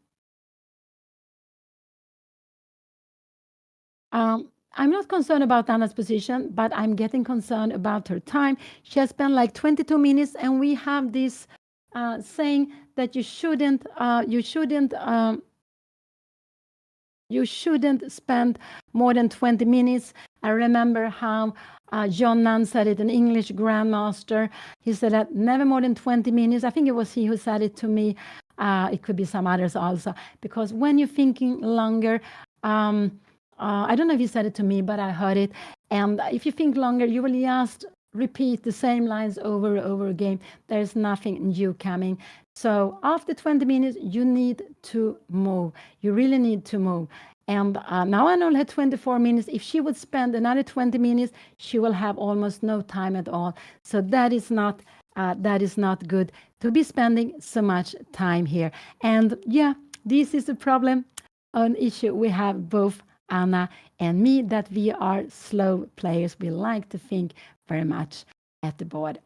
I'm not concerned about Anna's position, but I'm getting concerned about her time. She has spent like 22 minutes, and we have this saying that you shouldn't spend more than 20 minutes. I remember how John Nunn said it, an English grandmaster. He said that never more than 20 minutes. I think it was he who said it to me. It could be some others also, because when you're thinking longer, I don't know if he said it to me, but I heard it. And if you think longer, you will just repeat the same lines over and over again. There's nothing new coming. So after 20 minutes, you need to move. You really need to move. And now Anna only had 24 minutes. If she would spend another 20 minutes, she will have almost no time at all. So that is not good to be spending so much time here. And yeah, this is a problem, an issue we have both Anna and me, that we are slow players. We like to think very much at the board.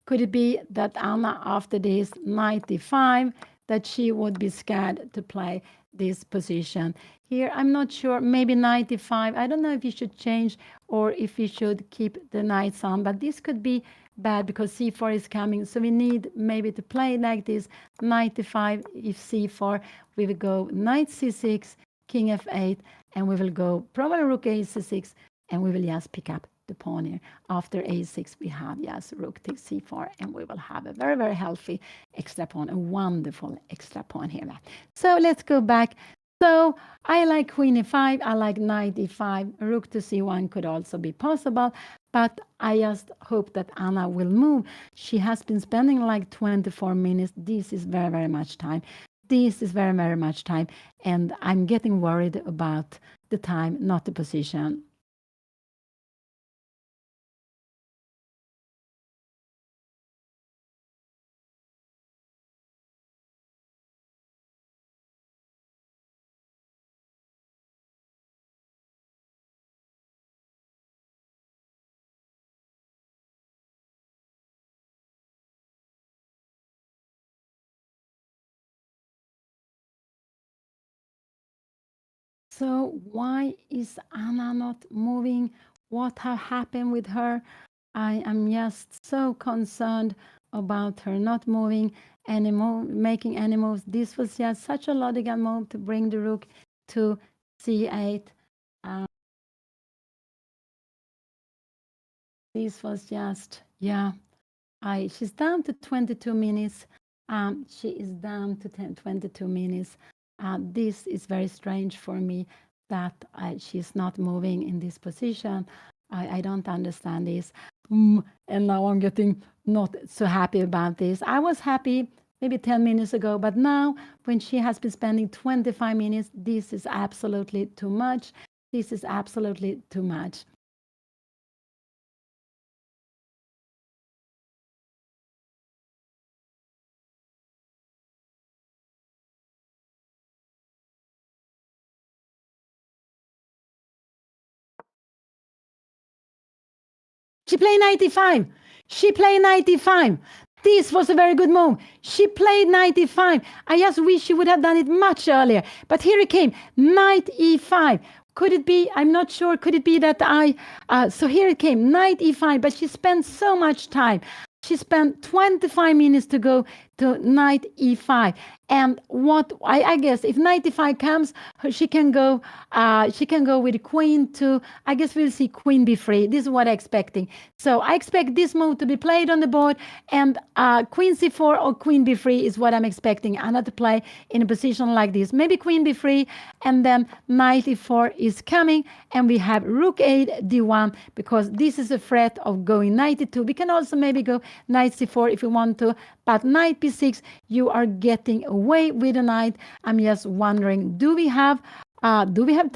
Could it be that Anna, after this 95, that she would be scared to play this position? Here, I'm not sure, maybe 95. I don't know if you should change or if you should keep the knights on, but this could be bad because c4 is coming. So we need maybe to play like this, 95. If c4, we will go knight c6, king f8, and we will go probably rook a c6, and we will just pick up the pawn here. After a6, we have yes, rook takes c4, and we will have a very, very healthy extra pawn, a wonderful extra pawn here. So let's go back. So I like queen e5, I like knight e5, rook to c1 could also be possible, but I just hope that Anna will move. She has been spending like 24 minutes. This is very, very much time. This is very, very much time, and I'm getting worried about the time, not the position. So why is Anna not moving? What have happened with her? I am just so concerned about her not moving any move, making any moves. This was just such a logical move to bring the rook to c8. This was just, yeah. She's down to 22 minutes. She is down to 22 minutes. This is very strange for me that she's not moving in this position. I don't understand this. And now I'm getting not so happy about this. I was happy maybe 10 minutes ago, but now when she has been spending 25 minutes, this is absolutely too much. This is absolutely too much. She played 95. She played 95. This was a very good move. She played 95. I just wish she would have done it much earlier. But here it came, knight e5. Could it be, I'm not sure, could it be that so here it came, knight e5, but she spent so much time. She spent 25 minutes to go to knight e5. And what I guess if knight e5 comes, she can go with queen to, I guess we'll see queen b3. This is what I'm expecting. So I expect this move to be played on the board, and queen c4 or queen b3 is what I'm expecting Anna to play in a position like this. Maybe queen b3, and then knight e4 is coming, and we have rook 8 d1, because this is a threat of going knight e2. We can also maybe go knight c4 if we want to, but knight b6, you are getting a away with the knight. I'm just wondering, do we have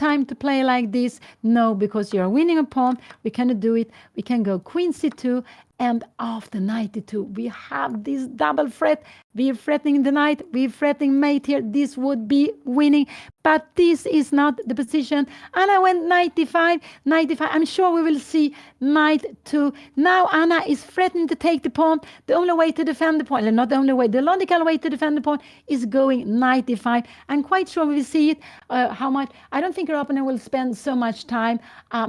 time to play like this? No, because you're winning a pawn. We cannot do it. We can go queen c2, and after knight e2, we have this double threat. We're threatening the knight. We're threatening mate here. This would be winning, but this is not the position. Anna went knight d5, knight d5. I'm sure we will see knight 2. Now Anna is threatening to take the pawn. The only way to defend the pawn, not the only way, the logical way to defend the pawn is going knight d5. I'm quite sure we will see it. How much? I don't think your opponent will spend so much time,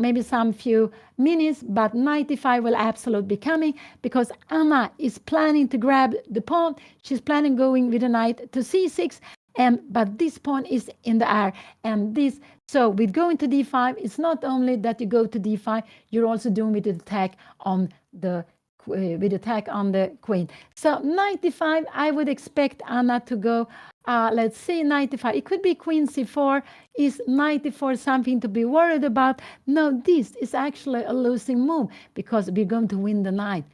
maybe some few minutes, but knight d5 will absolutely be coming because Anna is planning to grab the pawn. She's planning going with the knight to c6, but this pawn is in the air, and this. So with going to d5, it's not only that you go to d5, you're also doing with the attack on the queen. So knight d5, I would expect Anna to go. Let's see, knight d5. It could be queen c4. Is knight d4 something to be worried about? No, this is actually a losing move because we're going to win the knight.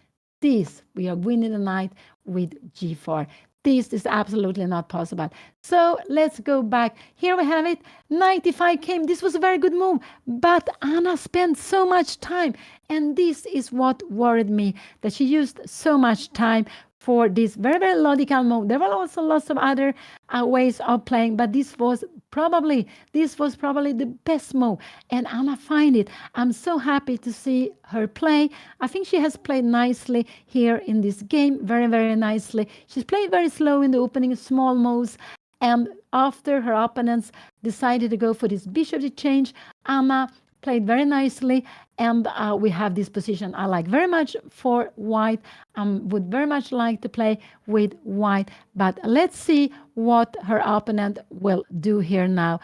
We are winning the knight with g4. This is absolutely not possible. So let's go back. Here we have it. Knight d5 came. This was a very good move, but Anna spent so much time, and this is what worried me, that she used so much time for this very, very logical move. There were also lots of other ways of playing, but this was probably the best move, and Anna find it. I'm so happy to see her play. I think she has played nicely here in this game, very, very nicely. She's played very slow in the opening, small moves, and after her opponents decided to go for this bishop exchange, Anna played very nicely, and we have this position I like very much for white. Would very much like to play with white, but let's see what her opponent will do here now.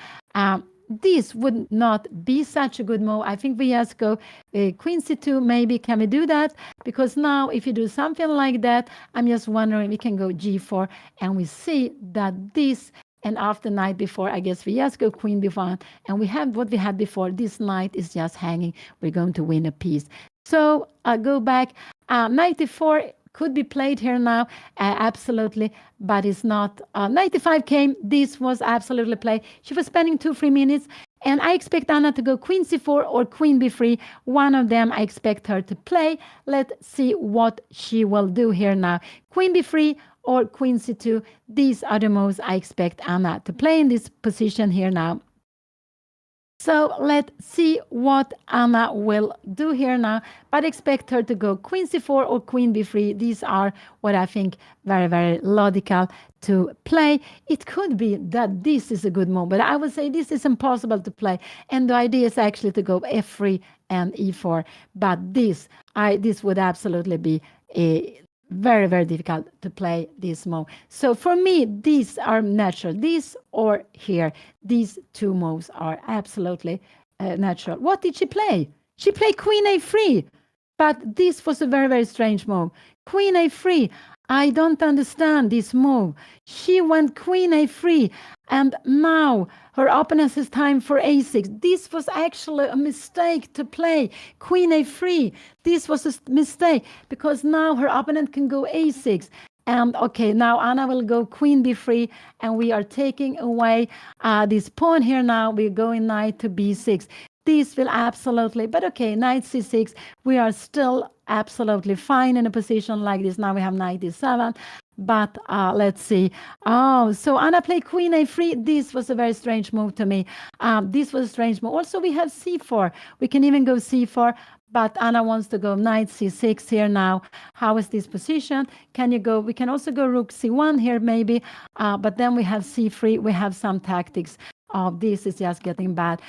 This would not be such a good move. I think we just go queen c2, maybe. Can we do that? Because now if you do something like that, I'm just wondering, we can go g4, and we see that this, and after knight before, I guess we just go queen b1, and we have what we had before. This knight is just hanging. We're going to win a piece. So go back. Knight d4 could be played here now, absolutely, but it's not. Knight d5 came. This was absolutely played. She was spending 2-3 minutes, and I expect Anna to go queen c4 or queen b3. One of them I expect her to play. Let's see what she will do here now. Queen b3 or queen c2. These are the moves I expect Anna to play in this position here now. So let's see what Anna will do here now, but expect her to go queen c4 or queen b3. These are what I think very, very logical to play. It could be that this is a good move, but I would say this is impossible to play, and the idea is actually to go f3 and e4, but this would absolutely be a very, very difficult to play this move. So for me, these are natural. This or here, these two moves are absolutely natural. What did she play? She played queen a3, but this was a very, very strange move. Queen a3. I don't understand this move. She went queen a3, and now her opponent has time for a6. This was actually a mistake to play queen a3. This was a mistake because now her opponent can go a6. And okay, now Anna will go queen b3, and we are taking away this pawn here now. We're going knight to b6. This will absolutely, but okay, knight c6. We are still absolutely fine in a position like this. Now we have knight d7. But let's see. Oh, so Anna played queen a3. This was a very strange move to me. This was a strange move. Also, we have c4. We can even go c4. But Anna wants to go knight c6 here now. How is this position? Can you go? We can also go rook c1 here maybe. But then we have c3. We have some tactics. Oh, this is just getting bad.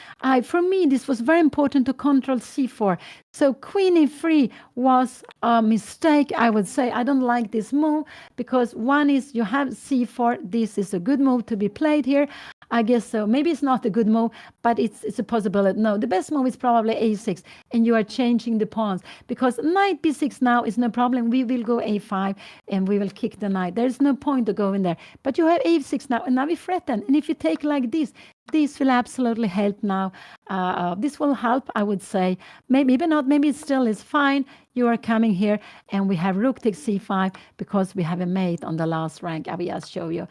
For me, this was very important to control c4. So queen e3 was a mistake, I would say. I don't like this move because one is you have c4. This is a good move to be played here. I guess so. Maybe it's not a good move, but it's a possibility. No, the best move is probably a6, and you are changing the pawns because knight b6 now is no problem. We will go a5, and we will kick the knight. There's no point to go in there. But you have a6 now, and now we threaten. And if you take like this will absolutely help now. This will help, I would say. Maybe not. Maybe it still is fine. you are coming here, and we have rook takes c5 because we have a mate on the last rank. I will just show you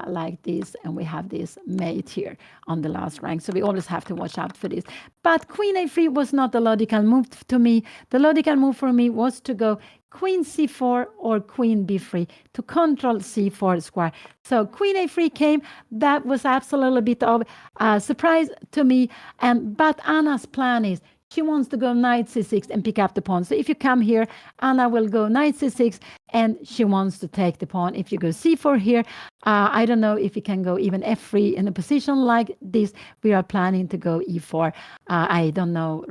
like this, and we have this mate here on the last rank. So we always have to watch out for this. But queen a3 was not the logical move to me. The logical move for me was to go queen c4 or queen b3 to control c4 square. So queen a3 came. That was absolutely a bit of a surprise to me. But Anna's plan is she wants to go knight c6 and pick up the pawn. So if you come here, Anna will go knight c6, and she wants to take the pawn. If you go c4 here, I don't know if you can go even f3 in a position like this. We are planning to go e4. I don't know.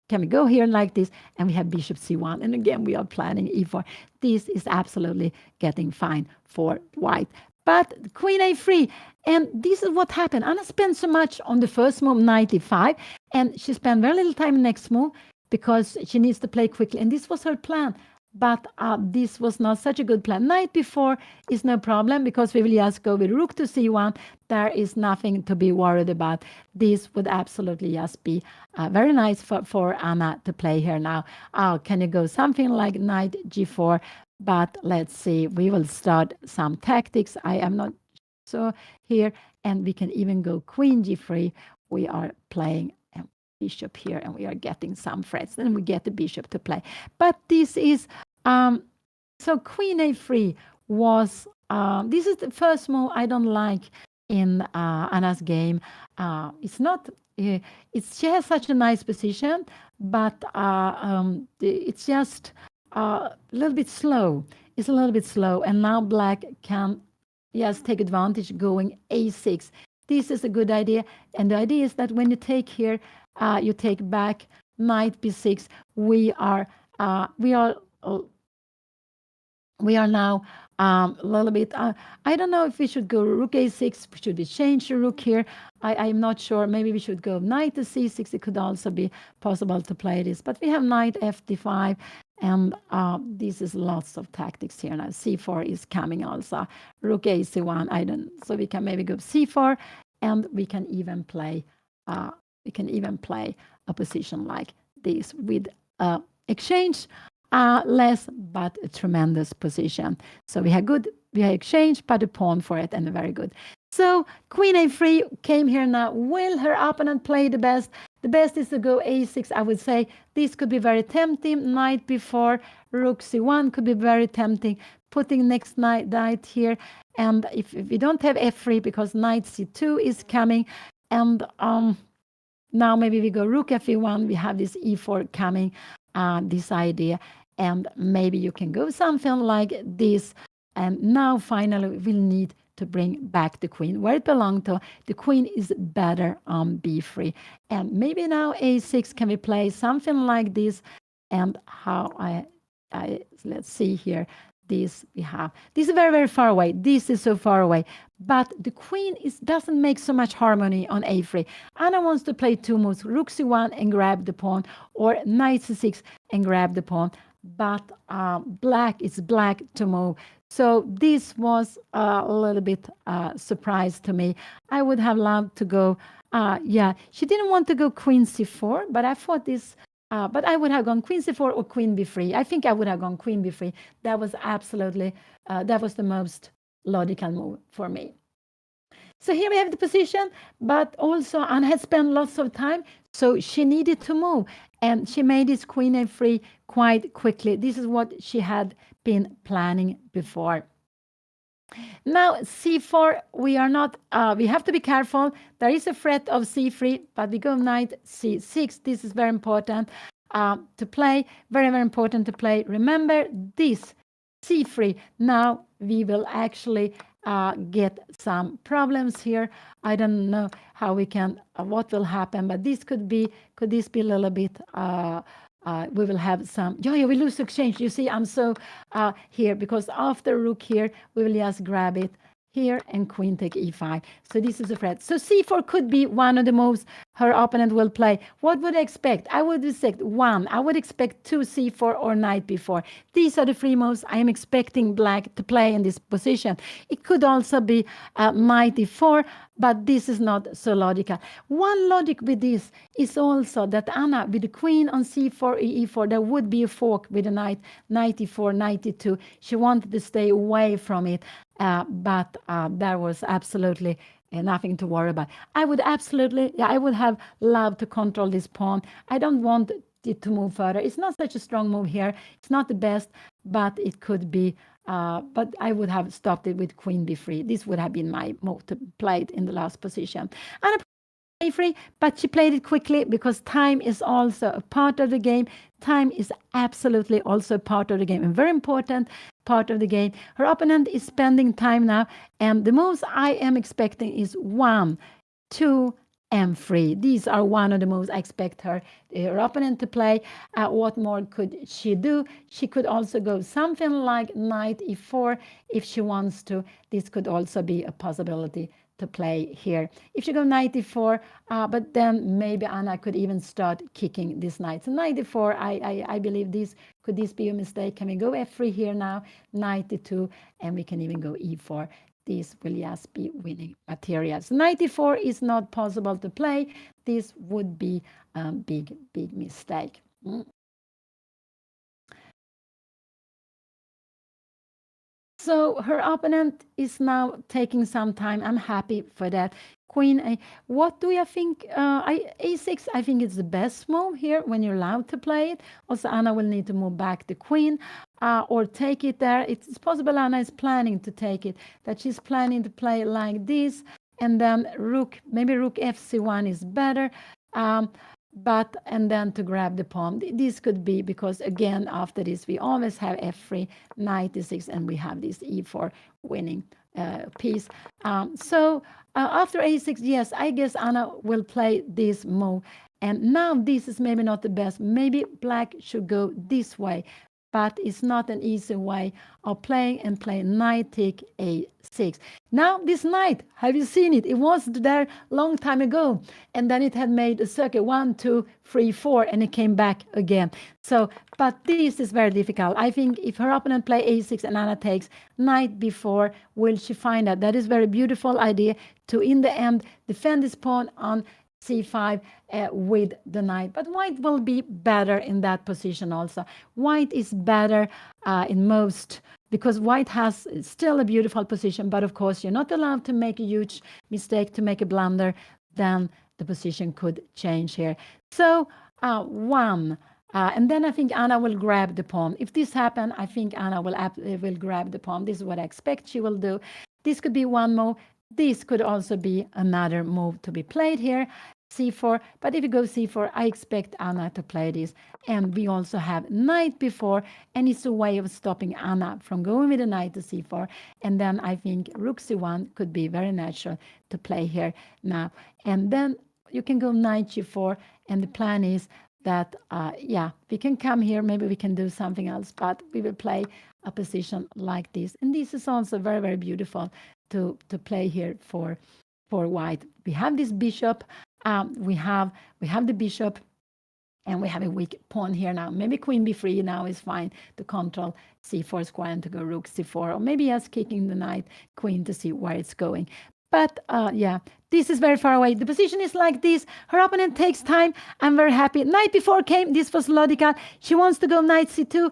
Can we go here like this? And we have bishop c1. And again, we are planning e4. This is absolutely getting fine for white. But queen a3, and this is what happened. Anna spent so much on the first move, knight e5, and she spent very little time next move because she needs to play quickly. And this was her plan. But this was not such a good plan. Knight b4 is no problem because we will just go with rook to c1. There is nothing to be worried about. This would absolutely just be very nice for Anna to play here now. Can you go something like knight g4? But let's see. We will start some tactics. I am not so here. And we can even go queen g3. We are playing bishop here, and we are getting some threats. Then we get the bishop to play. But this is so queen a3 was this is the first move I don't like in Anna's game. It's not she has such a nice position, but it's just a little bit slow. It's a little bit slow, and now black can just take advantage going a6. This is a good idea, and the idea is that when you take here, you take back knight b6. We are now a little bit. I don't know if we should go rook a6. Should we change the rook here? I'm not sure. Maybe we should go knight to c6. It could also be possible to play this. But we have knight fd5, and this is lots of tactics here now. c4 is coming also. Rook ac1. So we can maybe go c4, and we can even play. A position like this with exchange. Less, but a tremendous position. So we have exchange, but a pawn for it, and a very good. So queen a3 came here now. Will her opponent play the best? The best is to go a6, I would say. This could be very tempting. Knight b4, rook c1 could be very tempting. Putting next knight here. And if we don't have f3, because knight c2 is coming, and now maybe we go rook f1. We have this e4 coming, this idea. And maybe you can go something like this. And now finally we'll need to bring back the queen where it belonged to. The queen is better on b3. And maybe now a6, can we play something like this? And how let's see here. This we have. This is very, very far away. This is so far away. But the queen doesn't make so much harmony on a3. Anna wants to play two moves, rook c1 and grab the pawn, or knight c6 and grab the pawn. But black is black to move. So this was a little bit surprise to me. I would have loved to go, she didn't want to go queen c4, but I thought this, but I would have gone queen c4 or queen b3. I think I would have gone queen b3. That was absolutely, that was the most logical move for me. So here we have the position, but also Anna had spent lots of time, so she needed to move. And she made this queen a3 quite quickly. This is what she had been planning before. Now c4, we are not, we have to be careful. There is a threat of c3, but we go knight c6. This is very important to play, very, very important to play. Remember this, c3. Now we will actually get some problems here. I don't know how we can, what will happen, but this could this be a little bit, we will have some, we lose exchange. You see, I'm so here, because after rook here, we will just grab it here and queen take e5. So this is a threat. So c4 could be one of the moves her opponent will play. What would I expect? I would expect 1. I would expect 2 c4 or knight b4. These are the 3 moves I am expecting black to play in this position. It could also be knight e4, but this is not so logical. One logic with this is also that Anna, with the queen on c4, e4, there would be a fork with a knight, knight e4, knight e2. She wanted to stay away from it, but there was absolutely nothing to worry about. I would have loved to control this pawn. I don't want it to move further. It's not such a strong move here. It's not the best, but it could be. But I would have stopped it with queen b3. This would have been my move to play it in the last position. And free, but she played it quickly because time is also a part of the game. Time is absolutely also part of the game, a very important part of the game. Her opponent is spending time now, and the moves I am expecting is 1, 2, and 3. These are one of the moves I expect her opponent to play. What more could she do? She could also go something like knight e4 if she wants to. This could also be a possibility to play here. If she go knight e4, but then maybe Anna could even start kicking this knight. So knight e4, I believe could this be a mistake? Can we go f3 here now? Knight e2, and we can even go e4. This will just be winning material. So knight e4 is not possible to play. This would be a big mistake. So her opponent is now taking some time. I'm happy for that. Queen A. What do you think? A6, I think it's the best move here when you're allowed to play it. Also, Anna will need to move back the queen or take it there. It's possible Anna is planning to take it, that she's planning to play like this. And then maybe rook fc1 is better. And then to grab the pawn. This could be because, again, after this, we always have f3, knight e6, and we have this e4 winning piece. So after a6, yes, I guess Anna will play this move. And now this is maybe not the best. Maybe black should go this way. But it's not an easy way of playing and play knight take a6. Now this knight, have you seen it? It was there long time ago, and then it had made a circle 1, 2, 3, 4, and it came back again. So, but this is very difficult. I think if her opponent play a6 and Anna takes knight b4, will she find that? That is very beautiful idea to, in the end, defend this pawn on c5 with the knight. But white will be better in that position also. White is better in most, because white has still a beautiful position, but of course you're not allowed to make a huge mistake, to make a blunder, then the position could change here. So 1. And then I think Anna will grab the pawn. If this happens, I think Anna will grab the pawn. This is what I expect she will do. This could be one move. This could also be another move to be played here, c4. But if you go c4, I expect Anna to play this. And we also have knight b4, and it's a way of stopping Anna from going with the knight to c4. And then I think rook c1 could be very natural to play here now. And then you can go knight g4, and the plan is that, we can come here, maybe we can do something else, but we will play a position like this. And this is also very, very beautiful to play here for white. We have this bishop, we have the bishop, and we have a weak pawn here now. Maybe queen b3 now is fine to control c4 square and to go rook c4, or maybe just kicking the knight queen to see where it's going. But this is very far away. The position is like this. Her opponent takes time. I'm very happy. Knight b4 came. This was logical. She wants to go knight c2,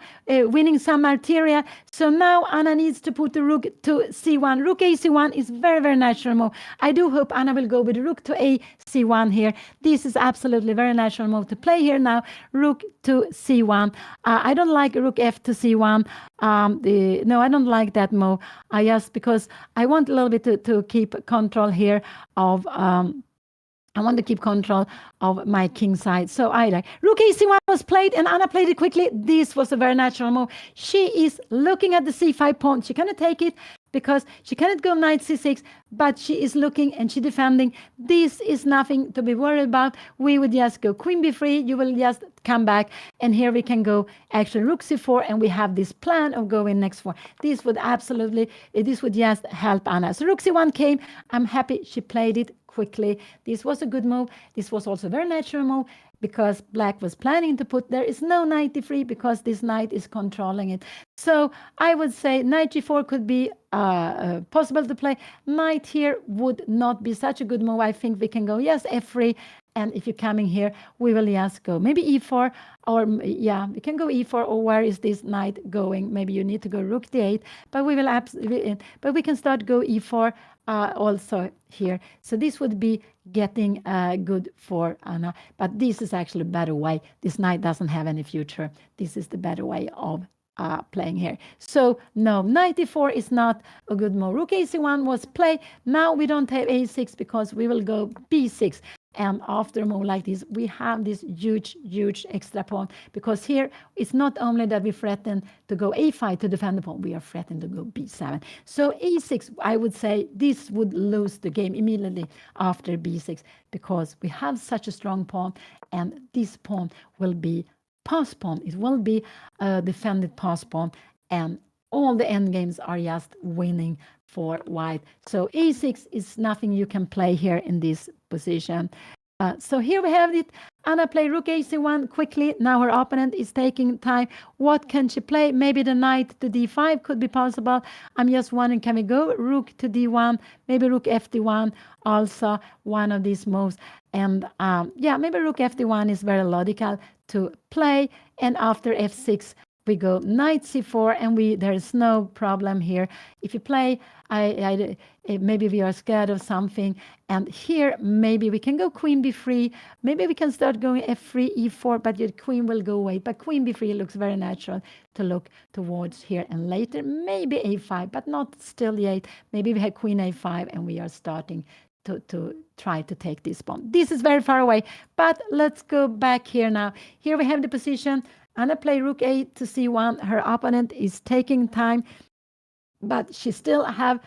winning some material. So now Anna needs to put the rook to c1. Rook a c1 is very, very natural move. I do hope Anna will go with rook to a c1 here. This is absolutely very natural move to play here now. Rook to c1. I don't like rook f to c1. No, I don't like that move. Because I want a little bit to keep control here of I want to keep control of my king side. So I like rook a c1 was played, and Anna played it quickly. This was a very natural move. She is looking at the c5 pawn. She cannot take it because she cannot go knight c6, but she is looking and she defending. This is nothing to be worried about. We would just go queen b3. You will just come back, and here we can go actually rook c4, and we have this plan of going next 4. This would just help Anna. So rook c1 came. I'm happy she played it quickly. This was a good move. This was also a very natural move because black was planning to put, there is no knight d3 because this knight is controlling it. So I would say knight g4 could be possible to play. Knight here would not be such a good move. I think we can go, yes, f3. And if you're coming here, we will just go maybe e4, or yeah, we can go e4, or where is this knight going? Maybe you need to go rook d8, but we will but we can start go e4 also here. So this would be getting good for Anna, but this is actually a better way. This knight doesn't have any future. This is the better way of playing here. So no, knight e4 is not a good move. Rook ac1 was play. Now we don't have a6 because we will go b6. And after a move like this, we have this huge extra pawn, because here it's not only that we threaten to go a5 to defend the pawn, we are threatening to go b7. So e6, I would say this would lose the game immediately after b6, because we have such a strong pawn, and this pawn will be pass pawn. It will be a defended pass pawn, and all the endgames are just winning for white. So e6 is nothing you can play here in this position. So here we have it. Anna played rook ac1 quickly. Now her opponent is taking time. What can she play? Maybe the knight to d5 could be possible. I'm just wondering, can we go rook to d1? Maybe rook fd1, also one of these moves. And yeah, maybe rook fd1 is very logical to play. And after f6, we go knight c4, and there's no problem here. If you play, maybe we are scared of something, and here maybe we can go queen b3. Maybe we can start going f3, e4, but your queen will go away. But queen b3 looks very natural to look towards here, and later maybe a5, but not still yet. Maybe we have queen a5, and we are starting to try to take this pawn. This is very far away, but let's go back here now. Here we have the position. Anna play rook a to c1. Her opponent is taking time, but she still has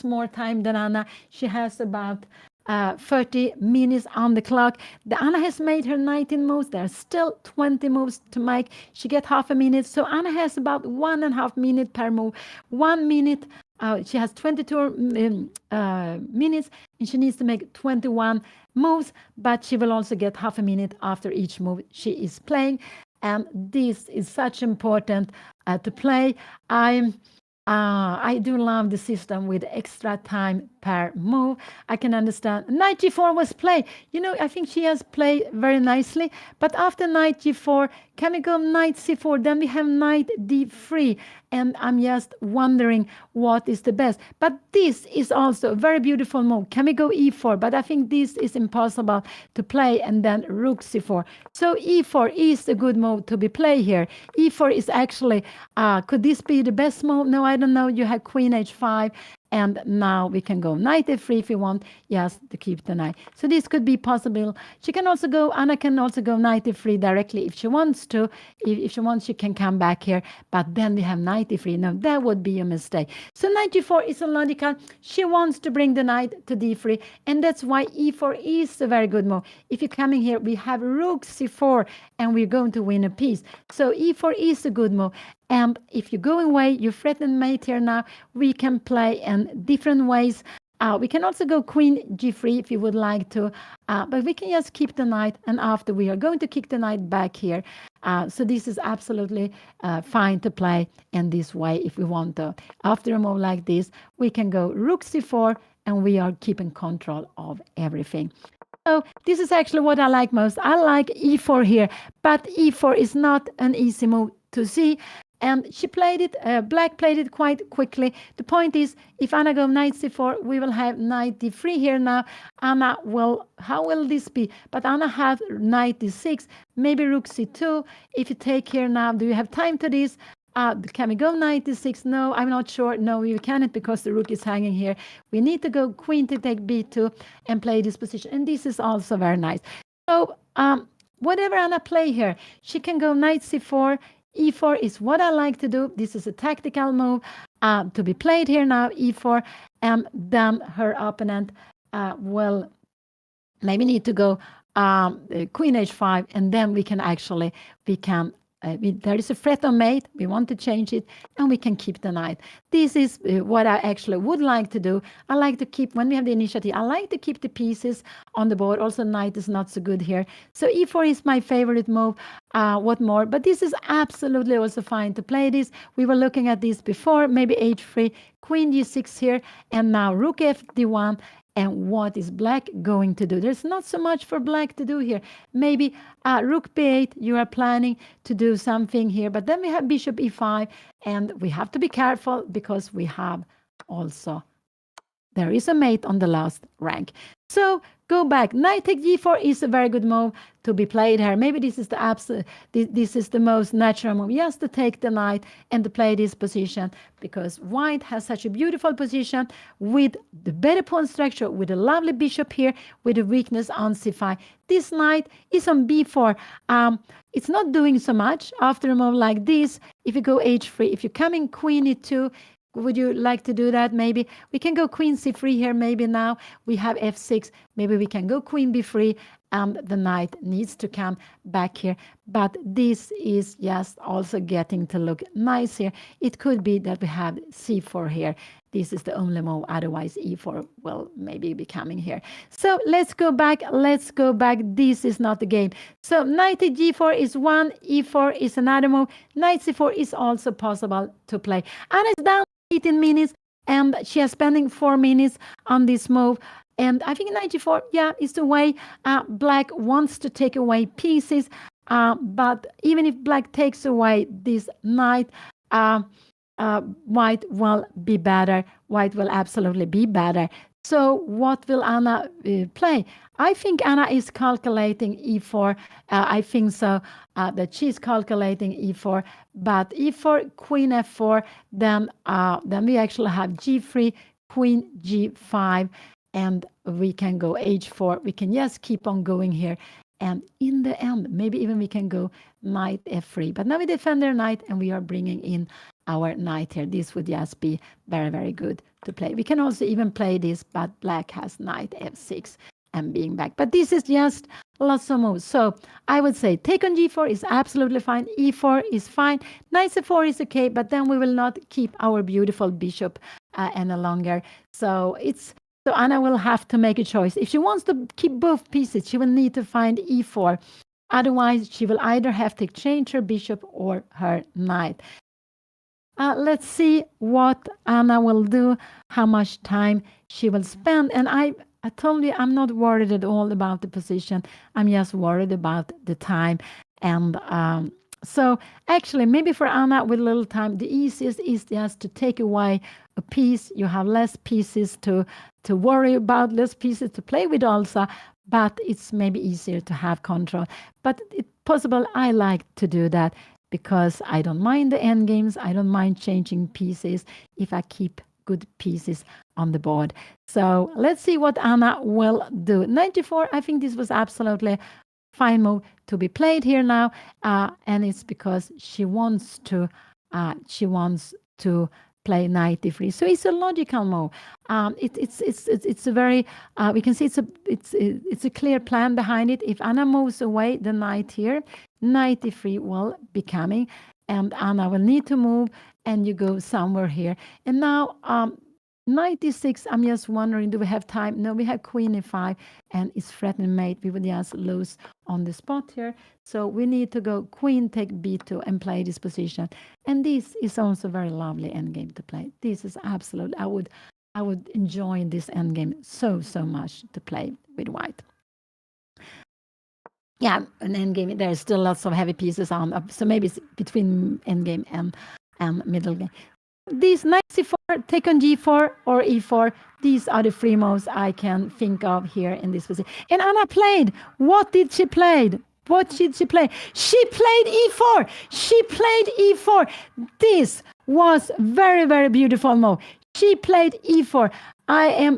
more time than Anna. She has about 30 minutes on the clock. Anna has made her 19 moves. There are still 20 moves to make. She gets half a minute. So Anna has about 1.5 minutes per move. 1 minute. She has 22 minutes, and she needs to make 21 moves, but she will also get half a minute after each move she is playing. And this is such important to play. I do love the system with extra time per move. I can understand. Knight g4 was played. I think she has played very nicely. But after knight g4, can we go knight c4? Then we have knight d3. And I'm just wondering what is the best. But this is also a very beautiful move. Can we go e4? But I think this is impossible to play. And then rook c4. So e4 is a good move to be played here. E4 is actually, could this be the best move? No, I don't know. You have queen h5. And now we can go knight f3 if you want, yes, to keep the knight. So this could be possible. Anna can also go knight f3 directly if she wants to. If she wants, she can come back here. But then we have knight f3. No, that would be a mistake. So knight g4 is a logical. She wants to bring the knight to d3. And that's why e4 is a very good move. If you're coming here, we have rook c4, and we're going to win a piece. So e4 is a good move. And if you're going away, you threaten mate here now, we can play in different ways. We can also go queen g3 if you would like to, but we can just keep the knight, and after we are going to kick the knight back here. So this is absolutely fine to play in this way if we want to. After a move like this, we can go rook c4, and we are keeping control of everything. So this is actually what I like most. I like e4 here, but e4 is not an easy move to see. And she played it, black played it quite quickly. The point is, if Anna go knight c4, we will have knight d3 here now. Anna will, how will this be? But Anna has knight d6, maybe rook c2. If you take here now, do you have time to this? Can we go knight d6? No, I'm not sure. No, we cannot because the rook is hanging here. We need to go queen to take b2 and play this position. And this is also very nice. So whatever Anna play here, she can go knight c4. e4 is what I like to do. This is a tactical move to be played here now, e4. And then her opponent will maybe need to go queen h5, and then we can there is a threat on mate, we want to change it, and we can keep the knight. This is what I actually would like to do. I like to keep, when we have the initiative, I like to keep the pieces on the board. Also, knight is not so good here. So e4 is my favorite move. What more? But this is absolutely also fine to play this. We were looking at this before, maybe h3, queen g6 here, and now rook f d1. And what is black going to do? There's not so much for black to do here. Maybe rook b8, you are planning to do something here. But then we have bishop e5, and we have to be careful because we have also, there is a mate on the last rank. So go back. Knight take g4 is a very good move to be played here. Maybe this is this is the most natural move, just to take the knight and to play this position, because white has such a beautiful position with the better pawn structure, with a lovely bishop here, with a weakness on c5. This knight is on b4. It's not doing so much after a move like this. If you go h3, if you come in queen e2, would you like to do that? Maybe we can go queen c3 here. Maybe now we have f6. Maybe we can go queen b3, and the knight needs to come back here. But this is just also getting to look nice here. It could be that we have c4 here. This is the only move. Otherwise, e4 will maybe be coming here. So let's go back. Let's go back. This is not the game. So knight to g4 is one. e4 is another move. Knight c4 is also possible to play. And it's down 18 minutes, and she is spending 4 minutes on this move. And I think 94, yeah, is the way black wants to take away pieces. But even if black takes away this knight, white will be better. White will absolutely be better. So what will Anna play? I think Anna is calculating e4. I think so, that she's calculating e4. But e4, queen f4, then we actually have g3, queen g5, and we can go h4. We can just keep on going here. And in the end, maybe even we can go knight f3. But now we defend their knight, and we are bringing in our knight here. This would just be very, very good to play. We can also even play this, but black has knight f6 and being back. But this is just lots of moves. So I would say take on g4 is absolutely fine. e4 is fine. Knight c4 is okay, but then we will not keep our beautiful bishop any longer. So Anna will have to make a choice. If she wants to keep both pieces, she will need to find e4. Otherwise, she will either have to change her bishop or her knight. Let's see what Anna will do, how much time she will spend. And I told you I'm not worried at all about the position. I'm just worried about the time. And so actually, maybe for Anna with a little time, the easiest is just to take away a piece. You have less pieces to worry about, less pieces to play with also, but it's maybe easier to have control. But it's possible I like to do that because I don't mind the endgames. I don't mind changing pieces if I keep good pieces on the board. So let's see what Anna will do. 94, I think this was absolutely fine move to be played here now, and it's because she wants to play knight d3. So it's a logical move. It's a very we can see it's a clear plan behind it. If Anna moves away the knight here, knight d3 will be coming, and Anna will need to move, and you go somewhere here. And now knight d6, I'm just wondering, do we have time? No, we have queen e5, and it's threatening mate. We would just lose on the spot here. So we need to go queen take b2 and play this position. And this is also a very lovely endgame to play. This is absolute. I would enjoy this endgame so much to play with white. Yeah, an endgame, there's still lots of heavy pieces on, so maybe it's between endgame and middle game. These knight c4, take on g4 or e4, these are the three moves I can think of here in this position. And Anna played. What did she play? What did she play? She played e4. She played e4. This was very, very beautiful move. She played e4.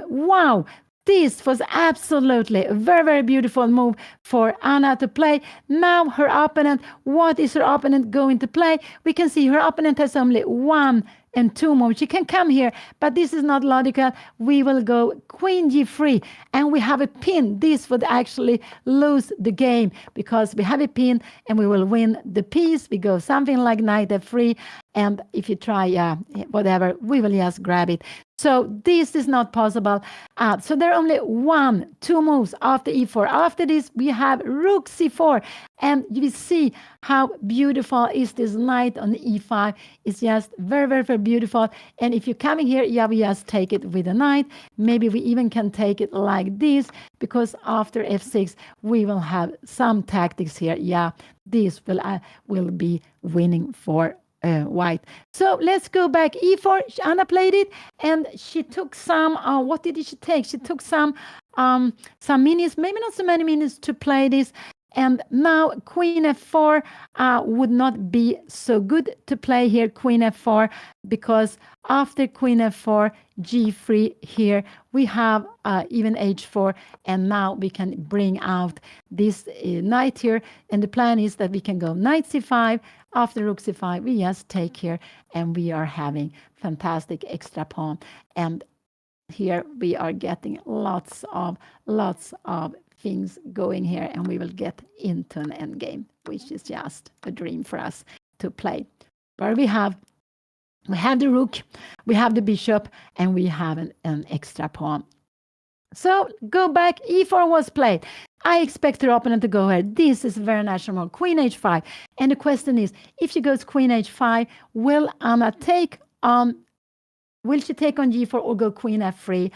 Wow. This was absolutely a very, very beautiful move for Anna to play. Now her opponent, what is her opponent going to play? We can see her opponent has only 1 and 2 moves. She can come here, but this is not logical. We will go queen g3, and we have a pin. This would actually lose the game because we have a pin and we will win the piece. We go something like knight f3, and if you try, whatever, we will just grab it. So this is not possible. So there are only 1, 2 moves after e4. After this, we have rook c4. And you see how beautiful is this knight on e5. It's just very, very, very beautiful. And if you're coming here, yeah, we just take it with a knight. Maybe we even can take it like this, because after f6, we will have some tactics here. Yeah, this will be winning for white. So let's go back. e4, Anna played it, and she took some, what did she take? She took some minutes, maybe not so many minutes to play this. And now queen f4 would not be so good to play here, queen f4, because after queen f4, g3 here, we have even h4, and now we can bring out this knight here. And the plan is that we can go knight c5. After rook c5, we just take here, and we are having fantastic extra pawn. And here we are getting lots of things going here, and we will get into an endgame, which is just a dream for us to play. Where we have the rook, we have the bishop, and we have an extra pawn. So go back. e4 was played. I expect her opponent to go here. This is very natural. Queen h5. And the question is, if she goes queen h5, will Anna take on? Will she take on g4 or go queen f3?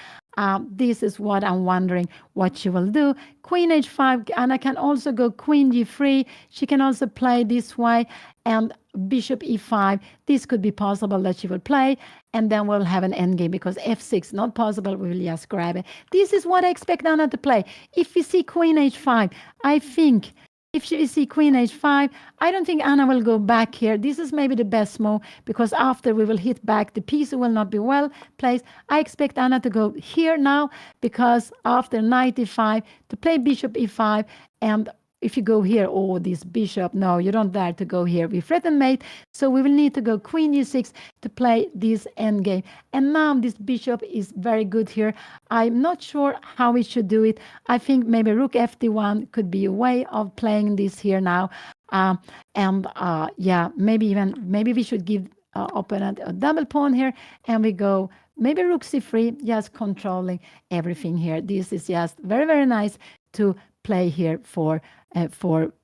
This is what I'm wondering what she will do. Queen h5, Anna can also go queen g3. She can also play this way, and bishop e5. This could be possible that she will play, and then we'll have an endgame because f6 not possible. We will just grab it. This is what I expect Anna to play. If we see queen h5, I think if she see queen h5, I don't think Anna will go back here. This is maybe the best move, because after we will hit back, the piece will not be well placed. I expect Anna to go here now, because after knight e5, to play bishop e5, and if you go here, oh, this bishop, no, you don't dare to go here. We threaten mate, so we will need to go queen e6 to play this endgame. And now this bishop is very good here. I'm not sure how we should do it. I think maybe rook fd1 could be a way of playing this here now. Yeah, maybe we should give opponent a double pawn here, and we go maybe rook c3, just controlling everything here. This is just very, very nice to play here for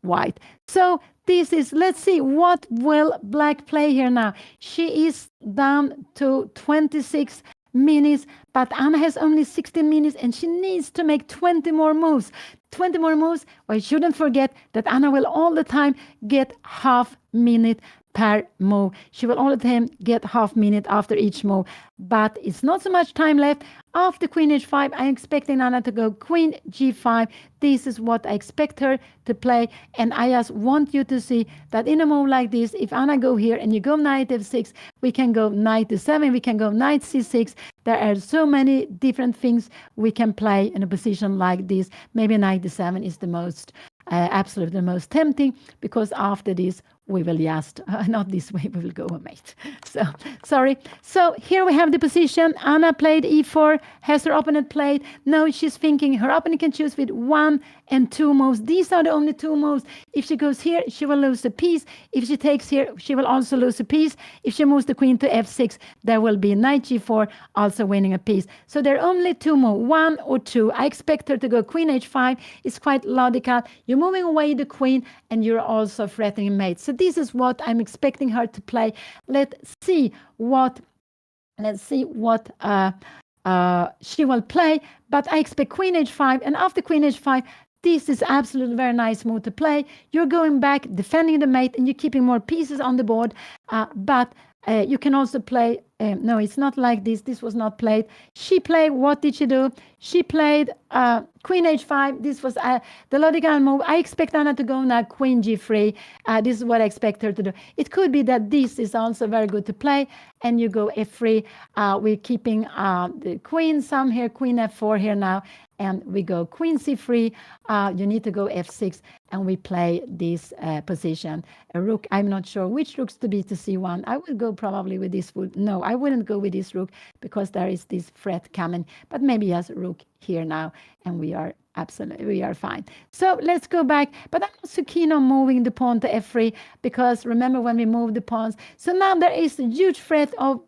white. So this is, let's see, what will black play here now? She is down to 26 minutes, but Anna has only 16 minutes, and she needs to make 20 more moves. 20 more moves. Well, shouldn't forget that Anna will all the time get half minute per move. She will all the time get half minute after each move, but it's not so much time left. After queen h5, I'm expecting Anna to go queen g5. This is what I expect her to play, and I just want you to see that in a move like this, if Anna go here and you go knight f6, we can go knight to7, we can go knight c6. There are so many different things we can play in a position like this. Maybe knight to7 is the most absolutely the most tempting, because after this we will just not this way, we will go a mate. So sorry. So here we have the position. Anna played e4. Has her opponent played? No, she's thinking her opponent can choose with 1 and 2 moves. These are the only 2 moves. If she goes here, she will lose a piece. If she takes here, she will also lose a piece. If she moves the queen to f6, there will be knight g4, also winning a piece. So there are only 2 moves, 1 or 2. I expect her to go queen h5. It's quite logical. You're moving away the queen, and you're also threatening mate. So this is what I'm expecting her to play. Let's see what she will play. But I expect queen h5, and after queen h5, this is absolutely very nice move to play. You're going back, defending the mate, and you're keeping more pieces on the board. But you can also play, no, it's not like this. This was not played. She played, what did she do? She played queen h5. This was the logical move. I expect Anna to go now queen g3. This is what I expect her to do. It could be that this is also very good to play, and you go f3. We're keeping the queen some here, queen f4 here now, and we go queen c3. You need to go f6, and we play this position. A rook, I'm not sure which rooks to be to c1. I would go probably with this. No, I wouldn't go with this rook because there is this threat coming, but maybe as a rook here now, and we are fine. So let's go back, but I'm not so keen on moving the pawn to f3 because remember when we moved the pawns. So now there is a huge threat of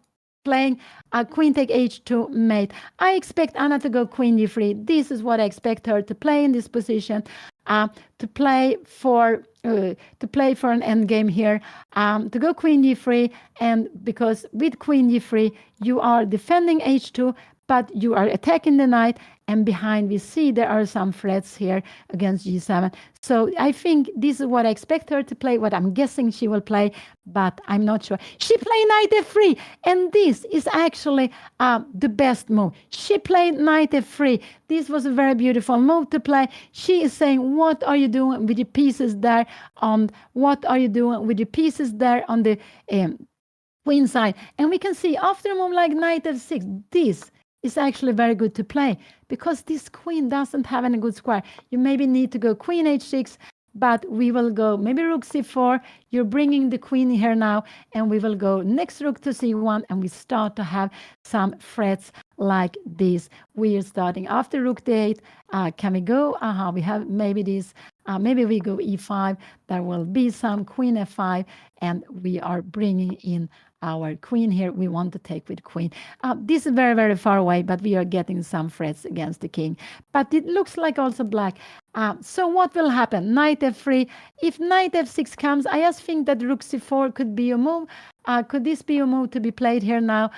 playing a queen take h2 mate. I expect Anna to go queen d3. This is what I expect her to play in this position, to play for an end game here, to go queen d3, and because with queen d3 you are defending h2, but you are attacking the knight, and behind we see there are some threats here against g7. So I think this is what I expect her to play, what I'm guessing she will play, but I'm not sure. She played knight f3, and this is actually the best move. She played knight f3. This was a very beautiful move to play. She is saying, what are you doing with your pieces there on the queen side? And we can see after a move like knight f6, this is actually very good to play because this queen doesn't have any good square. You maybe need to go queen h6, but we will go maybe rook c4. You're bringing the queen here now, and we will go next rook to c1, and we start to have some threats like this. We are starting after rook d8. Can we go? We have maybe this. Maybe we go e5. There will be some queen f5, and we are bringing in our queen here. We want to take with queen. This is very, very far away, but we are getting some threats against the king. But it looks like also black. So what will happen? Knight f3. If knight f6 comes, I just think that rook c4 could be a move. Could this be a move to be played here now?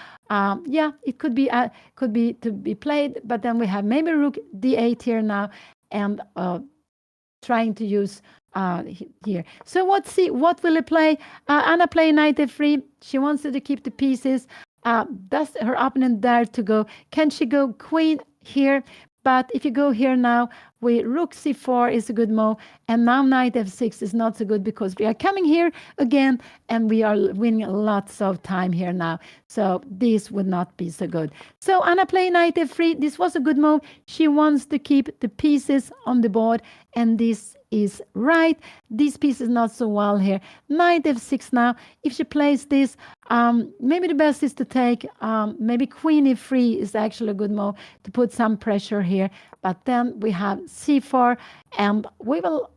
Yeah, it could be to be played, but then we have maybe rook d8 here now, and trying to use here. So what will it play? Anna play knight f3. She wants to keep the pieces. Does her opponent dare to go? Can she go queen here? But if you go here now, rook c4 is a good move, and now knight f6 is not so good because we are coming here again, and we are winning lots of time here now. So this would not be so good. So Anna play knight f3. This was a good move. She wants to keep the pieces on the board, and this is right. This piece is not so well here. Knight f6 now. If she plays this, maybe the best is to take, maybe queen e3 is actually a good move to put some pressure here. But then we have c4, and we will,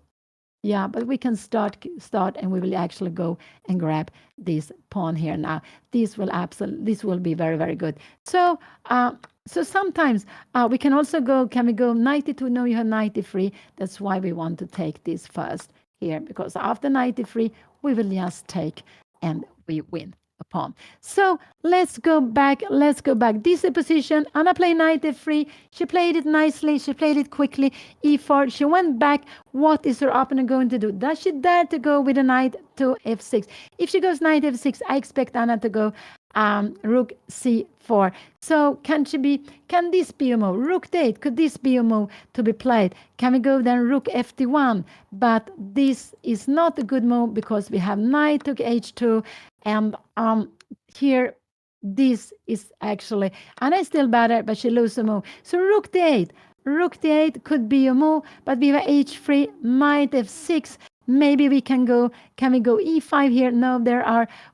yeah, but we can start, and we will actually go and grab this pawn here now. This will be very, very good. So, so sometimes we can also go, can we go knight e2? No, you have knight e3. That's why we want to take this first here, because after knight e3, we will just take and we win a pawn. So let's go back. This is the position. Anna played knight f3. She played it nicely. She played it quickly. e4. She went back. What is her opponent going to do? Does she dare to go with a knight to f6? If she goes knight f6, I expect Anna to go rook c4. So can this be a move? Rook d8, could this be a move to be played? Can we go then rook fd1? But this is not a good move because we have knight to h2, and here this is actually, Anna is still better, but she loses a move. So rook d8. Rook d8 could be a move, but we have h3, knight f6. Maybe we can go e5 here. No,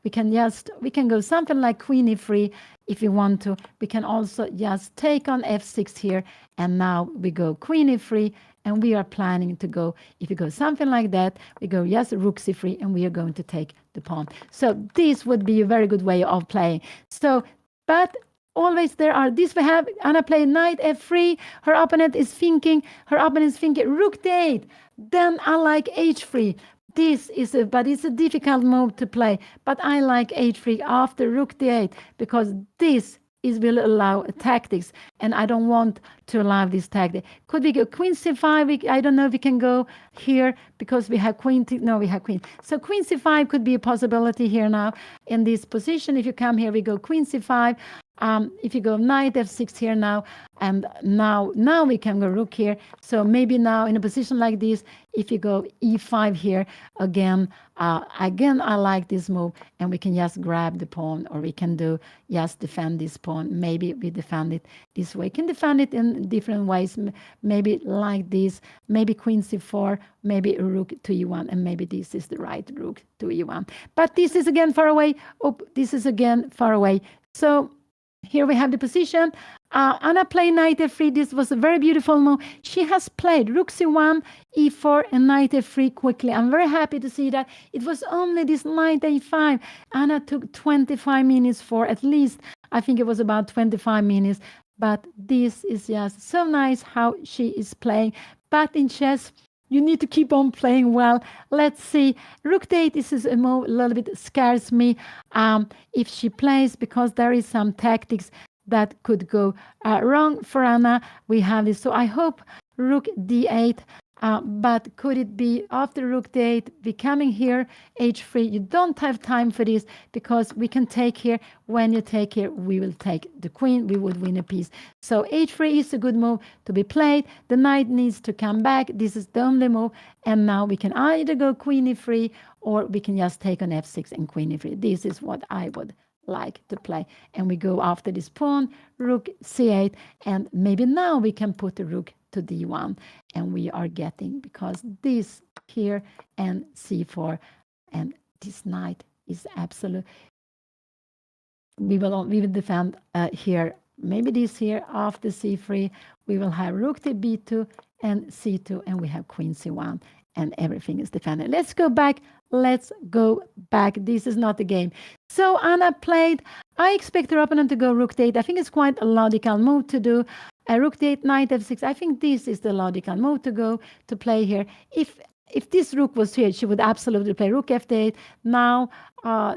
we can go something like queen e3 if you want to. We can also just take on f6 here, and now we go queen e3, and we are planning to go, if you go something like that, we go just rook c3, and we are going to take the pawn. So this would be a very good way of playing. So, but always there are this. We have Anna play knight f3. Her opponent is thinking rook d8. Then I like h3. But it's a difficult move to play. But I like h3 after rook d8 because this it will allow tactics, and I don't want to allow this tactic. Could we go queen c5? I don't know if we can go here because we have queen. No, we have queen. So queen c5 could be a possibility here now in this position. If you come here, we go queen c5. If you go knight f6 here now, and now we can go rook here. So maybe now in a position like this, if you go e5 here, again I like this move, and we can just grab the pawn, or we can do just defend this pawn. Maybe we defend it this way. Can defend it in different ways, maybe like this, maybe queen c4, maybe rook to e1, and maybe this is the right rook to e1. But this is again far away. Oh, this is again far away. So here we have the position. Anna played knight f3. This was a very beautiful move. She has played rook c1, e4, and knight f3 quickly. I'm very happy to see that. It was only this knight a5. Anna took 25 minutes for, at least, I think it was about 25 minutes. But this is just so nice how she is playing. But in chess, you need to keep on playing well. Let's see. Rook to 8 is a move a little bit scares me if she plays, because there is some tactics that could go wrong for Anna. We have this. So I hope rook d8. But could it be after rook d8 becoming here h3? You don't have time for this, because we can take here. When you take here, we will take the queen. We would win a piece. So h3 is a good move to be played. The knight needs to come back. This is the only move. And now we can either go queen e3, or we can just take on f6 and queen e3. This is what I would like to play. And we go after this pawn, rook c8, and maybe now we can put the rook to d1, and we are getting, because this here and c4, and this knight is absolute. We will defend here, maybe this here after c3. We will have rook to b2 and c2, and we have queen c1, and everything is defended. Let's go back. Let's go back. This is not the game. So Anna played. I expect her opponent to go rook to 8. I think it's quite a logical move to do. Rook to 8, knight f6. I think this is the logical move to go to play here. If this rook was here, she would absolutely play rook f8. Now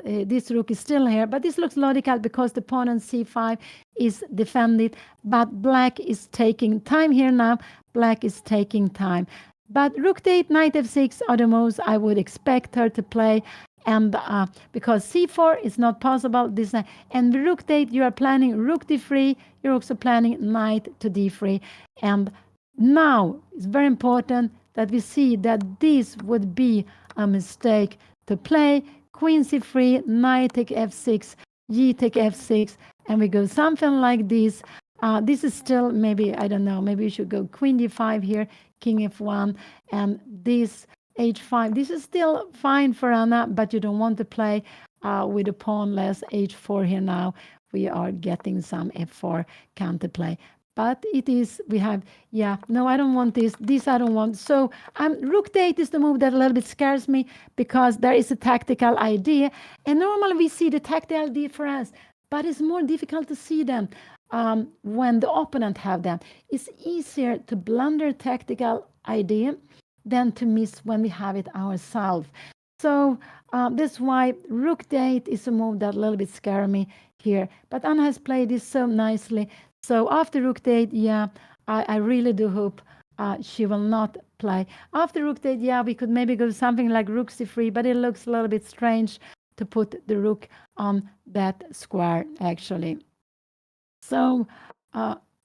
this rook is still here, but this looks logical because the pawn on c5 is defended. But black is taking time here now. Black is taking time. But rook to 8, knight f6 are the moves I would expect her to play. And because c4 is not possible, this and rook to 8, you are planning rook d3. You're also planning knight to d3. And now it's very important that we see that this would be a mistake to play. Queen c3, knight take f6, g take f6, and we go something like this. This is still maybe, I don't know, maybe we should go queen d5 here, king f1, and this h5. This is still fine for Anna, but you don't want to play with a pawn less h4 here now. We are getting some f4 counterplay. But it is, we have, yeah, no, I don't want this. This I don't want. So rook to 8 is the move that a little bit scares me, because there is a tactical idea. And normally we see the tactical idea for us, but it's more difficult to see them when the opponent have them. It's easier to blunder tactical idea than to miss when we have it ourselves. So that's why rook to 8 is a move that a little bit scares me here. But Anna has played this so nicely. So after rook to 8, yeah, I really do hope she will not play. After rook to 8, yeah, we could maybe go something like rook c3, but it looks a little bit strange to put the rook on that square, actually. So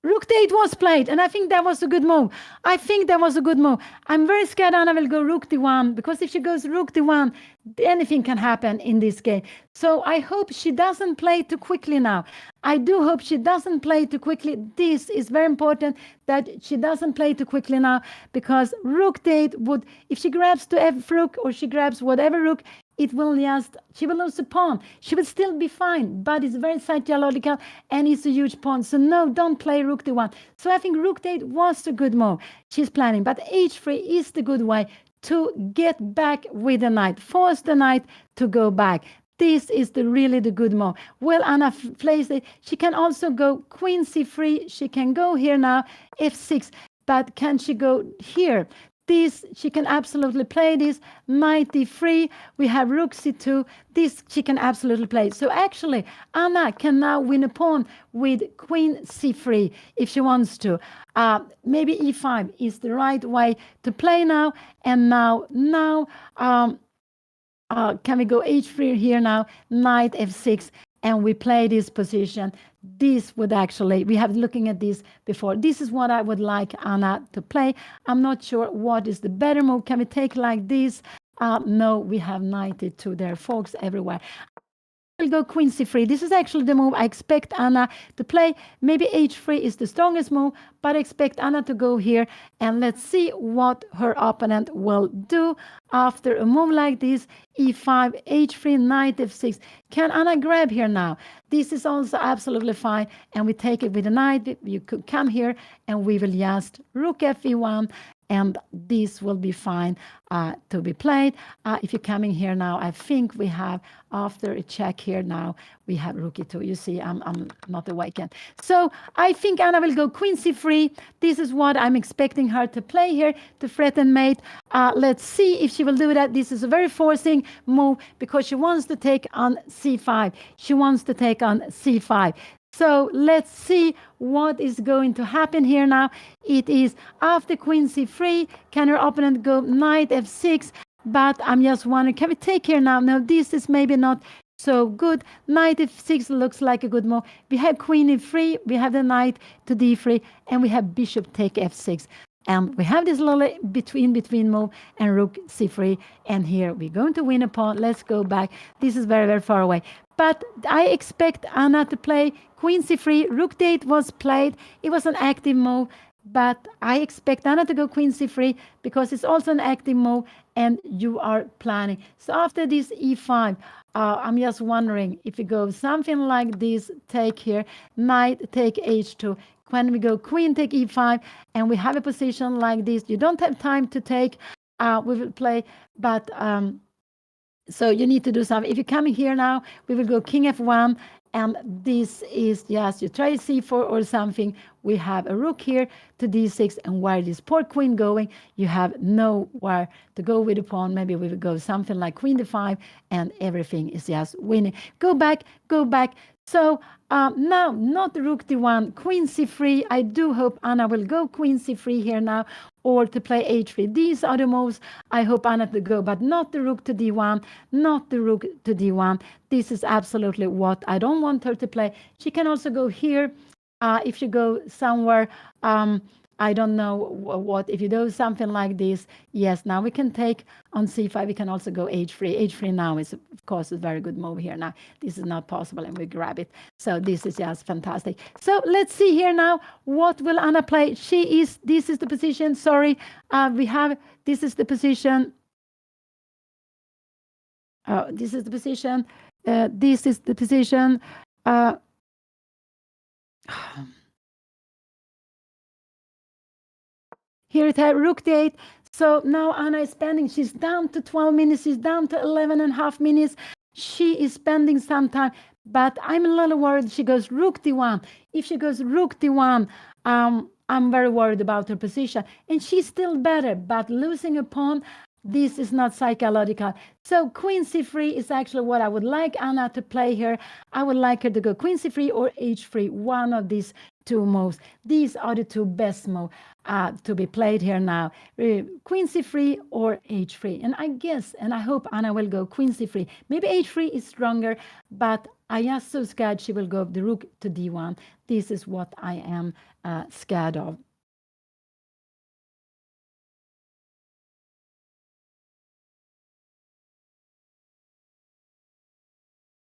rook to 8 was played, and I think that was a good move. I think that was a good move. I'm very scared Anna will go rook d1, because if she goes rook d1, anything can happen in this game. So I hope she doesn't play too quickly now. I do hope she doesn't play too quickly. This is very important, that she doesn't play too quickly now, because rook to 8 would, if she grabs to f rook, or she grabs whatever rook, it will just, she will lose a pawn. She will still be fine, but it's very psychological, and it's a huge pawn. So no, don't play rook d1. So I think rook to 8 was a good move. She's planning, but h3 is the good way to get back with the knight, force the knight to go back. This is really the good move. Well, Anna plays it. She can also go queen c3. She can go here now, f6. But can she go here? This, she can absolutely play this. Knight d3, we have rook c2. This she can absolutely play. So actually, Anna can now win a pawn with queen c3 if she wants to. Maybe e5 is the right way to play now. And now, can we go h3 here now? Knight f6, and we play this position. This would actually, we have looking at this before. This is what I would like Anna to play. I'm not sure what is the better move. Can we take like this? No, we have knight e2 there, folks, everywhere. I'll go queen c3. This is actually the move I expect Anna to play. Maybe h3 is the strongest move, but I expect Anna to go here. And let's see what her opponent will do after a move like this. e5, h3, knight f6. Can Anna grab here now? This is also absolutely fine. And we take it with a knight. You could come here and we will just rook fe1. And this will be fine to be played. If you're coming here now, I think we have, after a check here now, we have rook e2. You see, I'm not awakened. So I think Anna will go queen c3. This is what I'm expecting her to play here, to threaten mate. Let's see if she will do that. This is a very forcing move because she wants to take on c5. She wants to take on c5. So let's see what is going to happen here now. It is after queen c3. Can her opponent go knight f6? But I'm just wondering, can we take here now? No, this is maybe not so good. Knight f6 looks like a good move. We have queen e3. We have the knight to d3. And we have bishop take f6. And we have this little between move and rook c3. And here we're going to win a pawn. Let's go back. This is very, very far away. But I expect Anna to play queen c3. Rook d8 was played. It was an active move. But I expect Anna to go queen c3 because it's also an active move and you are planning. So after this e5, I'm just wondering if we go something like this, take here, knight take h2. When we go queen take e5 and we have a position like this, you don't have time to take, we will play, but so you need to do something. If you're coming here now, we will go king f1, and this is just, you try c4 or something. We have a rook here to d6, and where this poor queen going, you have nowhere to go with the pawn. Maybe we will go something like queen d5, and everything is just winning. Go back, go back. So now, not rook d1, queen c3. I do hope Anna will go queen c3 here now, or to play h3. These are the moves I hope Anna to go, but not the rook to d1, not the rook to d1. This is absolutely what I don't want her to play. She can also go here. If you go somewhere, I don't know what, if you do something like this, yes, now we can take on c5, we can also go h3. h3 now is, of course, a very good move here now. This is not possible, and we grab it. So this is just fantastic. So let's see here now, what will Anna play? This is the position, sorry, this is the position. This is the position. This is the position. Here it has rook d8. So now Anna is spending, she's down to 12 minutes, she's down to 11 and a half minutes. She is spending some time, but I'm a little worried she goes rook d1. If she goes rook d1, I'm very worried about her position. And she's still better, but losing a pawn, this is not psychological. So queen c3 is actually what I would like Anna to play here. I would like her to go queen c3 or h3, one of these two moves. These are the two best moves to be played here now. Queen c3 or h3. And I guess, and I hope Anna will go queen c3. Maybe h3 is stronger, but I am so scared she will go the rook to d1. This is what I am scared of.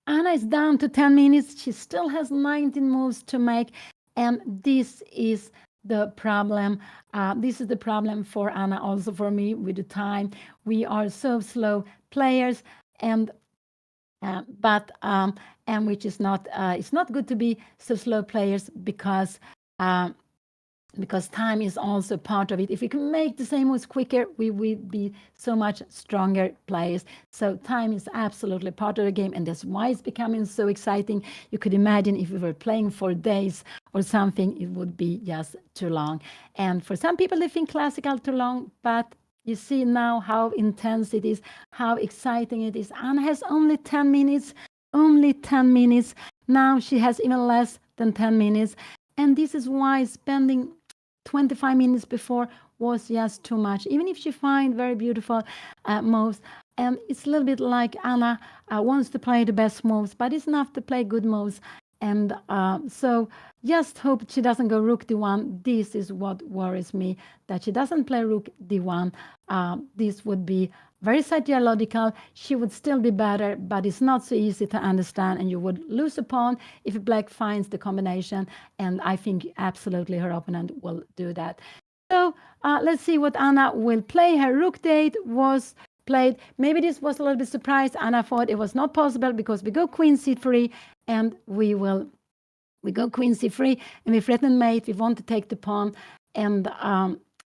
Anna is down to 10 minutes. She still has 19 moves to make. And this is the problem. This is the problem for Anna, also for me with the time. We are so slow players, and which is not, it's not good to be so slow players because time is also part of it. If we can make the same moves quicker, we would be so much stronger players. So time is absolutely part of the game, and that's why it's becoming so exciting. You could imagine if we were playing for days or something, it would be just too long. And for some people, they think classical too long, but You see now how intense it is, how exciting it is. Anna has only 10 minutes, only 10 minutes. Now she has even less than 10 minutes. And this is why spending 25 minutes before was just too much. Even if she finds very beautiful moves, and it's a little bit like Anna wants to play the best moves, but it's enough to play good moves. And so just hope she doesn't go rook d1. This is what worries me, that she doesn't play rook d1. This would be very psychological. She would still be better, but it's not so easy to understand, and you would lose a pawn if black finds the combination, and I think absolutely her opponent will do that. So let's see what Anna will play. Her rook d8 was played. Maybe this was a little bit surprised. Anna thought it was not possible because we go queen c3, and we go queen c3, and we threaten mate. We want to take the pawn, and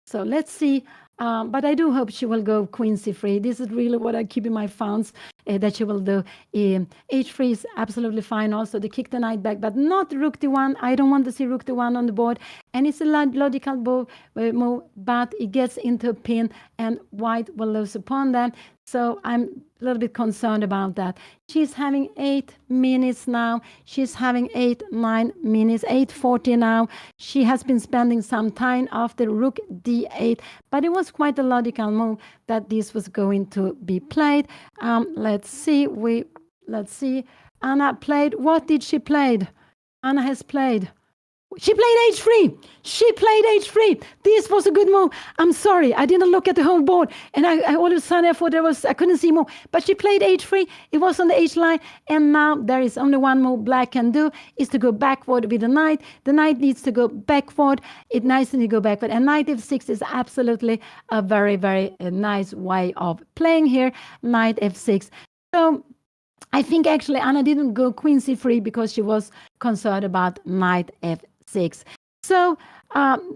so let's see. But I do hope she will go queen c3. This is really what I keep in my thoughts that she will do. h3 is absolutely fine also to kick the knight back, but not rook d1. I don't want to see rook d1 on the board. And it's a logical move, but it gets into a pin, and white will lose a pawn then. So I'm a little bit concerned about that. She's having 8 minutes now. She's having 9 minutes, 8:40 now. She has been spending some time after rook d8, but it was quite a logical move that this was going to be played. Let's see. Let's see. Anna played. What did she play? Anna has played. She played h3. She played h3. This was a good move. I'm sorry, I didn't look at the whole board, and I all of a sudden I thought I couldn't see more. But she played h3. It was on the h line, and now there is only one move black can do, is to go backward with the knight. The knight needs to go backward. It nicely go backward, and knight f6 is absolutely a very, very nice way of playing here. Knight f6. So I think actually Anna didn't go queen c3 because she was concerned about knight f6. So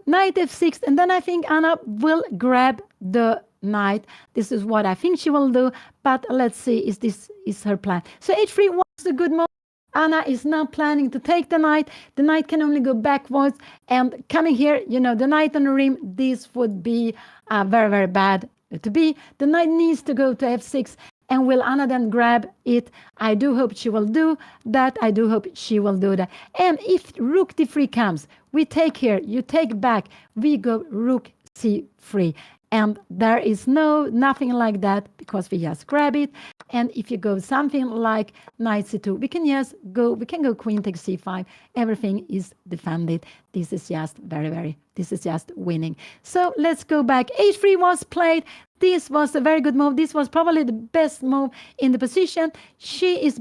knight f6, and then I think Anna will grab the knight. This is what I think she will do, but let's see if this is her plan. So h3 was a good move. Anna is now planning to take the knight. The knight can only go backwards, and coming here, the knight on the rim, this would be very, very bad to be. The knight needs to go to f6. And will Anna then grab it? I do hope she will do that. I do hope she will do that. And if rook d3 comes, we take here, you take back, we go rook c3. And there is nothing like that because we just grab it. And if you go something like knight c2, we can go queen takes c5. Everything is defended. This is just this is just winning. So let's go back. h3 was played. This was a very good move. This was probably the best move in the position. She is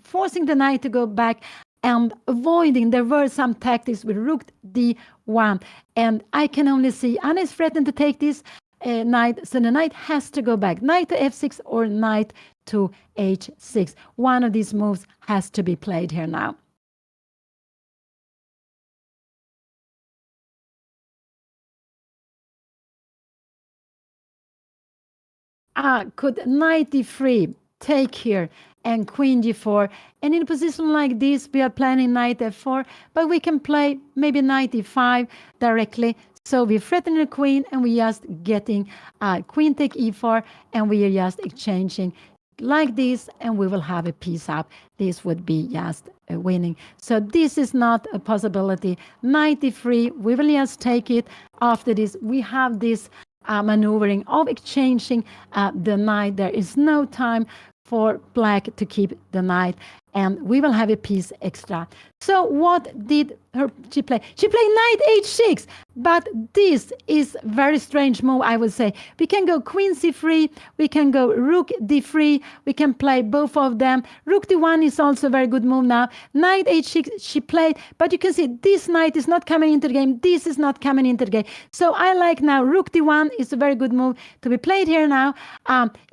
forcing the knight to go back and avoiding. There were some tactics with rook d1. And I can only see Anna is threatened to take this knight. So the knight has to go back. Knight to f6 or knight to h6. One of these moves has to be played here now. Could knight d3 take here and queen d4? And in a position like this, we are planning knight f4, but we can play maybe knight e5 directly. So we threaten the queen, and we just getting queen take e4, and we are just exchanging like this, and we will have a piece up. This would be just winning. So this is not a possibility. Knight e3, we will just take it. After this, we have this maneuvering of exchanging the knight. There is no time for black to keep the knight, and we will have a piece extra. So what did she play? She played knight h6, but this is very strange move, I would say. We can go queen c3, we can go rook d3, we can play both of them. Rook d1 is also a very good move now. Knight h6 she played, but you can see this knight is not coming into the game. This is not coming into the game. So I like now rook d1 is a very good move to be played here now.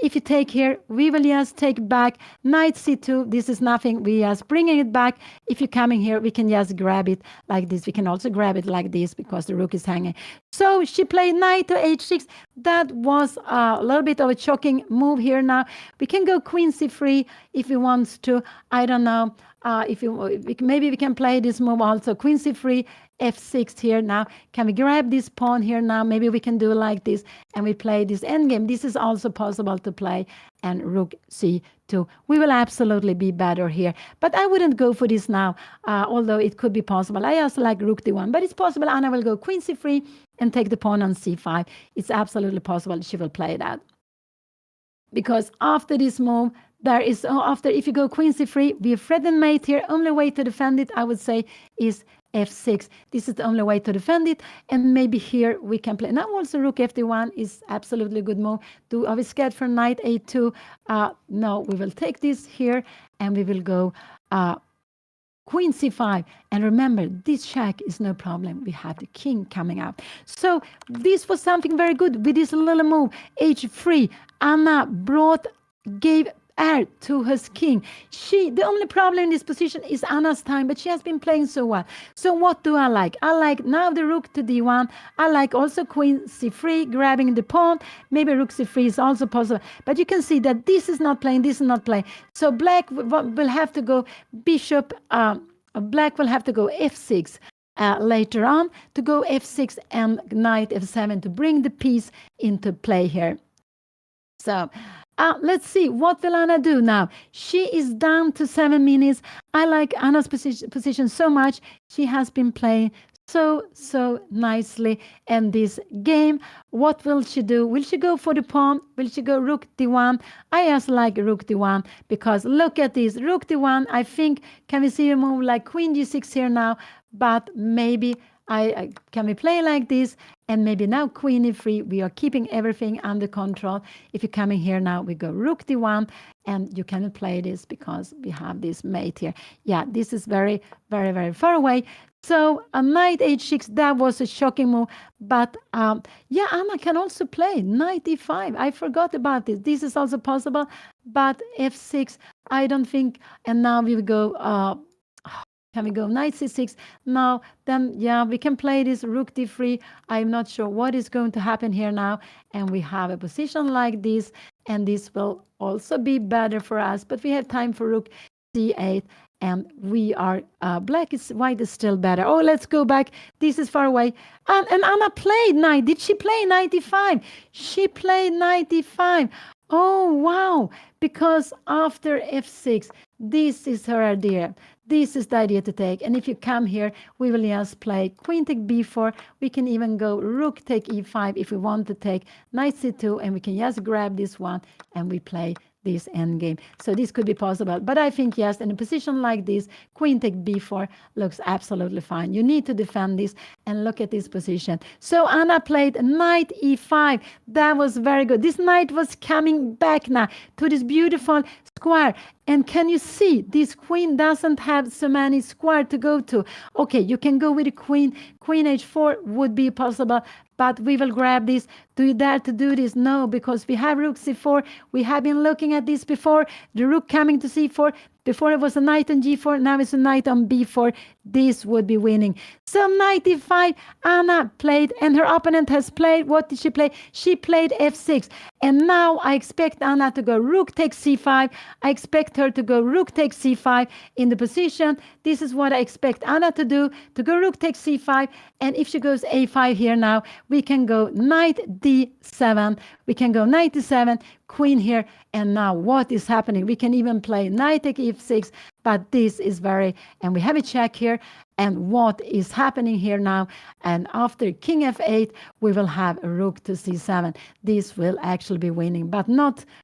If you take here, we will just take back knight c2. This is nothing. We just bringing it back. If you're coming here, we can just grab it like this. We can also grab it like this because the rook is hanging. So she played knight to h6. That was a little bit of a shocking move here now. We can go queen c3 if we want to. I don't know. maybe we can play this move also. Queen c3, f6 here now. Can we grab this pawn here now? Maybe we can do like this, and we play this endgame. This is also possible to play, and rook c2. We will absolutely be better here, but I wouldn't go for this now, although it could be possible. I also like rook d1, but it's possible Anna will go queen c3 and take the pawn on c5. It's absolutely possible she will play that. Because after this move, there is, if you go queen c3, we threaten mate here. Only way to defend it, I would say, is f6. This is the only way to defend it. And maybe here we can play. Now also rook fd1 is absolutely a good move. Are we scared for knight a2? No, we will take this here and we will go queen c5. And remember, this check is no problem. We have the king coming up. So this was something very good with this little move. h3. Anna gave heir to his king. The only problem in this position is Anna's time, but she has been playing so well. So what do I like? I like now the rook to d1. I like also queen c3, grabbing the pawn. Maybe rook c3 is also possible. But you can see that this is not playing, this is not playing. So black will have to go black will have to go f6 later on, to go f6 and knight f7 to bring the piece into play here. So let's see, what will Anna do now? She is down to 7 minutes. I like Anna's position so much. She has been playing so nicely in this game. What will she do? Will she go for the pawn? Will she go rook d1? I just like rook d1 because look at this. Rook d1, I think, can we see a move like queen g6 here now? But maybe can we play like this? And maybe now queen e3, we are keeping everything under control. If you're coming here now, we go rook d1, and you cannot play this because we have this mate here. Yeah, this is very, very, very far away. So a knight h6, that was a shocking move. But yeah, Anna can also play knight e5. I forgot about this. This is also possible. But f6, I don't think. And now we will go... can we go knight c6? Now, then, yeah, we can play this rook d3. I'm not sure what is going to happen here now. And we have a position like this. And this will also be better for us. But we have time for rook c8. And we are, white is still better. Oh, let's go back. This is far away. And Anna played knight. Did she play knight e5? She played knight e5. Oh, wow. Because after f6, this is her idea. This is the idea to take. And if you come here, we will just play queen take b4. We can even go rook take e5 if we want to take knight c2. And we can just grab this one and we play this endgame. So this could be possible. But I think, yes, in a position like this, queen take b4 looks absolutely fine. You need to defend this and look at this position. So Anna played knight e5. That was very good. This knight was coming back now to this beautiful square. And can you see, this queen doesn't have so many square to go to. Okay, you can go with the queen. Queen h4 would be possible, but we will grab this. Do you dare to do this? No, because we have rook c4. We have been looking at this before. The rook coming to c4. Before it was a knight on g4. Now it's a knight on b4. This would be winning. So knight e5, Anna played, and her opponent has played. What did she play? She played f6. And now I expect Anna to go rook takes c5. I expect her to go rook takes c5 in the position. This is what I expect Anna to do, to go rook takes c5. And if she goes a5 here now, we can go knight d7. We can go knight d7, queen here. And now what is happening? We can even play knight take e6. But this is and we have a check here. And what is happening here now? And after king f8, we will have a rook to c7. This will actually be winning, but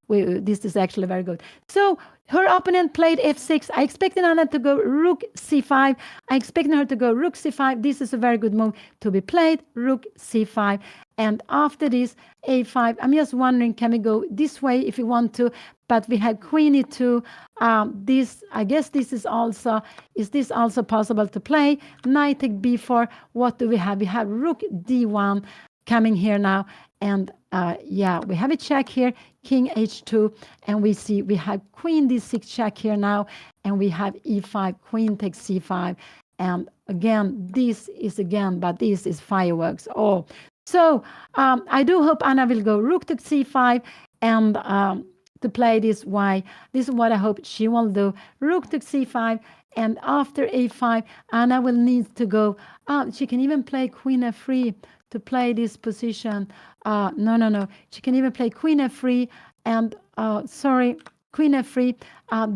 this is actually very good. So her opponent played f6. I expected Anna to go rook c5. I expected her to go rook c5. This is a very good move to be played, rook c5. And after this, a5. I'm just wondering, can we go this way if you want to? But we have queen e2. I guess this is this also possible to play? Knight take b4. What do we have? We have rook d1 coming here now. And yeah, we have a check here, king h2. And we have queen d6 check here now. And we have e5, queen takes c5. And again, this is fireworks. Oh, so I do hope Anna will go rook to c5 and to play this. Why? This is what I hope she will do. Rook to c5 And after a5, Anna will need to go. She can even play queen f3 to play this position. No. She can even play queen f3 and, sorry, queen f3.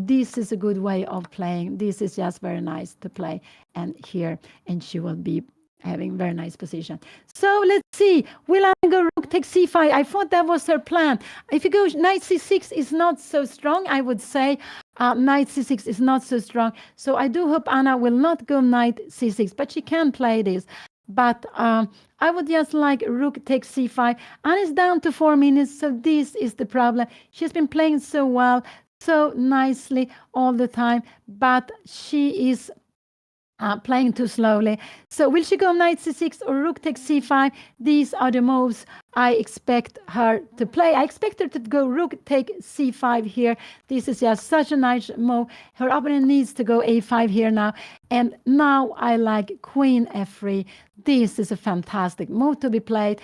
This is a good way of playing. This is just very nice to play. And here, and she will be having very nice position. So let's see. Will Anna go rook takes c5? I thought that was her plan. If you go knight c6 is not so strong, I would say. Knight c6 is not so strong. So I do hope Anna will not go knight c6, but she can play this. But I would just like rook takes c5. Anna's down to 4 minutes, so this is the problem. She's been playing so well, so nicely all the time, but she is playing too slowly. So will she go knight c6 or rook takes c5? These are the moves I expect her to play. I expect her to go rook take c5 here. This is just such a nice move. Her opponent needs to go a5 here now. And now I like queen f3. This is a fantastic move to be played.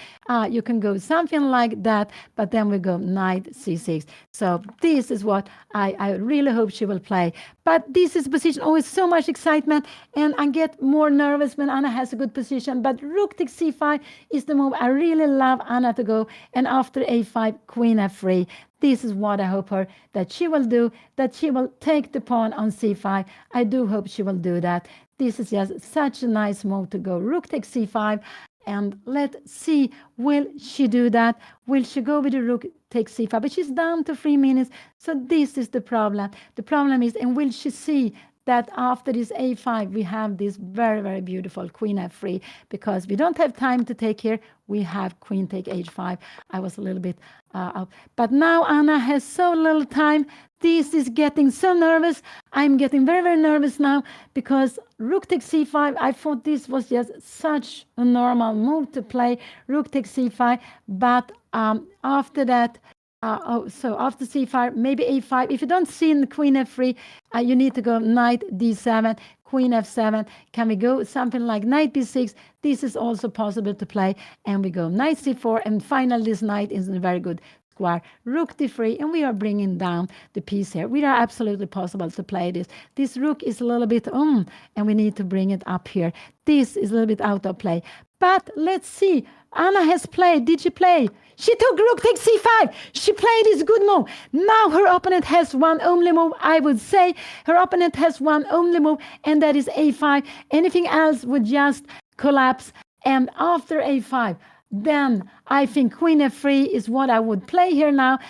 You can go something like that, but then we go knight c6. So this is what I really hope she will play. But this is position, always so much excitement, and I get more nervous when Anna has a good position. But rook takes c5 is the move I really love Anna to go. And after a5, queen f3. This is what I hope that she will do, that she will take the pawn on c5. I do hope she will do that. This is just such a nice move to go. Rook takes c5. And let's see, will she do that? Will she go with the rook takes c5? But she's down to 3 minutes. So this is the problem. The problem is, and will she see that after this a5, we have this very, very beautiful queen f3, because we don't have time to take here. We have queen take h5. I was a little bit up. But now Anna has so little time. This is getting so nervous. I'm getting very, very nervous now, because rook takes c5. I thought this was just such a normal move to play. Rook takes c5. But after that, so after c5, maybe a5. If you don't see in the queen f3, you need to go knight d7, queen f7. Can we go something like knight b6? This is also possible to play. And we go knight c4. And finally, this knight is in a very good square. Rook d3. And we are bringing down the piece here. We are absolutely possible to play this. This rook is a little bit, and we need to bring it up here. This is a little bit out of play. But let's see. Anna has played. Did she play? She took rook takes c5. She played this good move. Now her opponent has one only move. I would say her opponent has one only move, and that is a5. Anything else would just collapse. And after a5, then I think queen f3 is what I would play here now.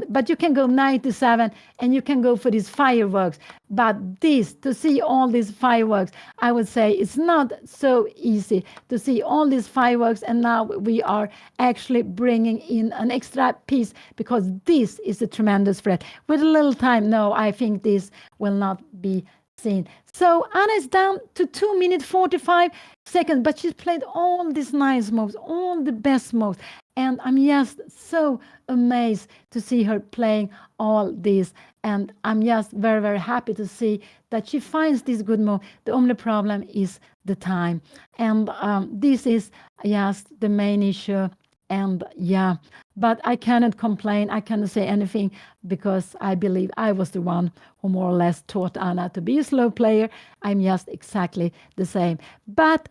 But you can go knight d7, and you can go for these fireworks. But this, to see all these fireworks, I would say it's not so easy to see all these fireworks. And now we are actually bringing in an extra piece, because this is a tremendous threat. With a little time, no, I think this will not be seen. So Anna is down to 2 minutes 45 seconds, but she's played all these nice moves, all the best moves. And I'm just so amazed to see her playing all this. And I'm just very, very happy to see that she finds this good move. The only problem is the time. And this is just the main issue. And yeah, but I cannot complain. I cannot say anything, because I believe I was the one who more or less taught Anna to be a slow player. I'm just exactly the same. But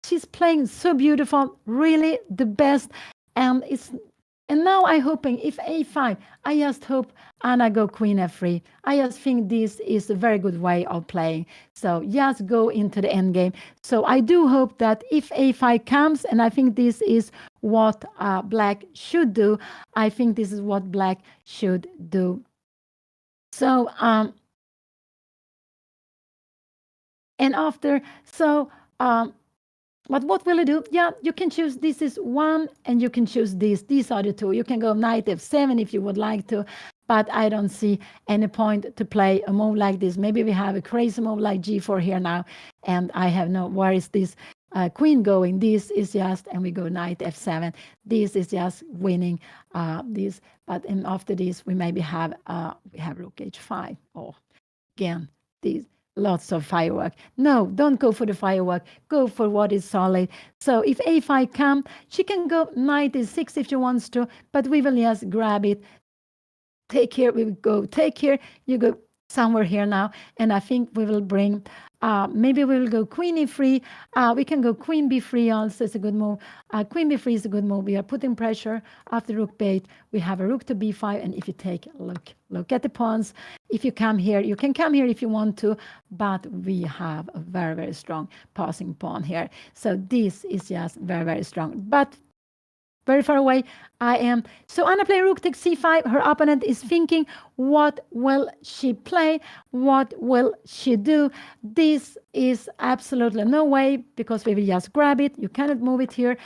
she's playing so beautiful, really the best. And now I'm hoping, if a5, I just hope Anna go queen f3. I just think this is a very good way of playing. So just go into the endgame. So I do hope that if a5 comes, and I think this is what black should do. I think this is what black should do. So, and after, so, but what will I do? Yeah, you can choose. This is one, and you can choose this. These are the two. You can go knight f7 if you would like to, but I don't see any point to play a move like this. Maybe we have a crazy move like g4 here now, and I have no, where is this queen going? This is just, and we go knight f7. This is just winning this, but and after this we maybe have we have rook h5. Oh, again, these. Lots of firework. No, don't go for the firework. Go for what is solid. So if a5 come, she can go knight e6 if she wants to, but we will just grab it. Take here, we will go take here. You go somewhere here now, and I think we will bring, maybe we will go queen e3. We can go queen b3 also. It's a good move. Queen b3 is a good move. We are putting pressure after rook b8. We have a rook to b5, and if you take a look at the pawns. If you come here, you can come here if you want to, but we have a very, very strong passing pawn here. So this is just very, very strong. But very far away I am. So Anna play rook takes c5. Her opponent is thinking, what will she play? What will she do? This is absolutely no way, because we will just grab it. You cannot move it here.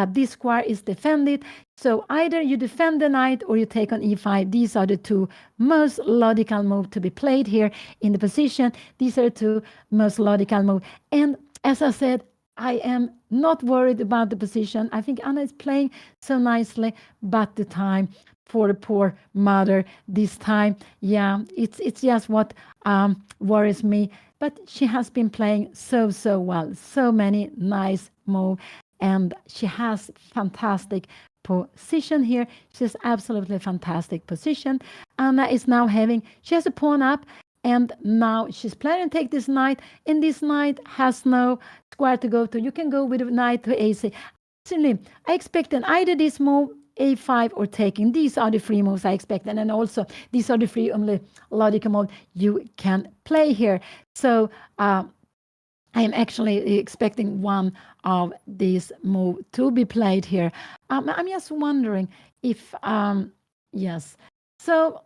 This square is defended. So either you defend the knight or you take on e5. These are the two most logical moves to be played here in the position. These are the two most logical moves. And as I said, I am not worried about the position. I think Anna is playing so nicely, but the time for the poor mother this time, yeah, it's just what worries me. But she has been playing so well, so many nice moves, and she has fantastic position here. She has absolutely fantastic position. Anna is now she has a pawn up, and now she's planning to take this knight, and this knight has no square to go to. You can go with a knight to a6. Actually, I expected either this move, a5, or taking. These are the three moves I expected, and also these are the three only logical moves you can play here. So I am actually expecting one of these moves to be played here. I'm just wondering if, yes. So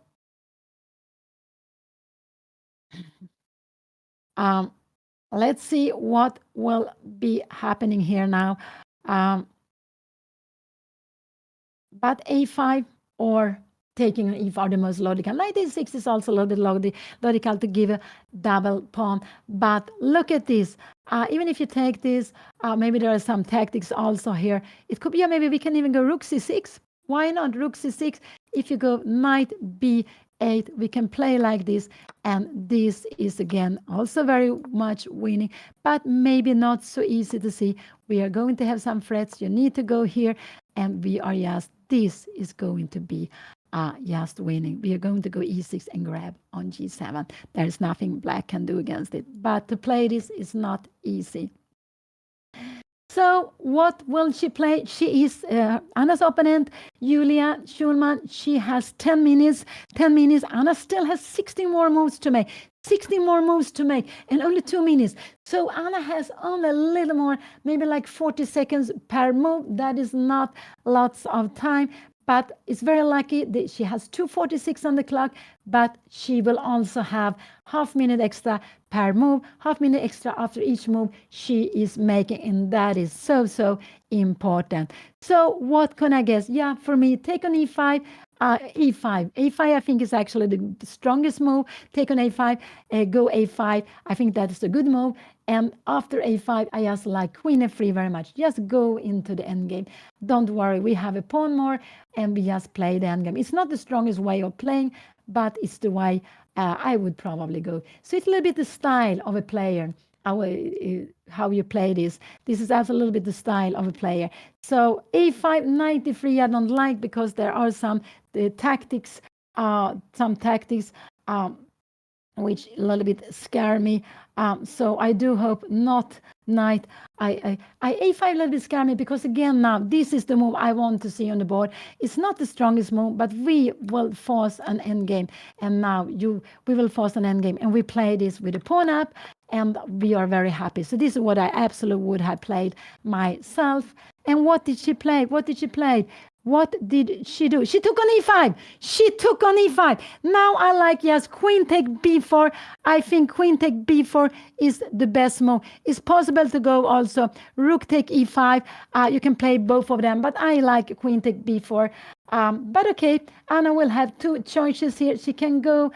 let's see what will be happening here now. But a5 or taking an e4 are the most logical. Knight a6 is also a little bit logical to give a double pawn. But look at this. Even if you take this, maybe there are some tactics also here. It could be, maybe we can even go rook c6. Why not rook c6? If you go knight b8, we can play like this, and this is again also very much winning, but maybe not so easy to see. We are going to have some threats. You need to go here, and we are just, this is going to be just winning. We are going to go e6 and grab on g7. There is nothing black can do against it, but to play this is not easy. So what will she play? She is Anna's opponent, Julia Schulman. She has 10 minutes. 10 minutes. Anna still has 16 more moves to make. 16 more moves to make, and only 2 minutes. So Anna has only a little more, maybe like 40 seconds per move. That is not lots of time, but it's very lucky that she has 2:46 on the clock, but she will also have half minute extra per move, half minute extra after each move she is making, and that is so important. So what can I guess? Yeah, for me, take on e5. E5 I think is actually the strongest move. Take on a5, go a5. I think that is a good move. And after a5, I just like queen f3 very much. Just go into the endgame. Don't worry, we have a pawn more, and we just play the endgame. It's not the strongest way of playing, but it's the way I would probably go. So it's a little bit the style of a player, how you play this. This is also a little bit the style of a player. So a5, knight e3 I don't like, because there are some tactics, which a little bit scare me. So I do hope not knight. A5 a little bit scare me, because again, now this is the move I want to see on the board. It's not the strongest move, but we will force an endgame. And now we will force an endgame, and we play this with a pawn up, and we are very happy. So this is what I absolutely would have played myself. And what did she play? What did she play? What did she do? She took on e5. She took on e5. Now I like, yes, queen take b4. I think queen take b4 is the best move. It's possible to go also rook take e5. You can play both of them, but I like queen take b4. But okay, Anna will have two choices here. She can go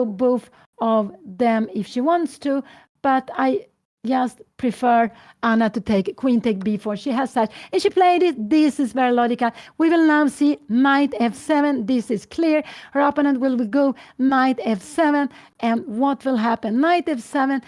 both of them if she wants to, but I just prefer Anna to take queen take b4. She has such, and she played it. This is very logical. We will now see knight f7. This is clear. Her opponent will go knight f7, And what will happen? Knight f7,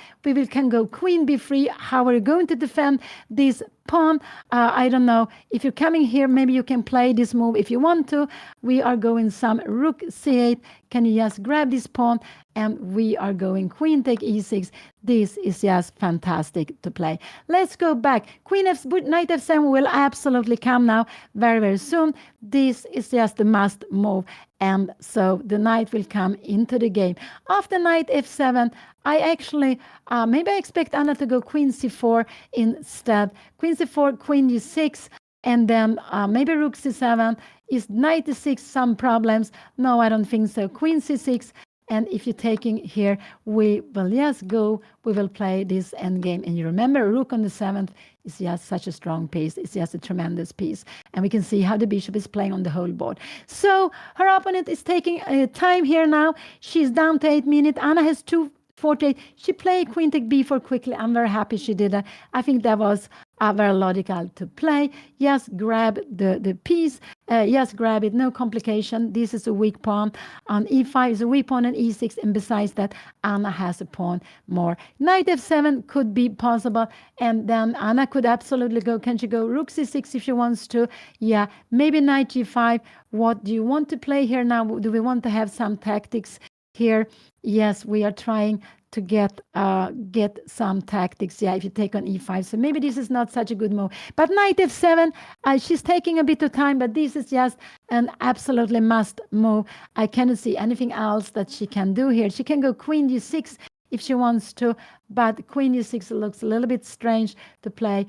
can go queen b3. How are you going to defend this pawn? I don't know. If you're coming here, maybe you can play this move if you want to. We are going some rook c8. Can you just grab this pawn? And we are going queen take e6. This is just fantastic to play. Let's go back. Knight f7 will absolutely come now very, very soon. This is just a must move. And so the knight will come into the game. After knight f7, I actually, maybe I expect Anna to go queen c4 instead. Queen c4, queen g6, and then maybe rook c7. Is knight e6 some problems? No, I don't think so. Queen c6. And if you're taking here, we will just go, we will play this endgame. And you remember, rook on the 7th is just such a strong piece. It's just a tremendous piece. And we can see how the bishop is playing on the whole board. So her opponent is taking time here now. She's down to 8 minutes. Anna has 2:48. She played queen take b4 quickly. I'm very happy she did that. I think that was very logical to play. Yes, grab the piece. Yes, grab it. No complication. This is a weak pawn. On e5 is a weak pawn on e6. And besides that, Anna has a pawn more. Knight f7 could be possible. And then Anna could absolutely go. Can she go rook c6 if she wants to? Yeah, maybe knight g5. What do you want to play here now? Do we want to have some tactics here? Yes, we are trying to get some tactics. Yeah, if you take on e5. So maybe this is not such a good move. But knight f7, she's taking a bit of time, but this is just an absolutely must move. I cannot see anything else that she can do here. She can go queen g6 if she wants to, but queen e6 looks a little bit strange to play.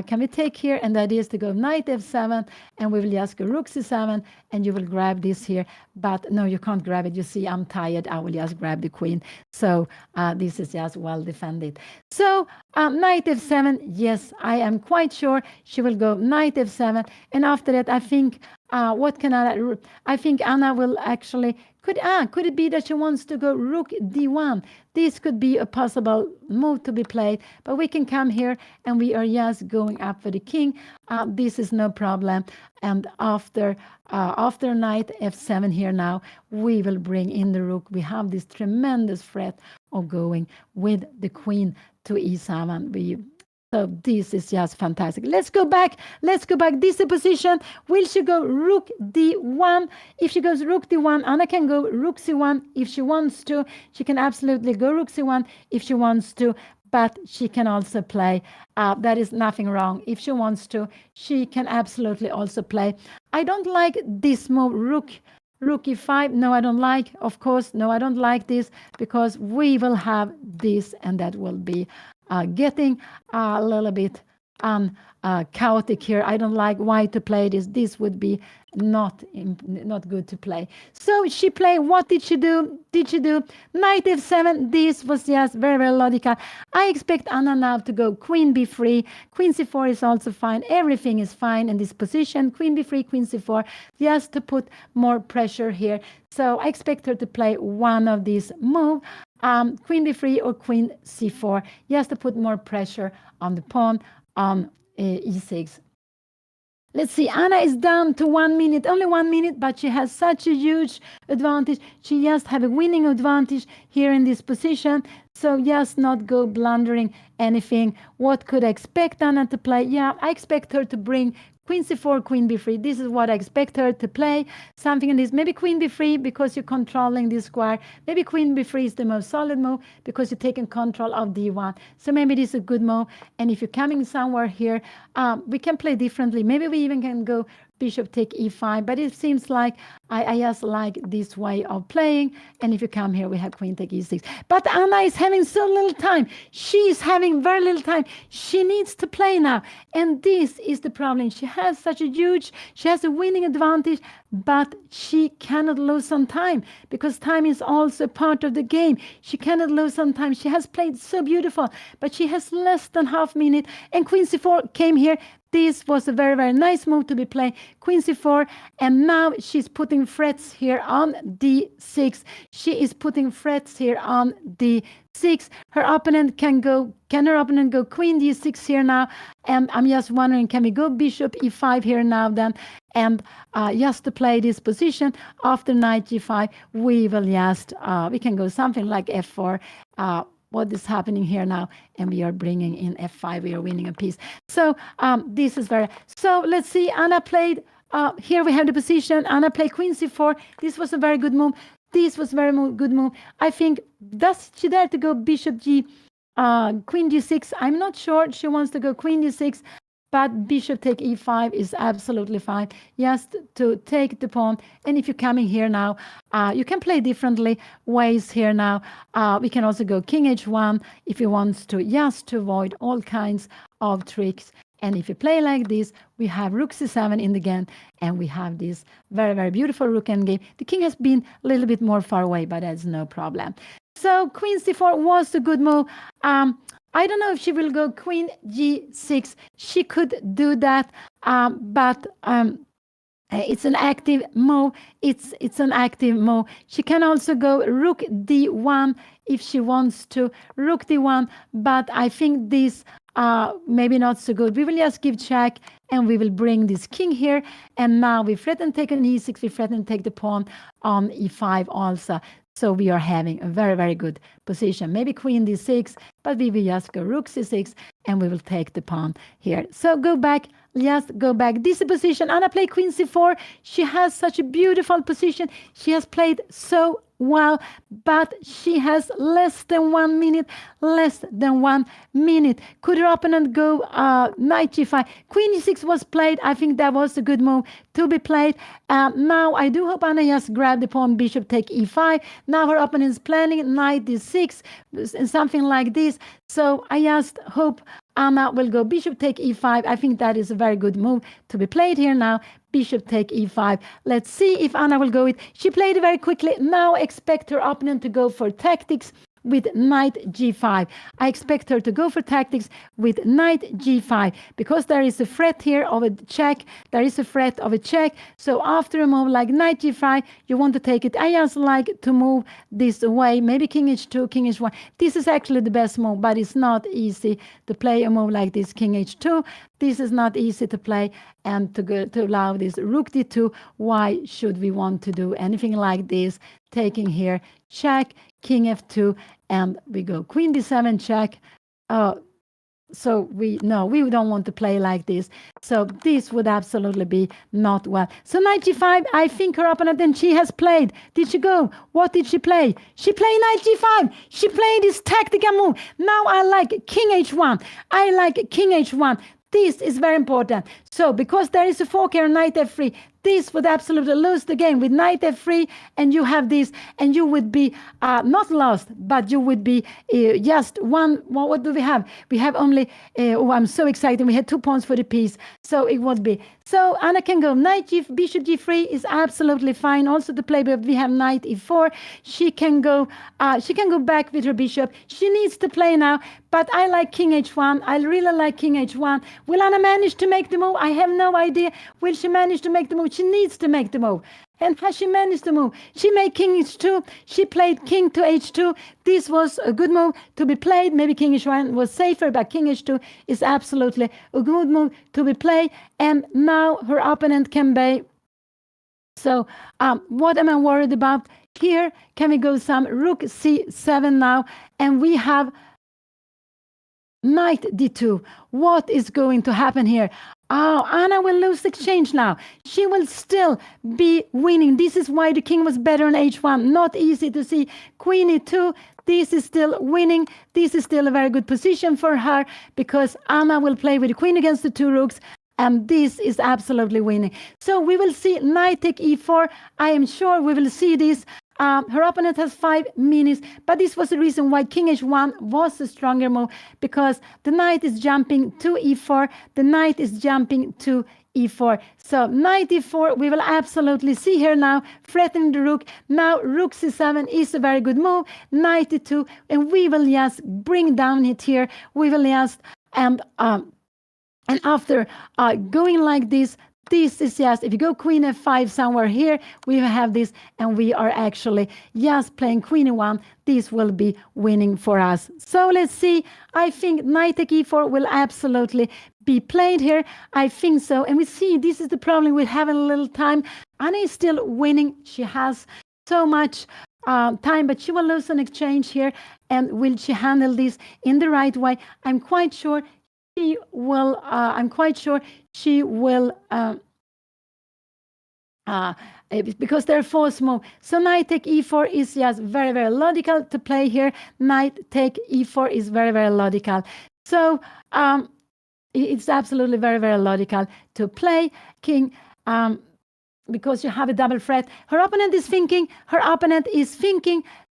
Can we take here? And the idea is to go knight f7, and we will just go rook c7, and you will grab this here. But no, you can't grab it. You see, I'm tired. I will just grab the queen. So this is just well defended. So knight f7, yes, I am quite sure she will go knight f7. And after that, I think, what can I think Anna will actually, could it be that she wants to go rook d1? This could be a possible move to be played, but we can come here and we are just going up for the king. This is no problem. And after knight f7 here now, we will bring in the rook. We have this tremendous threat of going with the queen to e7. So this is just fantastic. Let's go back. This is the position. Will she go rook d1? If she goes rook d1, Anna can go rook c1 if she wants to. She can absolutely go rook c1 if she wants to. But she can also play. There is nothing wrong. If she wants to, she can absolutely also play. I don't like this move, rook e5. No, I don't like. Of course, no, I don't like this because we will have this, and that will be getting a little bit chaotic here. I don't like why to play this. This would be not good to play. So she played. What did she do? Knight f7. This was just very, very logical. I expect Anna now to go queen b3. Queen c4 is also fine. Everything is fine in this position. Queen b3, queen c4, just to put more pressure here. So I expect her to play one of these moves. Queen b3 or queen c4, just to put more pressure on the pawn on e6. Let's see, Anna is down to 1 minute, only 1 minute, but she has such a huge advantage. She just have a winning advantage here in this position. So just not go blundering anything. What could I expect Anna to play? Yeah, I expect her to bring queen c4, queen b3. This is what I expect her to play. Something in this. Maybe queen b3 because you're controlling this square. Maybe queen b3 is the most solid move because you're taking control of d1. So maybe this is a good move. And if you're coming somewhere here, we can play differently. Maybe we even can go bishop take e5. But it seems like I just like this way of playing. And if you come here, we have queen take e6. But Anna is having so little time. She is having very little time. She needs to play now. And this is the problem. She has a winning advantage, but she cannot lose some time because time is also part of the game. She cannot lose some time. She has played so beautiful, but she has less than half minute. And queen c4 came here. This was a very, very nice move to be played. Queen c4, and now she's putting threats here on d6. She is putting threats here on d6. Her opponent can her opponent go queen d6 here now? And I'm just wondering, can we go bishop e5 here now then? And just to play this position, after knight g5, we will just, we can go something like f4. What is happening here now? And we are bringing in f5. We are winning a piece. So this is very, so let's see. Anna played, here we have the position. Anna played queen c4. This was a very good move. This was very good move. I think, does she dare to go bishop g, queen d6? I'm not sure. She wants to go queen d6, but bishop take e5 is absolutely fine. Just to take the pawn. And if you're coming here now, you can play differently ways here now. We can also go king h1 if you want to, just to avoid all kinds of tricks. And if you play like this, we have rook c7 in the game, and we have this very, very beautiful rook endgame. The king has been a little bit more far away, but that's no problem. So queen c4 was a good move. I don't know if she will go queen g6. She could do that, but it's an active move. It's an active move. She can also go rook d1 if she wants to. Rook d1, but I think this maybe not so good. We will just give check, and we will bring this king here. And now we threaten take on e6. We threaten take the pawn on e5 also. So we are having a very, very good position. Maybe queen d6, but we will just go rook c6, and we will take the pawn here. So go back, just go back. This position, Anna played queen c4. She has such a beautiful position. She has played so well, but she has less than 1 minute. Less than 1 minute. Could her opponent go knight g5? Queen e6 was played. I think that was a good move to be played. Now I do hope Anna just grabbed the pawn, bishop take e5. Now her opponent is planning knight d6, something like this. So I just hope Anna will go bishop take e5. I think that is a very good move to be played here now. Bishop take e5. Let's see if Anna will go it. She played it very quickly. Now expect her opponent to go for tactics with knight g5. I expect her to go for tactics with knight g5 because there is a threat here of a check. There is a threat of a check. So after a move like knight g5, you want to take it. I just like to move this away. Maybe king h2, king h1. This is actually the best move, but it's not easy to play a move like this, king h2. This is not easy to play, and to allow this rook d2. Why should we want to do anything like this? Taking here, check, king f2, and we go queen d7 check. So we don't want to play like this. So this would absolutely be not well. So knight g5, I think her opponent, and she has played. Did she go? What did she play? She played knight g5. She played this tactical move. Now I like king h1. I like king h1. This is very important. So because there is a fork here, knight f3, this would absolutely lose the game with knight f3, and you have this, and you would be not lost, but you would be just one. What do we have? We have only, oh, I'm so excited. We had 2 pawns for the piece. So it would be. So Anna can go knight g, bishop g3 is absolutely fine. Also to play, but we have knight e4. She can go back with her bishop. She needs to play now, but I like king h1. I really like king h1. Will Anna manage to make the move? I have no idea. Will she manage to make the move? She needs to make the move. And has she managed to move? She made king h2. She played king to h2. This was a good move to be played. Maybe king h1 was safer, but king h2 is absolutely a good move to be played. And now her opponent can be. So what am I worried about? Here, can we go some rook c7 now? And we have knight d2. What is going to happen here? Oh, Anna will lose the exchange now. She will still be winning. This is why the king was better on h1. Not easy to see. Queen e2. This is still winning. This is still a very good position for her because Anna will play with the queen against the 2 rooks. And this is absolutely winning. So we will see knight take e4. I am sure we will see this. Her opponent has 5 minutes, but this was the reason why king h1 was a stronger move, because the knight is jumping to e4, the knight is jumping to e4. So knight e4, we will absolutely see here now, threatening the rook. Now rook c7 is a very good move, knight e2, and we will just bring down it here. We will just, and after going like this, this is just, if you go queen f5 somewhere here, we have this, and we are actually just playing queen e1. This will be winning for us. So let's see. I think knight take e4 will absolutely be played here. I think so. And we see this is the problem with having a little time. Anna is still winning. She has so much time, but she will lose an exchange here. And will she handle this in the right way? I'm quite sure she will. Because they're forced move. So knight take e4 is just very, very logical to play here. Knight take e4 is very, very logical. So it's absolutely very, very logical to play king because you have a double threat. Her opponent is thinking.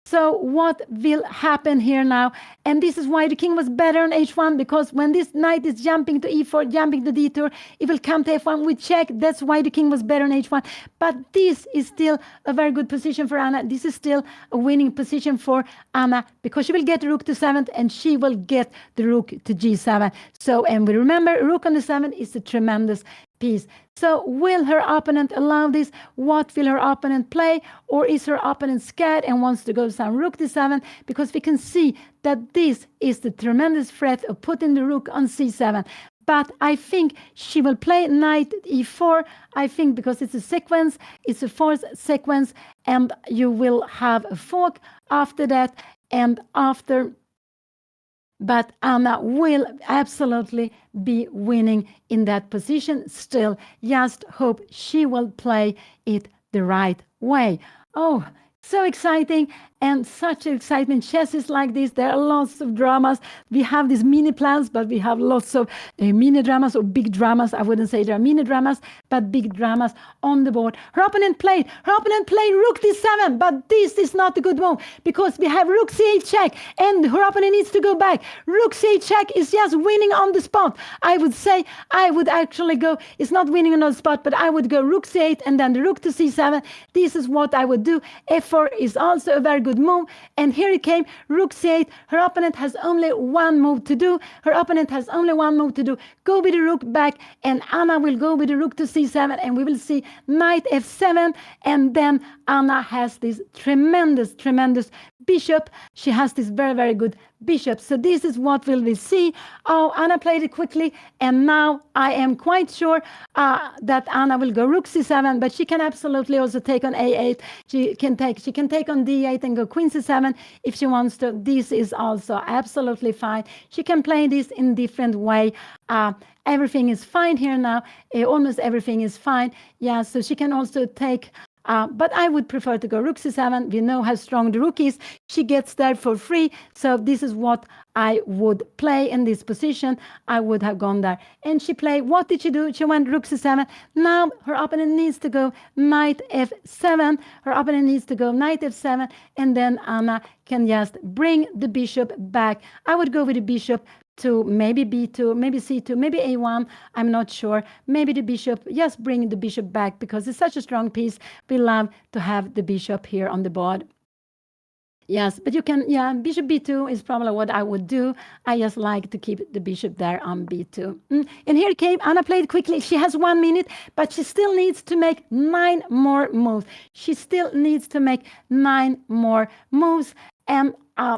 So what will happen here now? And this is why the king was better on h1, because when this knight is jumping to e4, jumping to d2, it will come to f1 with check. That's why the king was better on h1. But this is still a very good position for Anna. This is still a winning position for Anna, because she will get the rook to 7th and she will get the rook to g7. So, and we remember, rook on the 7 is a tremendous piece. So will her opponent allow this? What will her opponent play? Or is her opponent scared and wants to go some rook to 7? Because we can see that this is the tremendous threat of putting the rook on c7. But I think she will play knight e4. I think because it's a sequence, it's a forced sequence, and you will have a fork after that, and after. But Anna will absolutely be winning in that position. Still, just hope she will play it the right way. Oh, so exciting, and such excitement. Chess is like this. There are lots of dramas. We have these mini plans, but we have lots of mini dramas or big dramas. I wouldn't say there are mini dramas, but big dramas on the board. Her opponent played rook d7, but this is not a good move because we have rook c8 check, and her opponent needs to go back. Rook c8 check is just winning on the spot. I would say I would actually go, it's not winning on the spot, but I would go rook c8 and then the rook to c7. This is what I would do. f4 is also a very good move, and here it came, rook c8. Her opponent has only one move to do. Go with the rook back, and Anna will go with the rook to c7, and we will see knight f7, and then Anna has this tremendous bishop. She has this very, very good bishop. So this is what will we see. Oh, Anna played it quickly, and now I am quite sure that Anna will go rook c7, but she can absolutely also take on a8. She can take on d8 and go queen c7 if she wants to. This is also absolutely fine. She can play this in different way. Everything is fine here now. Almost everything is fine. Yeah, so she can also take. But I would prefer to go rook c7. We know how strong the rook is. She gets there for free. So this is what I would play in this position. I would have gone there. And she played, what did she do? She went rook c7. Now her opponent needs to go knight f7. Her opponent needs to go knight f7. And then Anna can just bring the bishop back. I would go with the bishop to maybe b2, maybe c2, maybe a1. I'm not sure. Maybe the bishop, just bring the bishop back because it's such a strong piece. We love to have the bishop here on the board. Yes, but you can, yeah, bishop b2 is probably what I would do. I just like to keep the bishop there on b2. And here came, Anna played quickly. She has 1 minute, but she still needs to make 9 more moves. And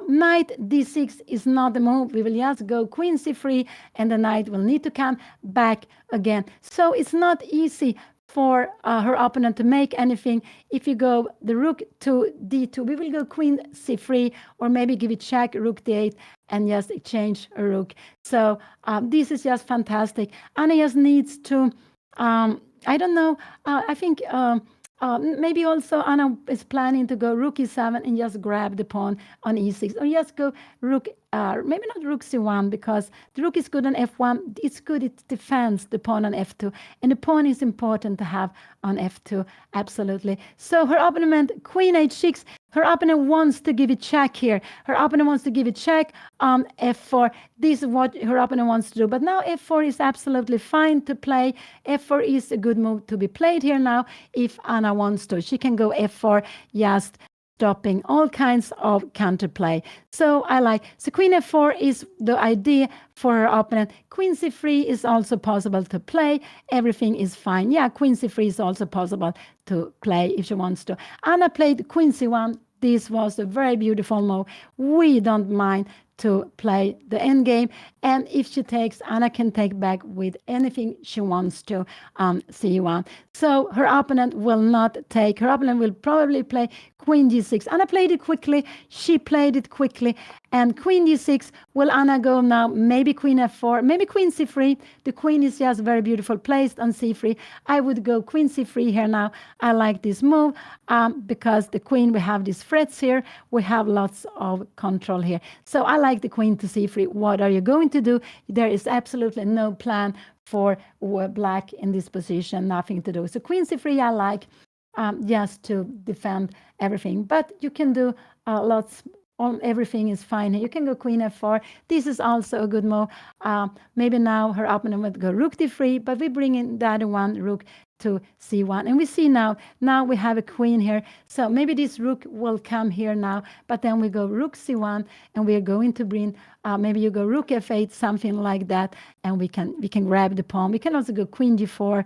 knight d6 is not the move. We will just go queen c3, and the knight will need to come back again. So it's not easy for her opponent to make anything. If you go the rook to d2, we will go queen c3, or maybe give it check, rook d8, and just exchange a rook. So this is just fantastic. Anna just needs to, I don't know, I think maybe also Anna is planning to go rook e7 and just grab the pawn on e6, or just go rook, maybe not rook c1, because the rook is good on f1. It's good, it defends the pawn on f2, and the pawn is important to have on f2, absolutely. So her opponent, queen h6, her opponent wants to give it check here. Her opponent wants to give it check on f4. This is what her opponent wants to do. But now f4 is absolutely fine to play. f4 is a good move to be played here now if Anna wants to. She can go f4 just stopping all kinds of counterplay. So I like, so queen f4 is the idea for her opponent. Queen c3 is also possible to play. Everything is fine. Yeah, queen c3 is also possible to play if she wants to. Anna played queen c1. This was a very beautiful move. We don't mind to play the end game. And if she takes, Anna can take back with anything she wants to c1. So her opponent will not take. Her opponent will probably play queen g6. Anna played it quickly. She played it quickly. And queen d6, will Anna go now? Maybe queen f4, maybe queen c3. The queen is just very beautiful placed on c3. I would go queen c3 here now. I like this move because the queen, we have these threats here. We have lots of control here. So I like the queen to c3. What are you going to do? There is absolutely no plan for black in this position, nothing to do. So queen c3 I like just to defend everything. But you can do lots on everything is fine. You can go queen f4. This is also a good move. Maybe now her opponent would go rook d3, but we bring in the other one, rook to c1. And we see now we have a queen here. So maybe this rook will come here now, but then we go rook c1, and we are going to bring, maybe you go rook f8, something like that, and we can grab the pawn. We can also go queen g4.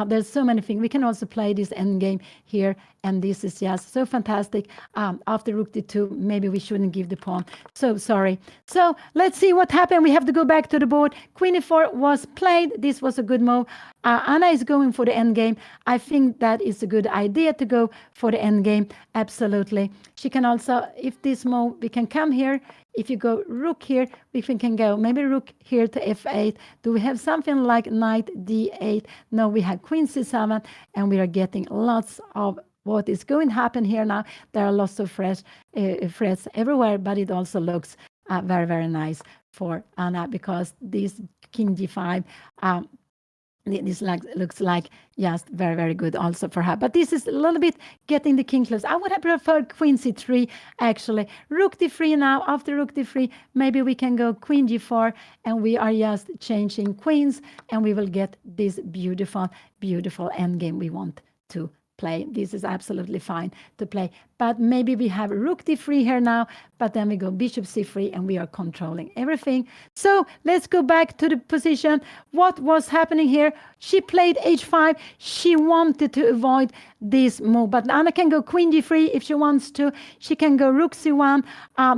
There's so many things. We can also play this endgame here, and this is just so fantastic. After rook d2, maybe we shouldn't give the pawn. So sorry. So let's see what happened. We have to go back to the board. Queen e4 was played. This was a good move. Anna is going for the endgame. I think that is a good idea to go for the endgame. Absolutely. She can also, if this move, we can come here. If you go rook here, we can go maybe rook here to f8. Do we have something like knight d8? No, we have queen c7, and we are getting lots of what is going to happen here now. There are lots of threats everywhere, but it also looks very, very nice for Anna because this king g5, this looks like just very, very good also for her. But this is a little bit getting the king close. I would have preferred queen c3, actually. Rook d3 now. After rook d3, maybe we can go queen g4, and we are just changing queens, and we will get this beautiful, beautiful endgame we want to play. This is absolutely fine to play. But maybe we have rook d3 here now, but then we go bishop c3, and we are controlling everything. So let's go back to the position. What was happening here? She played h5. She wanted to avoid this move, but Anna can go queen d3 if she wants to. She can go rook c1.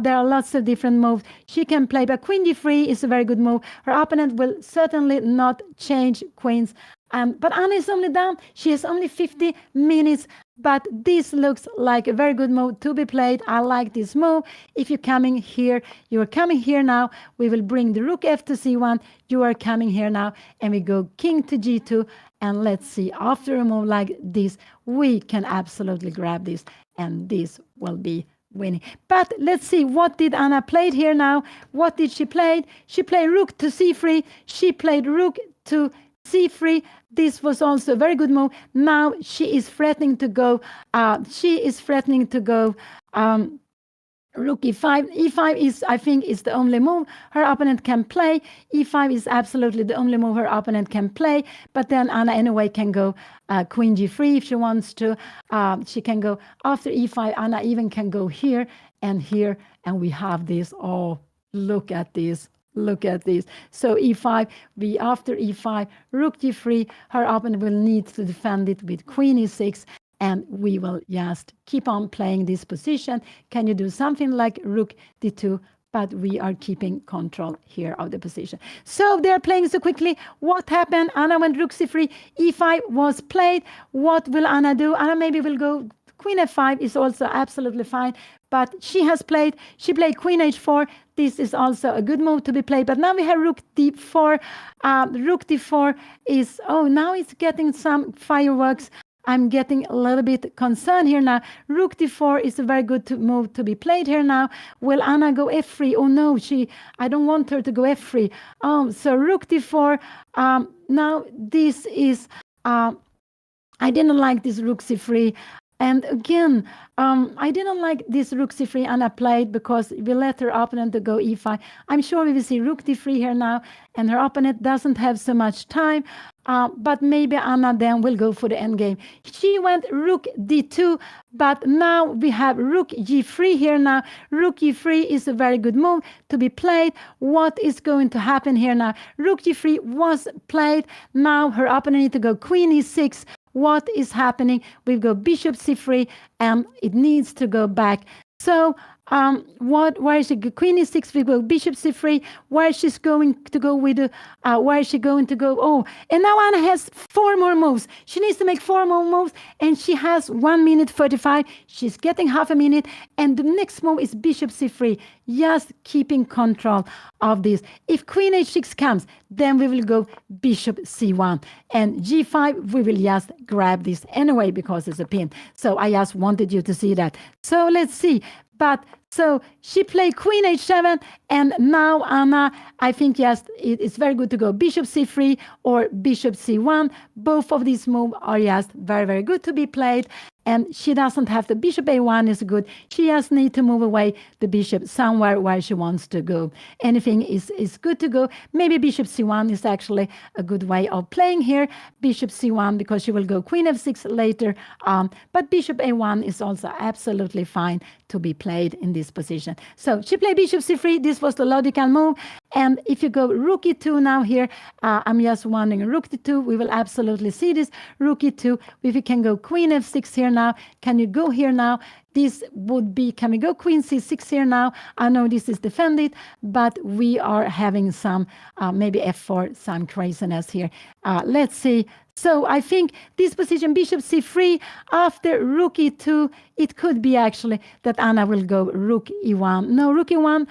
There are lots of different moves she can play, but queen d3 is a very good move. Her opponent will certainly not change queens. But Anna is only down. She has only 50 minutes. But this looks like a very good move to be played. I like this move. If you're coming here, you are coming here now. We will bring the rook f to c1. You are coming here now. And we go king to g2. And let's see, after a move like this, we can absolutely grab this. And this will be winning. But let's see, what did Anna play here now? What did she play? She played rook to c3. She played rook to c3. This was also a very good move. Now she is threatening to go. Rook e5. E5 is, I think, is the only move her opponent can play. E5 is absolutely the only move her opponent can play. But then Anna anyway can go queen g3 if she wants to. She can go after e5. Anna even can go here, and we have this. Oh, look at this. Look at this. So e5, after e5, rook g3, her opponent will need to defend it with queen e6, and we will just keep on playing this position. Can you do something like rook d2? But we are keeping control here of the position. So they're playing so quickly. What happened? Anna went rook c3. e5 was played. What will Anna do? Anna maybe will go queen f5 is also absolutely fine. But she played queen h4. This is also a good move to be played. But now we have rook d4. Rook d4 is, now it's getting some fireworks. I'm getting a little bit concerned here now. Rook d4 is a very good move to be played here now. Will Anna go f3? Oh no, I don't want her to go f3. So rook d4. Now this is, I didn't like this rook c3. And again, I didn't like this rook c3 Anna played because we let her opponent to go e5. I'm sure we will see rook d3 here now, and her opponent doesn't have so much time. but maybe Anna then will go for the end game. She went rook d2, but now we have rook g3 here now. Rook g3 is a very good move to be played. What is going to happen here now? Rook g3 was played. Now her opponent needs to go queen e6. What is happening? We go bishop c3, and it needs to go back. So where is she? Queen e6, we go bishop c3. Where she's going to go with where is she going to go? Oh, and now Anna has 4 more moves. She needs to make 4 more moves, and she has 1 minute 35. She's getting half a minute, and the next move is bishop c3, just keeping control of this. If queen h6 comes, then we will go bishop c1, and g5 we will just grab this anyway because it's a pin. So I just wanted you to see that. So let's see. But so she played queen h7, and now Anna, I think, yes, it's very good to go bishop c3 or bishop c1. Both of these moves are just very, very good to be played. And she doesn't have to. Bishop a1 is good. She just needs to move away the bishop somewhere where she wants to go. Anything is good to go. Maybe bishop c1 is actually a good way of playing here. Bishop c1, because she will go queen f6 later. But bishop a1 is also absolutely fine to be played in this position. So she played bishop c3. This was the logical move. And if you go rook e2 now here, I'm just wondering, rook e2, we will absolutely see this. Rook e2, if we can go queen f6 here now, can you go here now? This would be, can we go queen c6 here now? I know this is defended, but we are having some, maybe f4, some craziness here. Let's see. So I think this position, bishop c3, after rook e2, it could be actually that Anna will go rook e1. No, rook e1,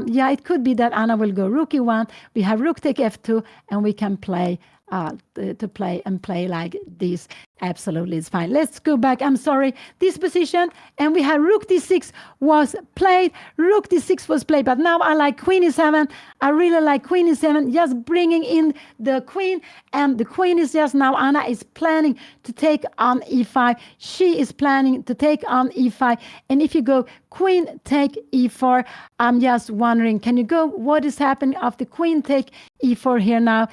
yeah, it could be that Anna will go rook e1. We have rook take f2, and we can play to play like this. Absolutely, it's fine. Let's go back. I'm sorry. This position, and we had rook d6 was played. Rook d6 was played, but now I like queen e7. I really like queen e7, just bringing in the queen, and the queen is just now, Anna is planning to take on e5. She is planning to take on e5, and if you go queen take e4, I'm just wondering, can you go, what is happening after queen take e4 here now?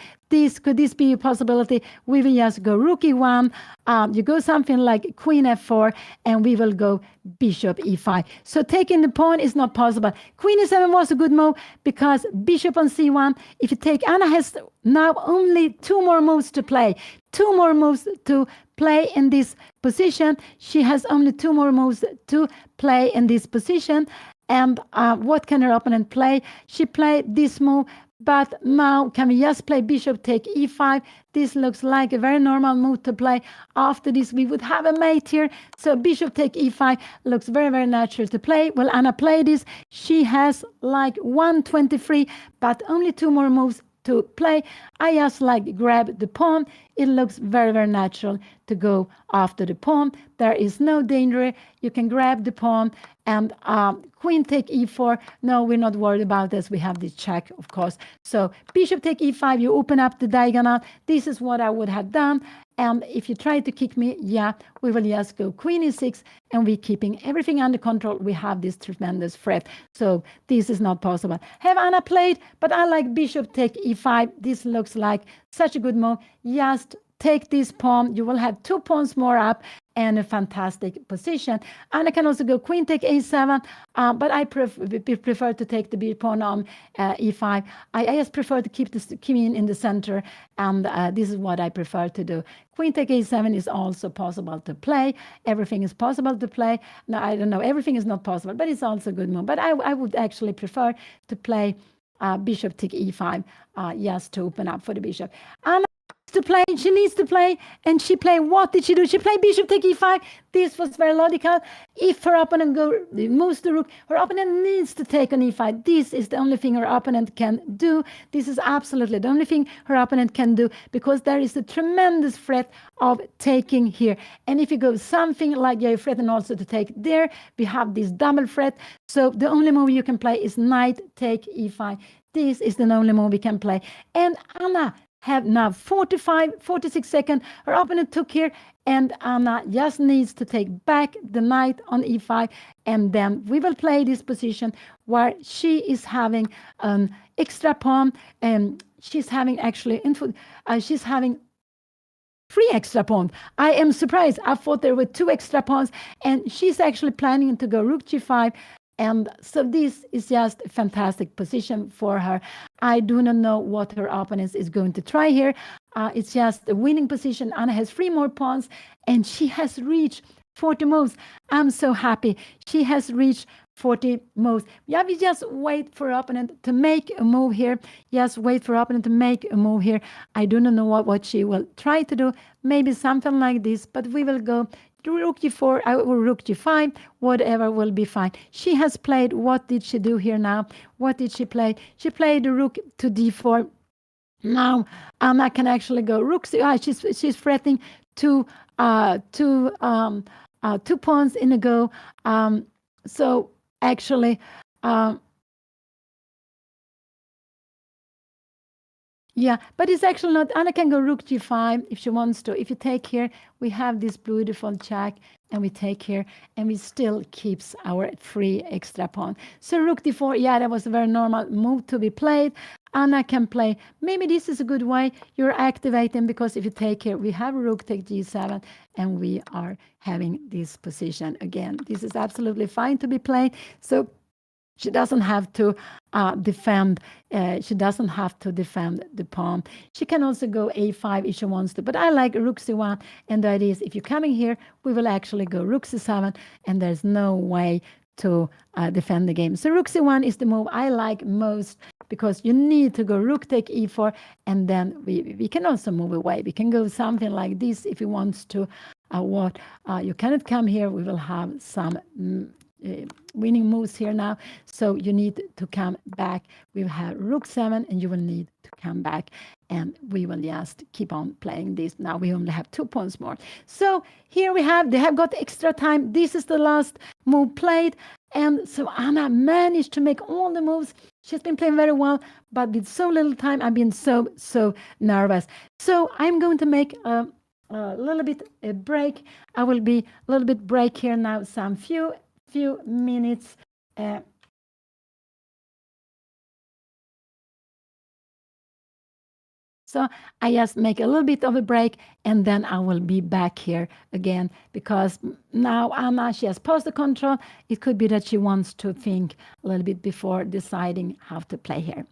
Could this be a possibility? We will just go rook e1, you go something like queen f4, and we will go bishop e5. So taking the pawn is not possible. Queen e7 was a good move because bishop on c1. If you take, Anna has now only 2 more moves to play. 2 more moves to play in this position. She has only 2 more moves to play in this position. And what can her opponent play? She played this move. But now, can we just play bishop take e5? This looks like a very normal move to play. After this, we would have a mate here. So bishop take e5 looks very, very natural to play. Will Anna play this? She has like 123, but only 2 more moves to play. I just like grab the pawn. It looks very, very natural to go after the pawn. There is no danger. You can grab the pawn, and queen take e4. No, we're not worried about this. We have this check, of course. So bishop take e5, you open up the diagonal. This is what I would have done. And if you try to kick me, yeah, we will just go queen e6, and we're keeping everything under control. We have this tremendous threat. So this is not possible. Have Anna played, but I like bishop take e5. This looks like such a good move. Just take this pawn. You will have 2 pawns more up and a fantastic position. Anna can also go queen take a7, but I prefer to take the b pawn on e5. I just prefer to keep the queen in the center, and this is what I prefer to do. Queen take a7 is also possible to play. Everything is possible to play. No, I don't know. Everything is not possible, but it's also a good move. But I would actually prefer to play bishop take e5, just to open up for the bishop. Anna to play, she needs to play, and she played, what did she do? She played bishop take e5. This was very logical. If her opponent moves the rook, her opponent needs to take on e5. This is the only thing her opponent can do. This is absolutely the only thing her opponent can do, because there is a tremendous threat of taking here. And if you go something like you threaten also to take there, we have this double threat. So the only move you can play is knight take e5. This is the only move we can play. And Anna have now 46 seconds. Her opponent took here, and Anna just needs to take back the knight on e5, and then we will play this position where she is having an extra pawn, and she's having actually she's having 3 extra pawns. I am surprised. I thought there were 2 extra pawns, and she's actually planning to go rook g5. And so this is just a fantastic position for her. I do not know what her opponent is going to try here. It's just a winning position. Anna has 3 more pawns, and she has reached 40 moves. I'm so happy. She has reached 40 moves. Yeah, we just wait for opponent to make a move here. Just wait for opponent to make a move here. I do not know what she will try to do. Maybe something like this, but we will go rook g4, or rook g5, whatever will be fine. She has played, what did she do here now? What did she play? She played the rook to d4. Now Anna can actually go rook. She's threatening two 2 pawns in a go. So actually, yeah, but it's actually not. Anna can go rook g5 if she wants to. If you take here, we have this beautiful check, and we take here, and we still keeps our 3 extra pawn. So rook d4, yeah, that was a very normal move to be played. Anna can play. Maybe this is a good way. You're activating, because if you take here, we have rook take g7, and we are having this position again. This is absolutely fine to be played. So she doesn't have to defend. She doesn't have to defend the pawn. She can also go a5 if she wants to. But I like rook c1, and the idea is if you're coming here, we will actually go rook c7, and there's no way to defend the game. So rook c1 is the move I like most, because you need to go rook take e4, and then we can also move away. We can go something like this if you want to. You cannot come here. We will have some winning moves here now. So you need to come back. We have rook 7, and you will need to come back, and we will just keep on playing this. Now we only have 2 pawns more. So here they have got extra time. This is the last move played. And so Anna managed to make all the moves. She's been playing very well, but with so little time, I've been so nervous. So I'm going to make a little bit a break. I will be a little bit break here now, some few minutes. So I just make a little bit of a break, and then I will be back here again, because now Anna, she has paused the control. It could be that she wants to think a little bit before deciding how to play here.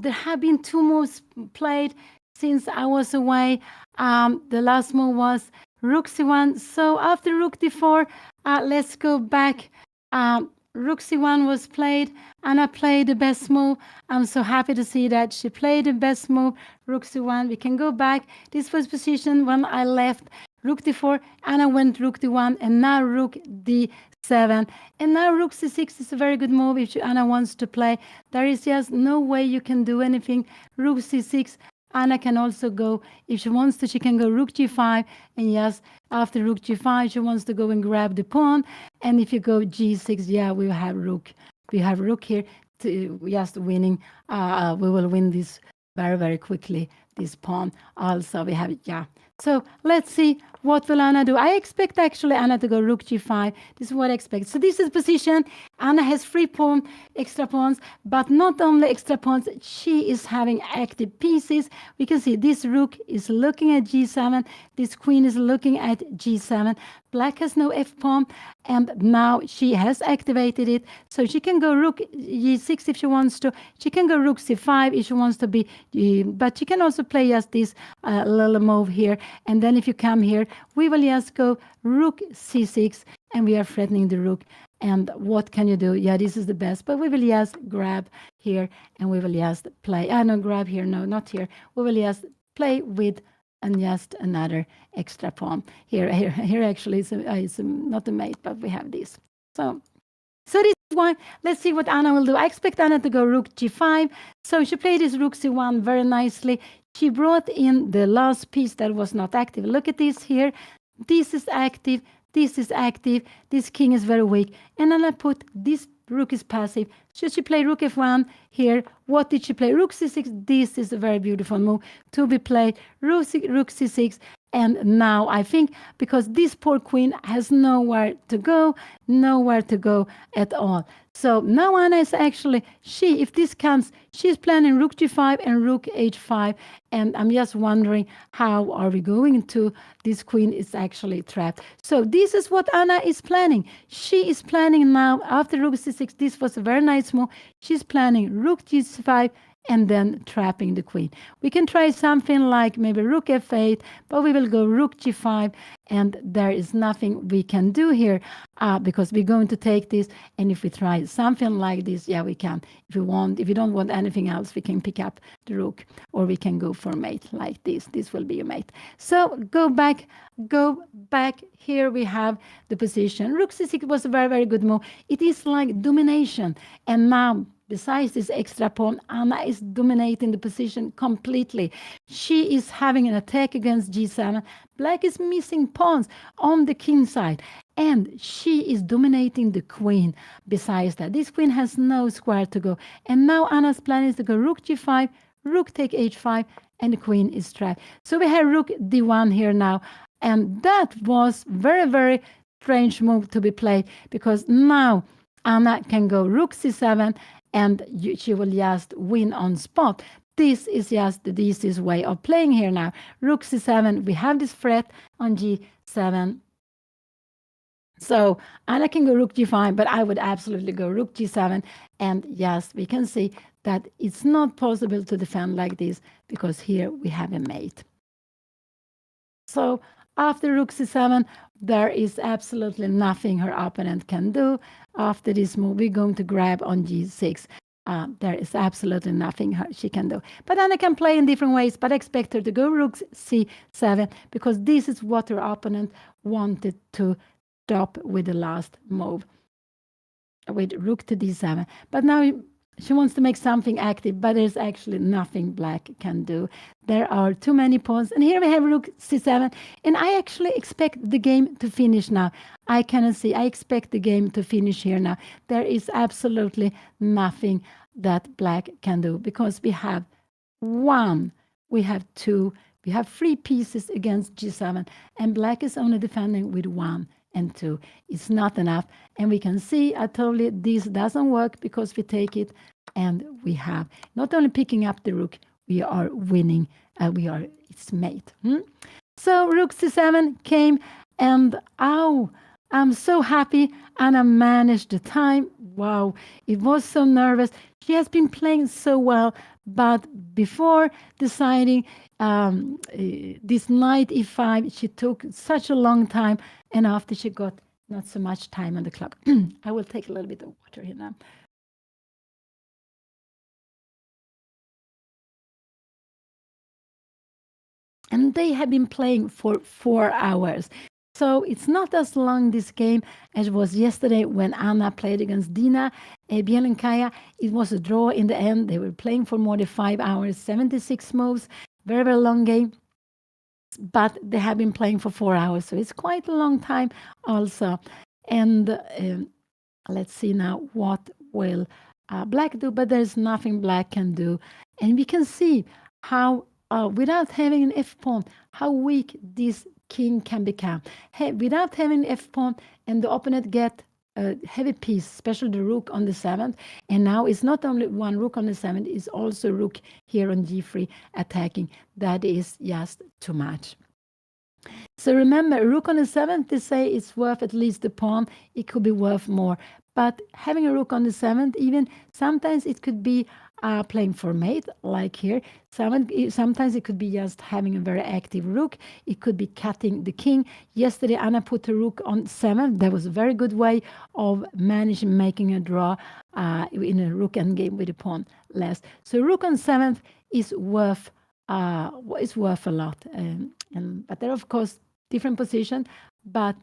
there have been 2 moves played since I was away. The last move was rook c1. So after rook d4, let's go back. Rook c1 was played. Anna played the best move. I'm so happy to see that she played the best move, rook c1. We can go back. This was position when I left. Rook d4, Anna went rook d1, and now rook d7. And now rook c6 is a very good move if Anna wants to play. There is just no way you can do anything. Rook c6, Anna can also go, if she wants to, she can go rook g5. And yes, after rook g5, she wants to go and grab the pawn. And if you go g6, yeah, we have rook. We have rook here, to just winning. We will win this very, very quickly, this pawn. Also, we have, yeah. So let's see what will Anna do. I expect actually Anna to go rook g5. This is what I expect. So this is position. Anna has 3 extra pawns, but not only extra pawns, she is having active pieces. We can see this rook is looking at g7. This queen is looking at g7. Black has no f-pawn, and now she has activated it. So she can go rook g6 if she wants to. She can go rook c5 if she wants to be, but she can also play just this little move here. And then if you come here, we will just go rook c6, and we are threatening the rook. And what can you do? Yeah, this is the best, but we will just grab here, and we will just play. No, grab here. No, not here. We will just play with and just another extra pawn. Here actually is not a mate, but we have this. So this is why. Let's see what Anna will do. I expect Anna to go rook g5. So she played this rook c1 very nicely. She brought in the last piece that was not active. Look at this here. This is active. This is active. This king is very weak. And then I put this rook is passive. Should she play rook f1 here? What did she play? Rook c6. This is a very beautiful move to be played. Rook c6. And now I think because this poor queen has nowhere to go at all. So now Anna is actually, if this comes, she's planning rook g5 and rook h5. And I'm just wondering, how are we going to, this queen is actually trapped. So this is what Anna is planning. She is planning now, after rook c6, this was a very nice move. She's planning rook g5, and then trapping the queen. We can try something like maybe rook f8, but we will go rook g5, and there is nothing we can do here because we're going to take this. And if we try something like this, yeah, we can. If you don't want anything else, we can pick up the rook, or we can go for mate like this. This will be a mate. So go back. Here we have the position. Rook c6 was a very, very good move. It is like domination. And now, besides this extra pawn, Anna is dominating the position completely. She is having an attack against g7. Black is missing pawns on the king side, and she is dominating the queen. Besides that, this queen has no square to go. And now Anna's plan is to go rook g5, rook take h5, and the queen is trapped. So we have rook d1 here now. And that was very, very strange move to be played, because now Anna can go rook c7, and she will just win on spot. This is just the easiest way of playing here now. Rook c7, we have this threat on g7. So Anna can go rook g5, but I would absolutely go rook g7. And yes, we can see that it's not possible to defend like this, because here we have a mate. So after rook c7, there is absolutely nothing her opponent can do. After this move, we're going to grab on g6. There is absolutely nothing she can do. But Anna can play in different ways, but I expect her to go rook c7, because this is what her opponent wanted to stop with the last move, with rook to d7. But now she wants to make something active, but there's actually nothing Black can do. There are too many pawns. And here we have rook c7. And I actually expect the game to finish now. I cannot see. I expect the game to finish here now. There is absolutely nothing that Black can do, because we have 1, we have 2, we have 3 pieces against g7. And Black is only defending with 1 and 2. It's not enough. And we can see, I told you, this doesn't work, because we take it, and we have not only picking up the rook, we are winning. It's mate. So rook c7 came, and I'm so happy Anna managed the time. Wow, it was so nervous. She has been playing so well, but before deciding this knight e5, she took such a long time, and after she got not so much time on the clock. I will take a little bit of water here now. And they have been playing for 4 hours. So it's not as long this game as it was yesterday when Anna played against Dina Bielenkaya. It was a draw in the end. They were playing for more than 5 hours, 76 moves, very, very long game. But they have been playing for 4 hours, so it's quite a long time also. And let's see now what will black do, but there's nothing black can do. And we can see how, without having an F pawn, how weak this king can become. Without having an F pawn and the opponent get a heavy piece, especially the rook on the seventh. And now it's not only one rook on the seventh, it's also rook here on g3 attacking. That is just too much. So remember, rook on the seventh, they say it's worth at least the pawn. It could be worth more. But having a rook on the seventh, even sometimes it could be playing for mate, like here. Sometimes it could be just having a very active rook. It could be cutting the king. Yesterday, Anna put a rook on seven. That was a very good way of managing making a draw in a rook endgame with a pawn less. So rook on seventh is worth a lot. But there, of course, different position, but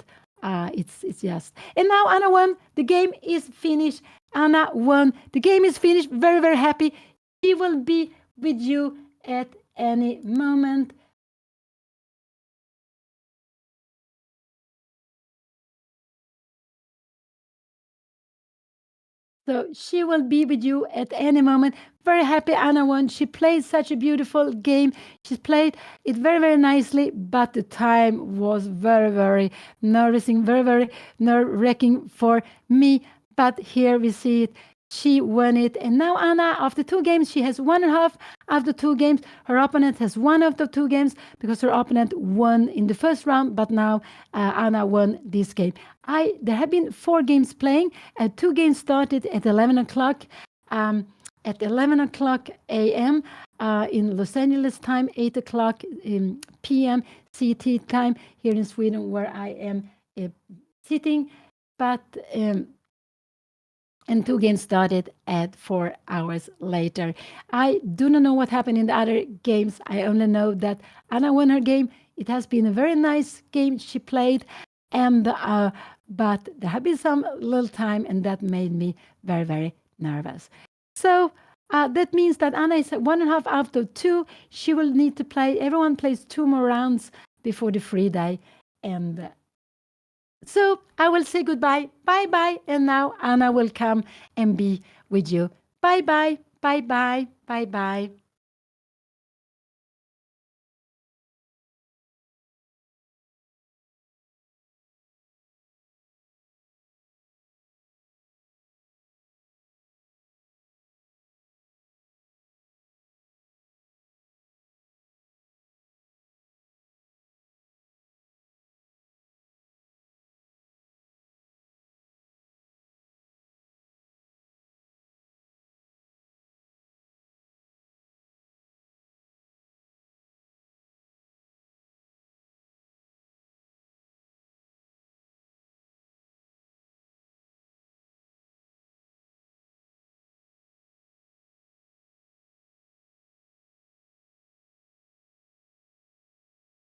it's just. And now Anna won. The game is finished. Anna won. The game is finished. Very, very happy. She will be with you at any moment. So she will be with you at any moment. Very happy Anna won. She played such a beautiful game. She played it very, very nicely, but the time was very, very nervous,ing very, very nerve-wracking for me. But here we see it. She won it. And now Anna, after 2 games, she has 1.5 after 2 games. Her opponent has one of the 2 games because her opponent won in the first round, but now Anna won this game. There have been 4 games playing. 2 games started at 11 o'clock. At 11 o'clock a.m. In Los Angeles time, 8 o'clock p.m. CT time here in Sweden, where I am sitting. But and 2 games started at 4 hours later. I do not know what happened in the other games. I only know that Anna won her game. It has been a very nice game she played, and but there have been some little time, and that made me very, very nervous. So that means that Anna is at 1.5 after 2. She will need to play. Everyone plays 2 more rounds before the free day, and so I will say goodbye. Bye bye. And now Anna will come and be with you. Bye bye. Bye bye. Bye bye.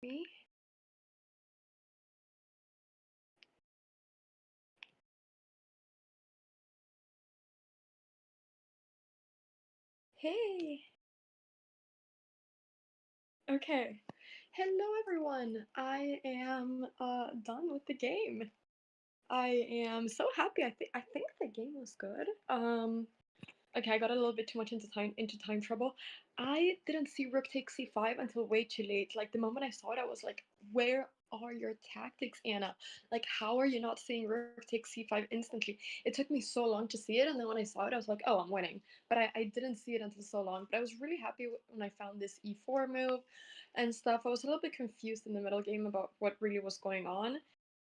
Me? Hey. Okay. Hello, everyone. I am done with the game. I am so happy. I think the game was good. Okay, I got a little bit too much into time trouble. I didn't see rook takes c5 until way too late. Like the moment I saw it, I was like, "Where are your tactics, Anna? Like, how are you not seeing rook takes c5 instantly?" It took me so long to see it, and then when I saw it, I was like, "Oh, I'm winning." But I didn't see it until so long. But I was really happy when I found this e4 move and stuff. I was a little bit confused in the middle game about what really was going on.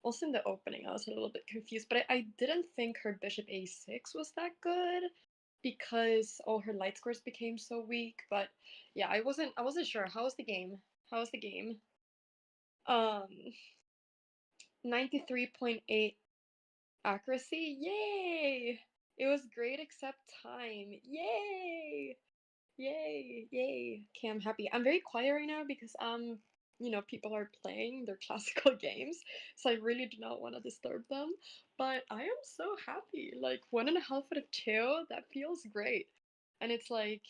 Also in the opening, I was a little bit confused, but I didn't think her bishop a6 was that good because all her light scores became so weak. But yeah, I wasn't sure. How was the game? How was the game? Um, 93.8 accuracy. Yay! It was great except time. Yay! Yay! Yay! Okay, I'm happy. I'm very quiet right now because people are playing their classical games, so I really do not want to disturb them. But I am so happy. Like 1.5 out of 2, that feels great. And it's like,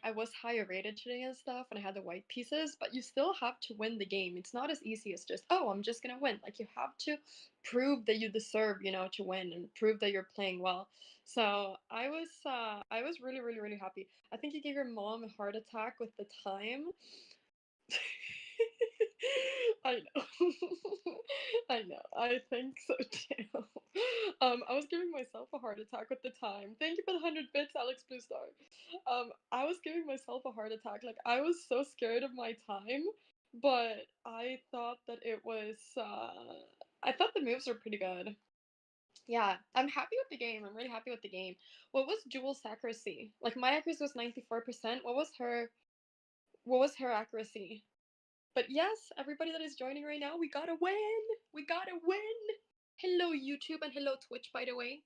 I was higher rated today and stuff, and I had the white pieces, but you still have to win the game. It's not as easy as just, oh, I'm just gonna win. Like you have to prove that you deserve, to win and prove that you're playing well. So I was really, really, really happy. I think you gave your mom a heart attack with the time. I know. I know. I think so too. I was giving myself a heart attack with the time. Thank you for the 100 bits, Alex Blue Star. I was giving myself a heart attack. Like I was so scared of my time, but I thought that it was. I thought the moves were pretty good. Yeah, I'm happy with the game. I'm really happy with the game. What was Jewel's accuracy? Like my accuracy was 94%. What was her? What was her accuracy? But yes, everybody that is joining right now, we gotta win! We gotta win! Hello, YouTube, and hello, Twitch, by the way.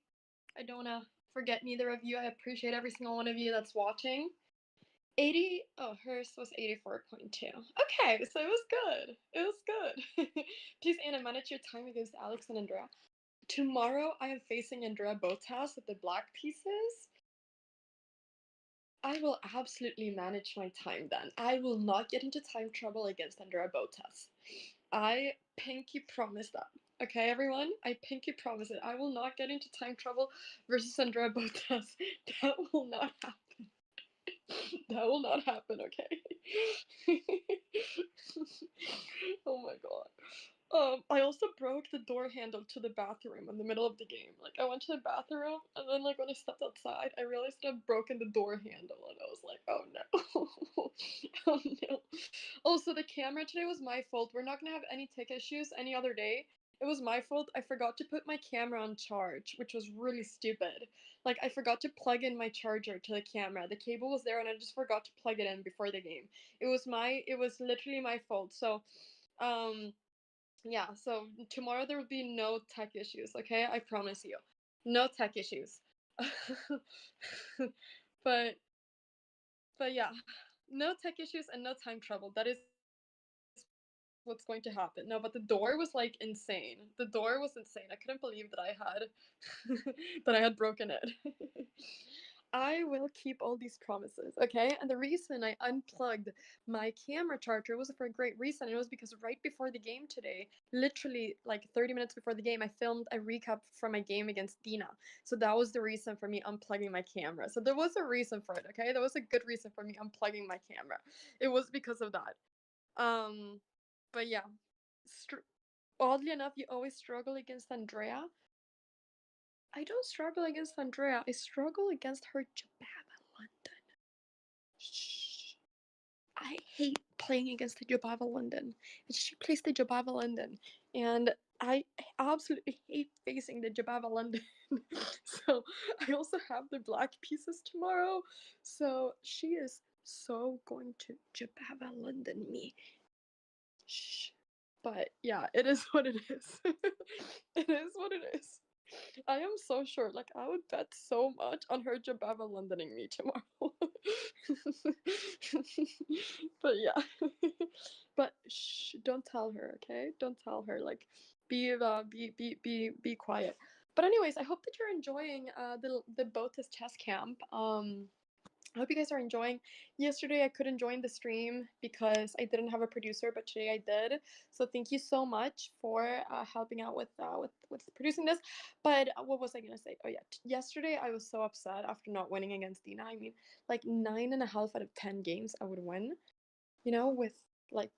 I don't wanna forget neither of you. I appreciate every single one of you that's watching. 80, oh, hers was 84.2. Okay, so it was good. It was good. Please, Anna, manage your time against Alex and Andrea. Tomorrow, I am facing Andrea BOTEZ with the black pieces. I will absolutely manage my time then. I will not get into time trouble against Andrea BOTEZ. I pinky promise that. Okay, everyone? I pinky promise it. I will not get into time trouble versus Andrea BOTEZ. That will not happen. That will not happen, okay? Oh my god. I also broke the door handle to the bathroom in the middle of the game. Like, I went to the bathroom, and then, like, when I stepped outside, I realized that I'd broken the door handle, and I was like, oh no. Oh no. Also, the camera today was my fault. We're not gonna have any tech issues any other day. It was my fault. I forgot to put my camera on charge, which was really stupid. Like, I forgot to plug in my charger to the camera. The cable was there, and I just forgot to plug it in before the game. It was literally my fault. So, um, yeah, so tomorrow there will be no tech issues, okay? I promise you. No tech issues. but but yeah, no tech issues and no time trouble. That is what's going to happen. No, but the door was like insane. The door was insane. I couldn't believe that I had that I had broken it. I will keep all these promises, okay? And the reason I unplugged my camera charger was for a great reason. It was because right before the game today, literally like 30 minutes before the game, I filmed a recap from my game against Dina. So that was the reason for me unplugging my camera. So there was a reason for it, okay? There was a good reason for me unplugging my camera. It was because of that. Um, but yeah, oddly enough, you always struggle against Andrea. I don't struggle against Andrea. I struggle against her Jababa London. Shh. I hate playing against the Jababa London. And she plays the Jababa London. And I absolutely hate facing the Jababa London. So I also have the black pieces tomorrow. So she is so going to Jababa London me. Shh. But yeah, it is what it is. It is what it is. I am so short. Like I would bet so much on her Jababa Londoning me tomorrow. But yeah. But shh, don't tell her, okay? Don't tell her. Like be quiet. But anyways, I hope that you're enjoying the BOTEZ chess camp. I hope you guys are enjoying. Yesterday I couldn't join the stream because I didn't have a producer, but today I did. So thank you so much for helping out with producing this. But what was I gonna say? Oh yeah, yesterday I was so upset after not winning against Dina. I mean, like 9.5 out of 10 games I would win, with like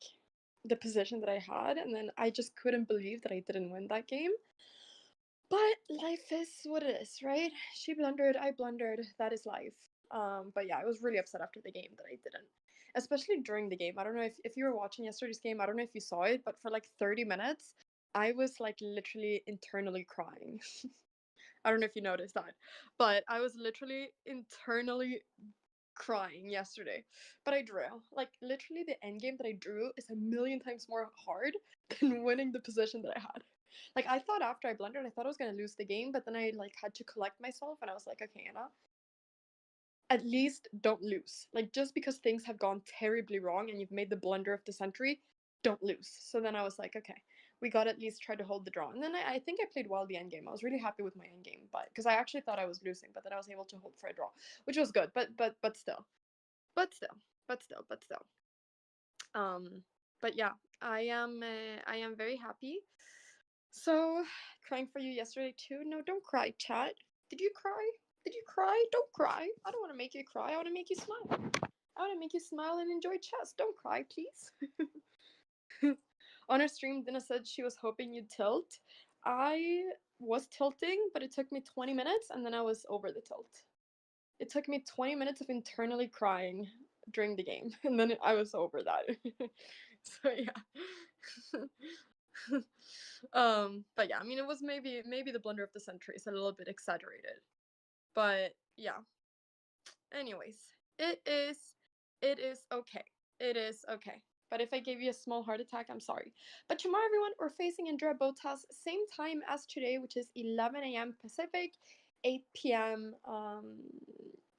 the position that I had, and then I just couldn't believe that I didn't win that game. But life is what it is, right? She blundered, I blundered. That is life. But yeah, I was really upset after the game that I didn't. Especially during the game. I don't know if you were watching yesterday's game, I don't know if you saw it, but for like 30 minutes, I was like literally internally crying. I don't know if you noticed that, but I was literally internally crying yesterday. But I drew. Like literally the end game that I drew is a million times more hard than winning the position that I had. Like I thought after I blundered, I thought I was gonna lose the game, but then I like had to collect myself and I was like, okay, Anna, at least don't lose. Like just because things have gone terribly wrong and you've made the blunder of the century, don't lose. So then I was like, okay, we got to at least try to hold the draw. And then I think I played well the end game. I was really happy with my end game, but because I actually thought I was losing, but then I was able to hold for a draw, which was good. But still, but still, but still, but still. Um, but yeah, I am very happy. So crying for you yesterday too. No, don't cry, chat. Did you cry? Did you cry? Don't cry. I don't want to make you cry. I want to make you smile. I want to make you smile and enjoy chess. Don't cry, please. On her stream, Dina said she was hoping you'd tilt. I was tilting, but it took me 20 minutes and then I was over the tilt. It took me 20 minutes of internally crying during the game and then I was over that. So yeah. But yeah, I mean it was maybe the blunder of the century is a little bit exaggerated. But yeah. Anyways, it is okay. It is okay. But if I gave you a small heart attack, I'm sorry. But tomorrow, everyone, we're facing Indra BOTEZ, same time as today, which is 11 a.m. Pacific, 8 p.m.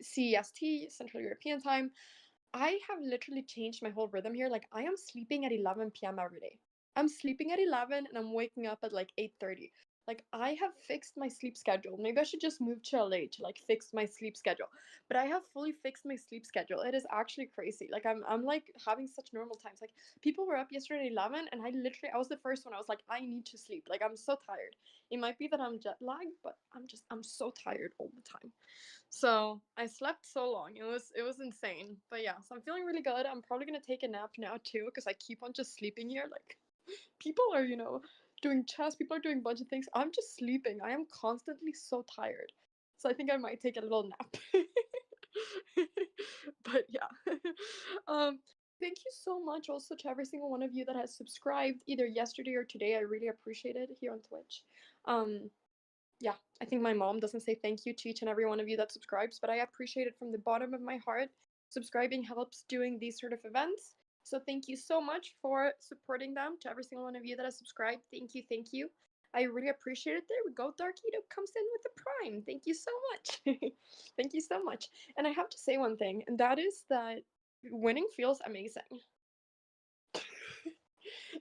CEST, Central European Time. I have literally changed my whole rhythm here. Like I am sleeping at 11 p.m. every day. I'm sleeping at 11 and I'm waking up at like 8:30. Like I have fixed my sleep schedule. Maybe I should just move to LA to like fix my sleep schedule. But I have fully fixed my sleep schedule. It is actually crazy. Like I'm like having such normal times. Like people were up yesterday at 11 and I was the first one. I was like I need to sleep. Like I'm so tired. It might be that I'm jet lagged, but I'm so tired all the time. So I slept so long. It was insane. But yeah, so I'm feeling really good. I'm probably gonna take a nap now too, because I keep on just sleeping here. Like people are, doing chess, people are doing a bunch of things. I'm just sleeping. I am constantly so tired. So I think I might take a little nap. But yeah. um Thank you so much also to every single one of you that has subscribed either yesterday or today. I really appreciate it here on Twitch. Um yeah, I think my mom doesn't say thank you to each and every one of you that subscribes, but I appreciate it from the bottom of my heart. Subscribing helps doing these sort of events. So thank you so much for supporting them. To every single one of you that has subscribed, thank you, thank you. I really appreciate it. There we go. Darkito comes in with the prime. Thank you so much. Thank you so much. And I have to say one thing, and that is that winning feels amazing.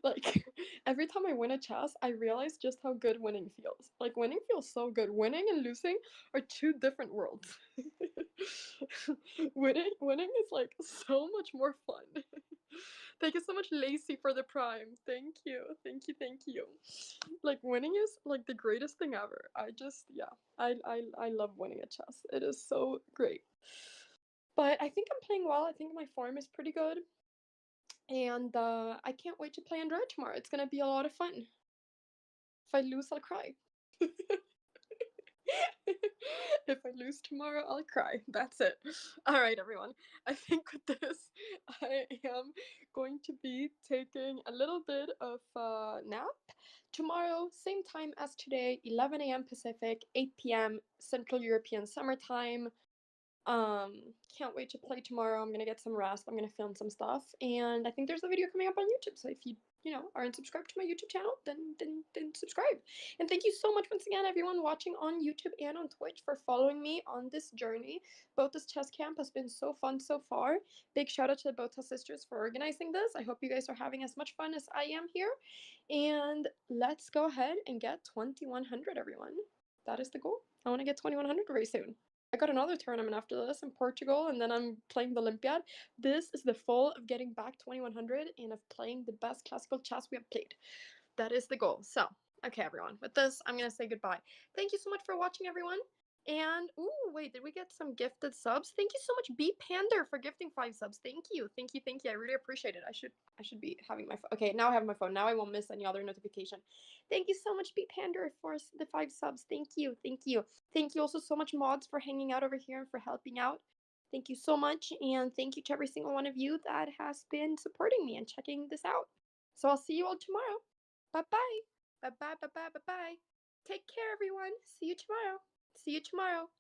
Like every time I win a chess, I realize just how good winning feels. Like winning feels so good. Winning and losing are two different worlds. Winning is like so much more fun. Thank you so much, Lacey, for the prime. Thank you. Thank you, thank you. Like winning is like the greatest thing ever. I just yeah. I love winning at chess. It is so great. But I think I'm playing well. I think my form is pretty good. And I can't wait to play Android tomorrow. It's gonna be a lot of fun. If I lose, I'll cry. If I lose tomorrow, I'll cry. That's it. All right, everyone. I think with this, I am going to be taking a little bit of a nap. Tomorrow, same time as today, 11 a.m. Pacific, 8 p.m. Central European Summertime. Can't wait to play tomorrow. I'm gonna get some rest. I'm gonna film some stuff, and I think there's a video coming up on YouTube. So if you aren't subscribed to my YouTube channel, then subscribe. And thank you so much once again, everyone watching on YouTube and on Twitch for following me on this journey. BOTEZ Chess Camp has been so fun so far. Big shout out to the BOTEZ sisters for organizing this. I hope you guys are having as much fun as I am here. And let's go ahead and get 2100, everyone. That is the goal. I want to get 2100 very soon. I got another tournament after this in Portugal, and then I'm playing the Olympiad. This is the fall of getting back 2100 and of playing the best classical chess we have played. That is the goal. So, okay, everyone. With this, I'm going to say goodbye. Thank you so much for watching, everyone. And, ooh, wait, did we get some gifted subs? Thank you so much, B Pander, for gifting 5 subs. Thank you. Thank you, thank you. I really appreciate it. I should be having my phone. Okay, now I have my phone. Now I won't miss any other notification. Thank you so much, B Pander, for the 5 subs. Thank you. Thank you. Thank you also so much, mods, for hanging out over here and for helping out. Thank you so much. And thank you to every single one of you that has been supporting me and checking this out. So I'll see you all tomorrow. Bye bye. Bye bye, bye bye, bye bye. Take care, everyone. See you tomorrow. See you tomorrow.